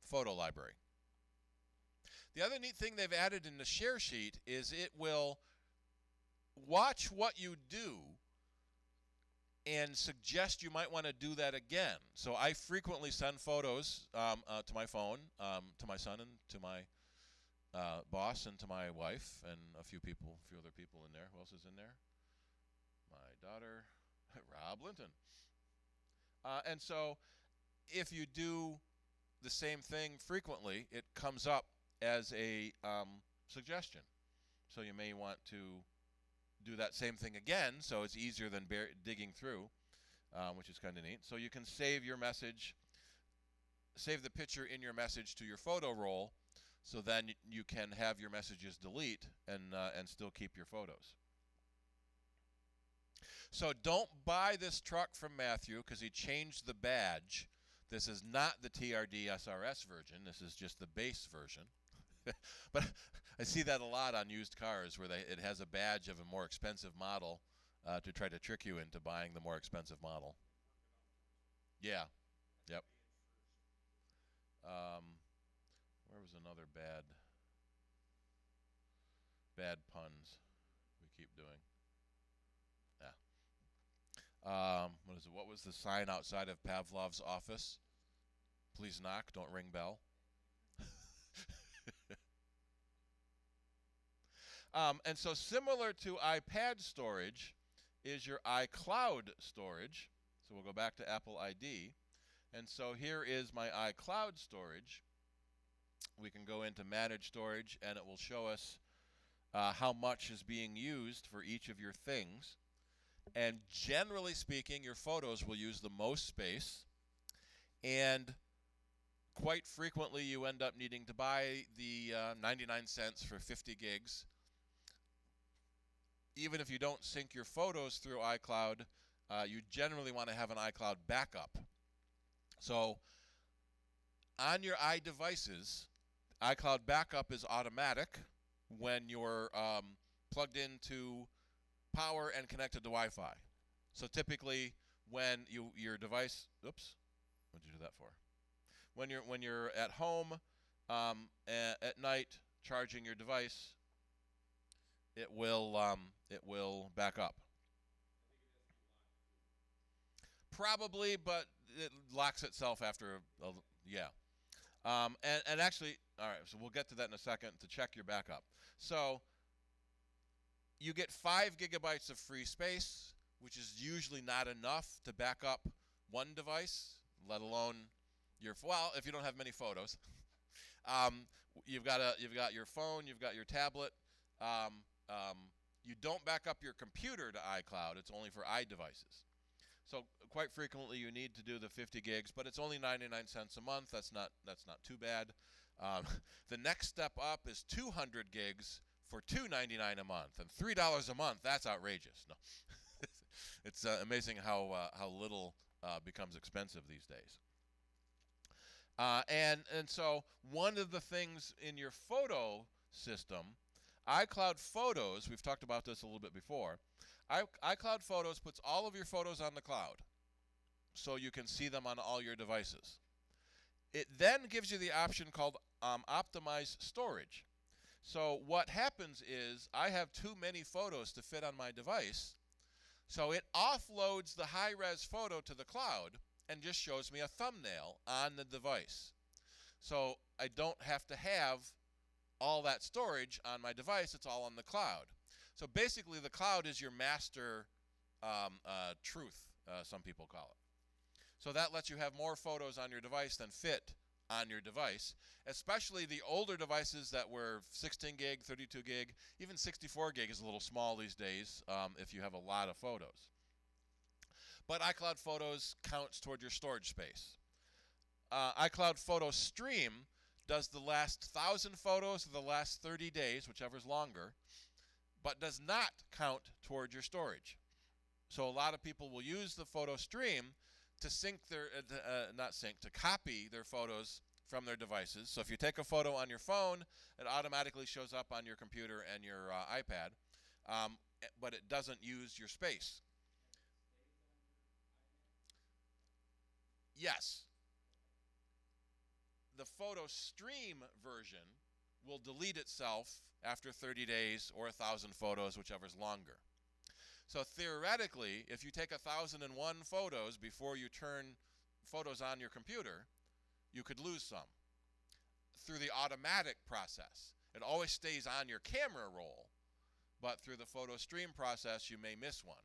photo library. The other neat thing they've added in the share sheet is it will watch what you do and suggest you might want to do that again. So I frequently send photos to my phone, to my son and to my boss and to my wife and a few other people in there. Who else is in there? My daughter, Rob Linton. And so if you do the same thing frequently, it comes up as a suggestion. So you may want to do that same thing again, so it's easier than digging through, which is kind of neat. So you can save your message, save the picture in your message to your photo roll, So then you can have your messages delete and still keep your photos. So don't buy this truck from Matthew because he changed the badge. This is not the TRD SRS version. This is just the base version. But I see that a lot on used cars where it has a badge of a more expensive model to try to trick you into buying the more expensive model. Yeah. Yep. Where was another bad puns we keep doing? Yeah. What is it? What was the sign outside of Pavlov's office? Please knock, don't ring bell. And so similar to iPad storage is your iCloud storage. So we'll go back to Apple ID. And so here is my iCloud storage. We can go into Manage Storage, and it will show us how much is being used for each of your things. And generally speaking, your photos will use the most space. And quite frequently, you end up needing to buy the 99 cents for 50 gigs. Even if you don't sync your photos through iCloud, you generally want to have an iCloud backup. So on your iDevices, iCloud backup is automatic when you're plugged into power and connected to Wi-Fi. So typically when your device, oops, what did you do that for? When you're at home at night charging your device, it will back up. Probably, but it locks itself after yeah. And actually, all right, so we'll get to that in a second to check your backup. So you get 5 gigabytes of free space, which is usually not enough to back up one device, let alone well, if you don't have many photos. You've got your phone, you've got your tablet. You don't back up your computer to iCloud. It's only for iDevices. So quite frequently you need to do the 50 gigs, but it's only 99 cents a month. That's not too bad. The next step up is 200 gigs for $2.99 a month, and $3 a month. That's outrageous. No, it's amazing how little becomes expensive these days. And so one of the things in your photo system, iCloud Photos, we've talked about this a little bit before. iCloud Photos puts all of your photos on the cloud so you can see them on all your devices. It then gives you the option called Optimize Storage. So what happens is I have too many photos to fit on my device, so it offloads the high-res photo to the cloud and just shows me a thumbnail on the device. So I don't have to have all that storage on my device. It's all on the cloud. So basically, the cloud is your master truth, some people call it. So that lets you have more photos on your device than fit on your device, especially the older devices that were 16 gig, 32 gig, even 64 gig is a little small these days if you have a lot of photos. But iCloud Photos counts toward your storage space. iCloud Photo Stream does the last 1,000 photos of the last 30 days, whichever's longer, but does not count toward your storage. So a lot of people will use the photo stream to sync their, to copy their photos from their devices. So if you take a photo on your phone, it automatically shows up on your computer and your iPad, but it doesn't use your space. Yes. The photo stream version will delete itself after 30 days or 1,000 photos, whichever's longer. So theoretically, if you take 1,001 photos before you turn photos on your computer, you could lose some through the automatic process. It always stays on your camera roll, but through the photo stream process, you may miss one.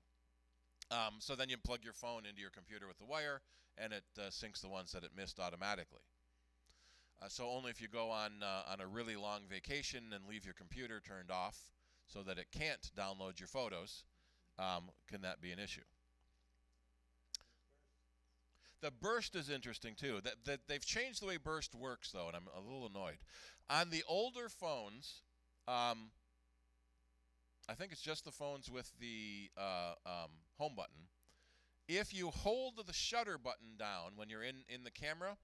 So then you plug your phone into your computer with the wire, and it syncs the ones that it missed automatically. So only if you go on a really long vacation and leave your computer turned off so that it can't download your photos, can that be an issue. The burst is interesting too. That they've changed the way burst works though, and I'm a little annoyed. On the older phones, I think it's just the phones with the home button. If you hold the shutter button down when you're in the camera,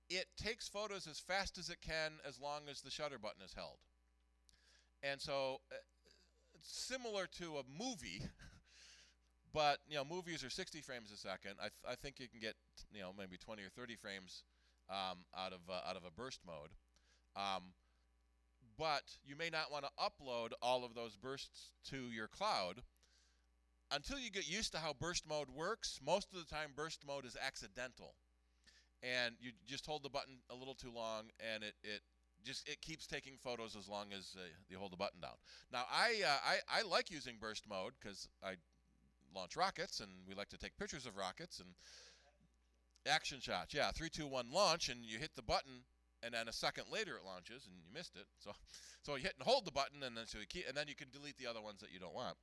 it takes photos as fast as it can as long as the shutter button is held. And so it's similar to a movie, but movies are 60 frames a second. I think you can get maybe 20 or 30 frames out of a burst mode. But you may not want to upload all of those bursts to your cloud until you get used to how burst mode works. Most of the time, burst mode is accidental, and you just hold the button a little too long, and it keeps taking photos as long as you hold the button down. Now, I like using burst mode because I launch rockets, and we like to take pictures of rockets and action shots. Yeah, 3, 2, 1, launch, and you hit the button, and then a second later it launches, and you missed it. So you hit and hold the button, and then you can delete the other ones that you don't want.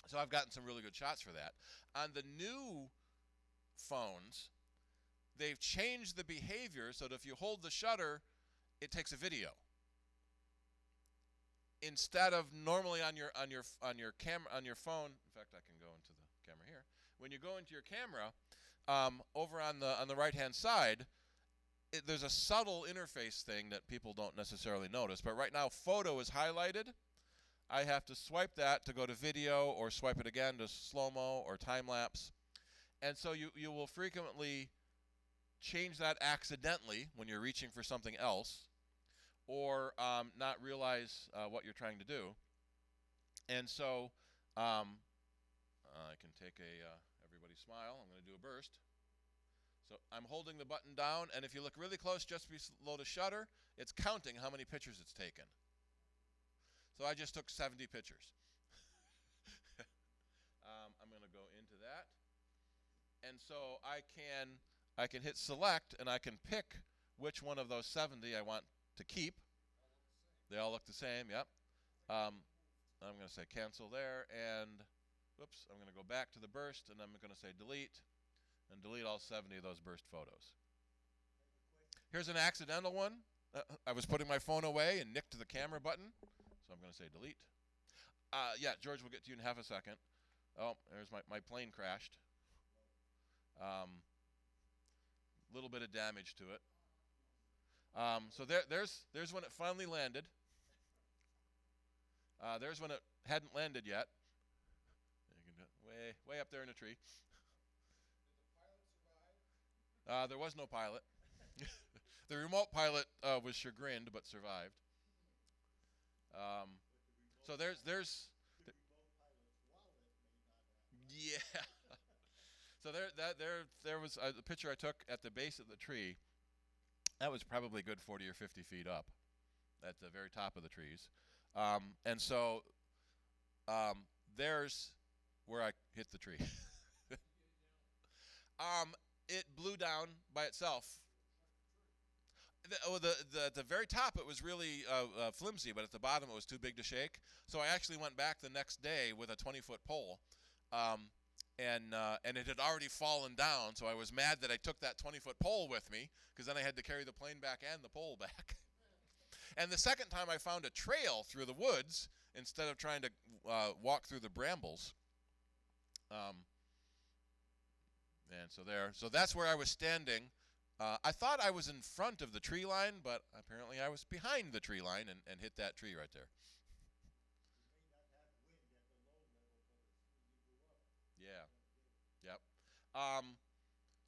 So I've gotten some really good shots for that. On the new phones, they've changed the behavior so that if you hold the shutter, it takes a video. Instead of normally on your camera on your phone. In fact, I can go into the camera here. When you go into your camera, over on the right-hand side, there's a subtle interface thing that people don't necessarily notice. But right now, photo is highlighted. I have to swipe that to go to video, or swipe it again to slow-mo or time-lapse. And so you will frequently change that accidentally when you're reaching for something else, or not realize what you're trying to do. And so I can take everybody smile. I'm going to do a burst. So I'm holding the button down, and if you look really close just below the shutter, it's counting how many pictures it's taken. So I just took 70 pictures. I'm going to go into that. And so I can hit select, and I can pick which one of those 70 I want to keep. They all look the same, yep. I'm going to say cancel there, and whoops, I'm going to go back to the burst, and I'm going to say delete, and delete all 70 of those burst photos. Here's an accidental one. I was putting my phone away and nicked the camera button, so I'm going to say delete. Yeah, George, we'll get to you in half a second. Oh, there's my plane crashed. Little bit of damage to it. So there's when it finally landed. There's when it hadn't landed yet. You can way up there in a tree. Did the pilot survive? There was no pilot. The remote pilot was chagrined but survived. So there's The remote pilot's wallet may not have. yeah. So there was the picture I took at the base of the tree. That was probably a good 40 or 50 feet up, at the very top of the trees. And so there's where I hit the tree. It blew down by itself. The very top, it was really flimsy, but at the bottom, it was too big to shake. So I actually went back the next day with a 20-foot pole, and it had already fallen down. So I was mad that I took that 20-foot pole with me, because then I had to carry the plane back and the pole back. And the second time, I found a trail through the woods instead of trying to walk through the brambles. And so that's where I was standing. I thought I was in front of the tree line, but apparently I was behind the tree line and hit that tree right there. You may not have wind at the low level, but as soon as you go up, Yeah. you're gonna get it. Yep.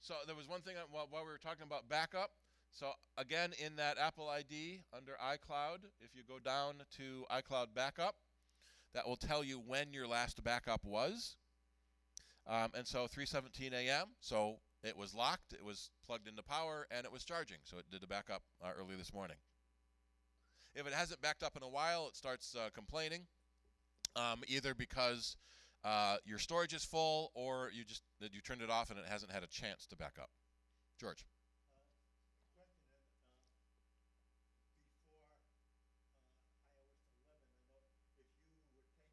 So there was one thing while we were talking about backup. So again, in that Apple ID under iCloud, if you go down to iCloud Backup, that will tell you when your last backup was. And so 3:17 a.m. So it was locked, it was plugged into power, and it was charging. So it did a backup early this morning. If it hasn't backed up in a while, it starts complaining, either because your storage is full, or you turned it off and it hasn't had a chance to back up. George. Question, before iOS 11, I know if you were just taking a camera and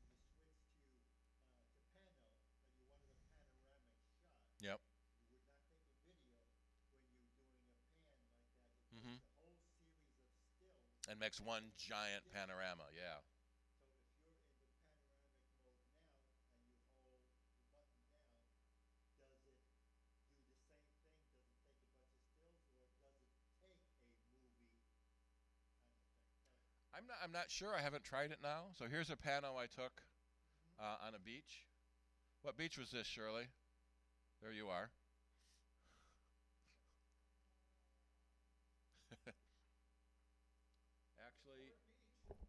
you switched to panel, Yep. You would not take a video when you're doing a pan like that. It Mhm. takes a whole series of stills And makes one and giant sticks. panorama. Yeah. So if you're in the panoramic mode now and you hold the button down, does it do the same thing? Does it take a bunch of stills, or does it take a movie kind of thing? I'm not sure. I haven't tried it now. So here's a pano I took on a beach. What beach was this, Shirley? There you are. Actually, It's kind of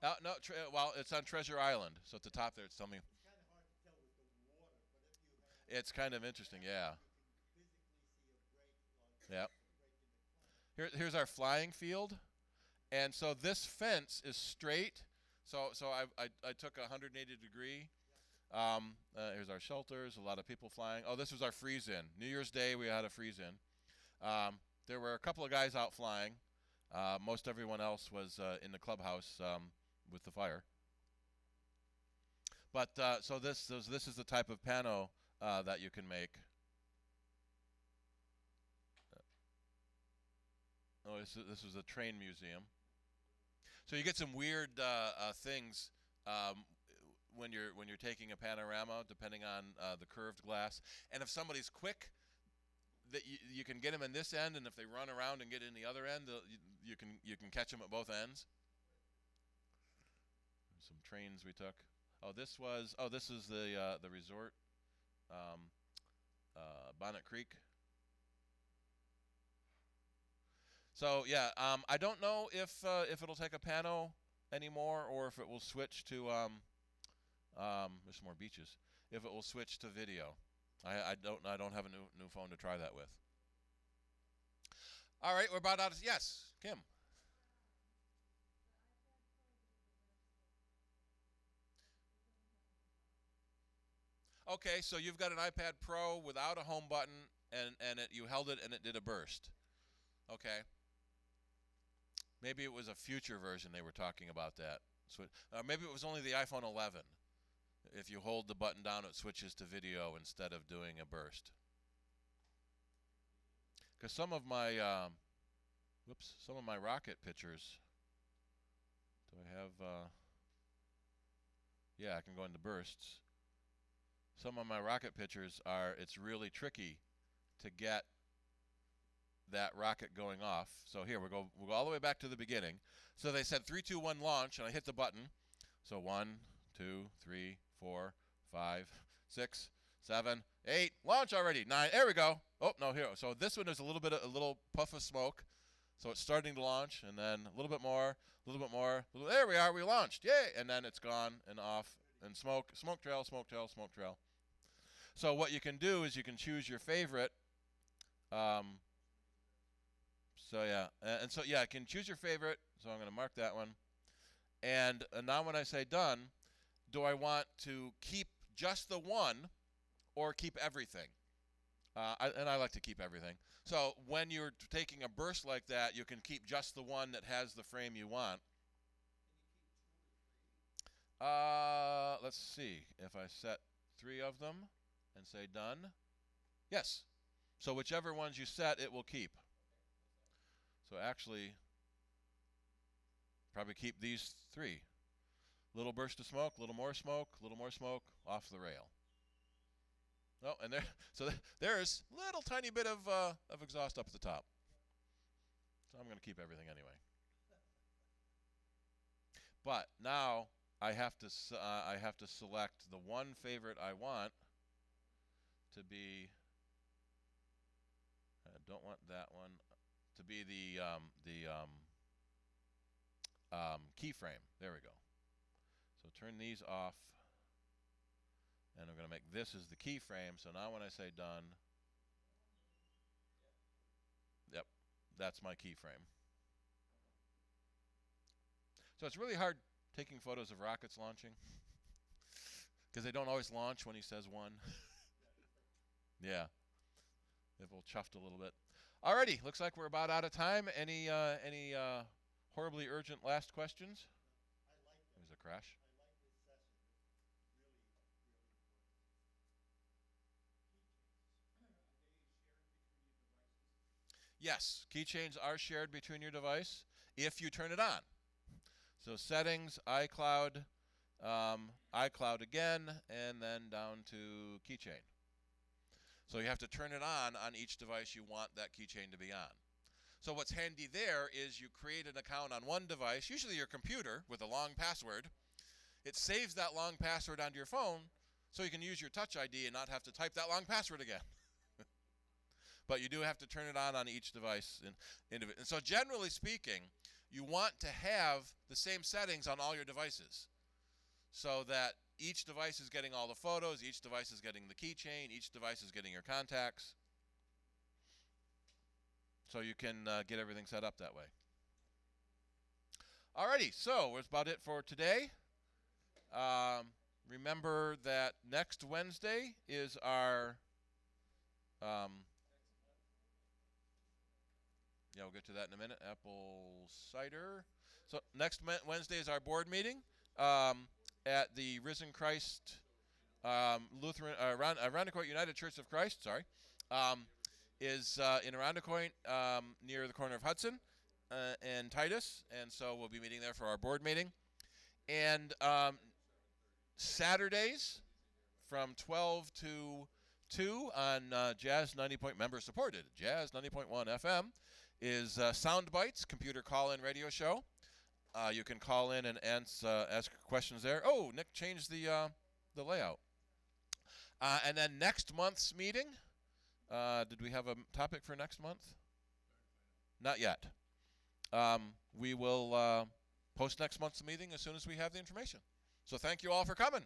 hard. no. Well, it's on Treasure Island. So at the top there, it's telling me It's kind of hard to tell with the water, but if you have it's kind of interesting. Yeah. you can physically see a break, like Yep. a break in the current. Here's our flying field, and so this fence is straight. So I took a 180-degree. Here's our shelters. A lot of people flying. Oh, this was our freeze-in. New Year's Day, we had a freeze-in. There were a couple of guys out flying. Most everyone else was in the clubhouse with the fire. But so this is the type of pano that you can make. Oh, this was a train museum. So you get some weird things when you're taking a panorama, depending on the curved glass. And if somebody's quick, that you can get them in this end, and if they run around and get in the other end, you can catch them at both ends. Some trains we took. This is the resort, Bonnet Creek. So yeah, I don't know if it'll take a pano anymore, or if it will switch to there's more beaches. If it will switch to video, I don't have a new phone to try that with. All right, we're about out of yes, Kim. Okay, so you've got an iPad Pro without a home button, and you held it and it did a burst. Okay. Maybe it was a future version they were talking about that. So maybe it was only the iPhone 11. If you hold the button down, it switches to video instead of doing a burst. Because some of my rocket pictures. Do I have? Yeah, I can go into bursts. Some of my rocket pictures it's really tricky to get that rocket going off. So here we'll go all the way back to the beginning. So they said 3, 2, 1 launch, and I hit the button. So 1, 2, 3, 4, 5, 6, 7, 8, launch already. 9, there we go. Oh no, here. So this one is a little puff of smoke. So it's starting to launch, and then a little bit more, a little bit more. There we are, we launched, yay! And then it's gone and off, and smoke trail, smoke trail, smoke trail. So what you can do is you can choose your favorite. So yeah, I can choose your favorite. So I'm going to mark that one. And now when I say done, do I want to keep just the one or keep everything? I like to keep everything. So when you're taking a burst like that, you can keep just the one that has the frame you want. Let's see. If I set 3 of them and say done. Yes. So whichever ones you set, it will keep. So actually, probably keep these 3. Little burst of smoke, little more smoke, off the rail. Oh, and there's a little tiny bit of exhaust up at the top. So I'm going to keep everything anyway. But now I have to select the one favorite I want to be. I don't want that one to be the keyframe. There we go. So turn these off, and I'm going to make this as the keyframe. So now when I say done, yep, that's my keyframe. So it's really hard taking photos of rockets launching because they don't always launch when he says one. Yeah, they've all chuffed a little bit. Alrighty, looks like we're about out of time. Any horribly urgent last questions? I like that. There's a crash. I like this session. It's really, really important. Yes, keychains are shared between your device if you turn it on. So settings, iCloud, iCloud again, and then down to keychain. So you have to turn it on each device you want that keychain to be on. So what's handy there is you create an account on one device, usually your computer, with a long password. It saves that long password onto your phone so you can use your Touch ID and not have to type that long password again. But you do have to turn it on each device. And so generally speaking, you want to have the same settings on all your devices so that each device is getting all the photos, each device is getting the keychain, each device is getting your contacts. So you can get everything set up that way. Alrighty, so that's about it for today. Remember that next Wednesday is our yeah, we'll get to that in a minute. Apple cider. So next Wednesday is our board meeting at the Risen Christ Lutheran Irondequoit United Church of Christ. Sorry, is in Irondequoit near the corner of Hudson and Titus, and so we'll be meeting there for our board meeting. And Saturdays from 12 to 2 on Jazz 90 point member supported Jazz 90.1 FM is Sound Bites computer call-in radio show. You can call in and ask questions there. Oh, Nick changed the layout. And then next month's meeting. Did we have a topic for next month? Not yet. We will post next month's meeting as soon as we have the information. So thank you all for coming.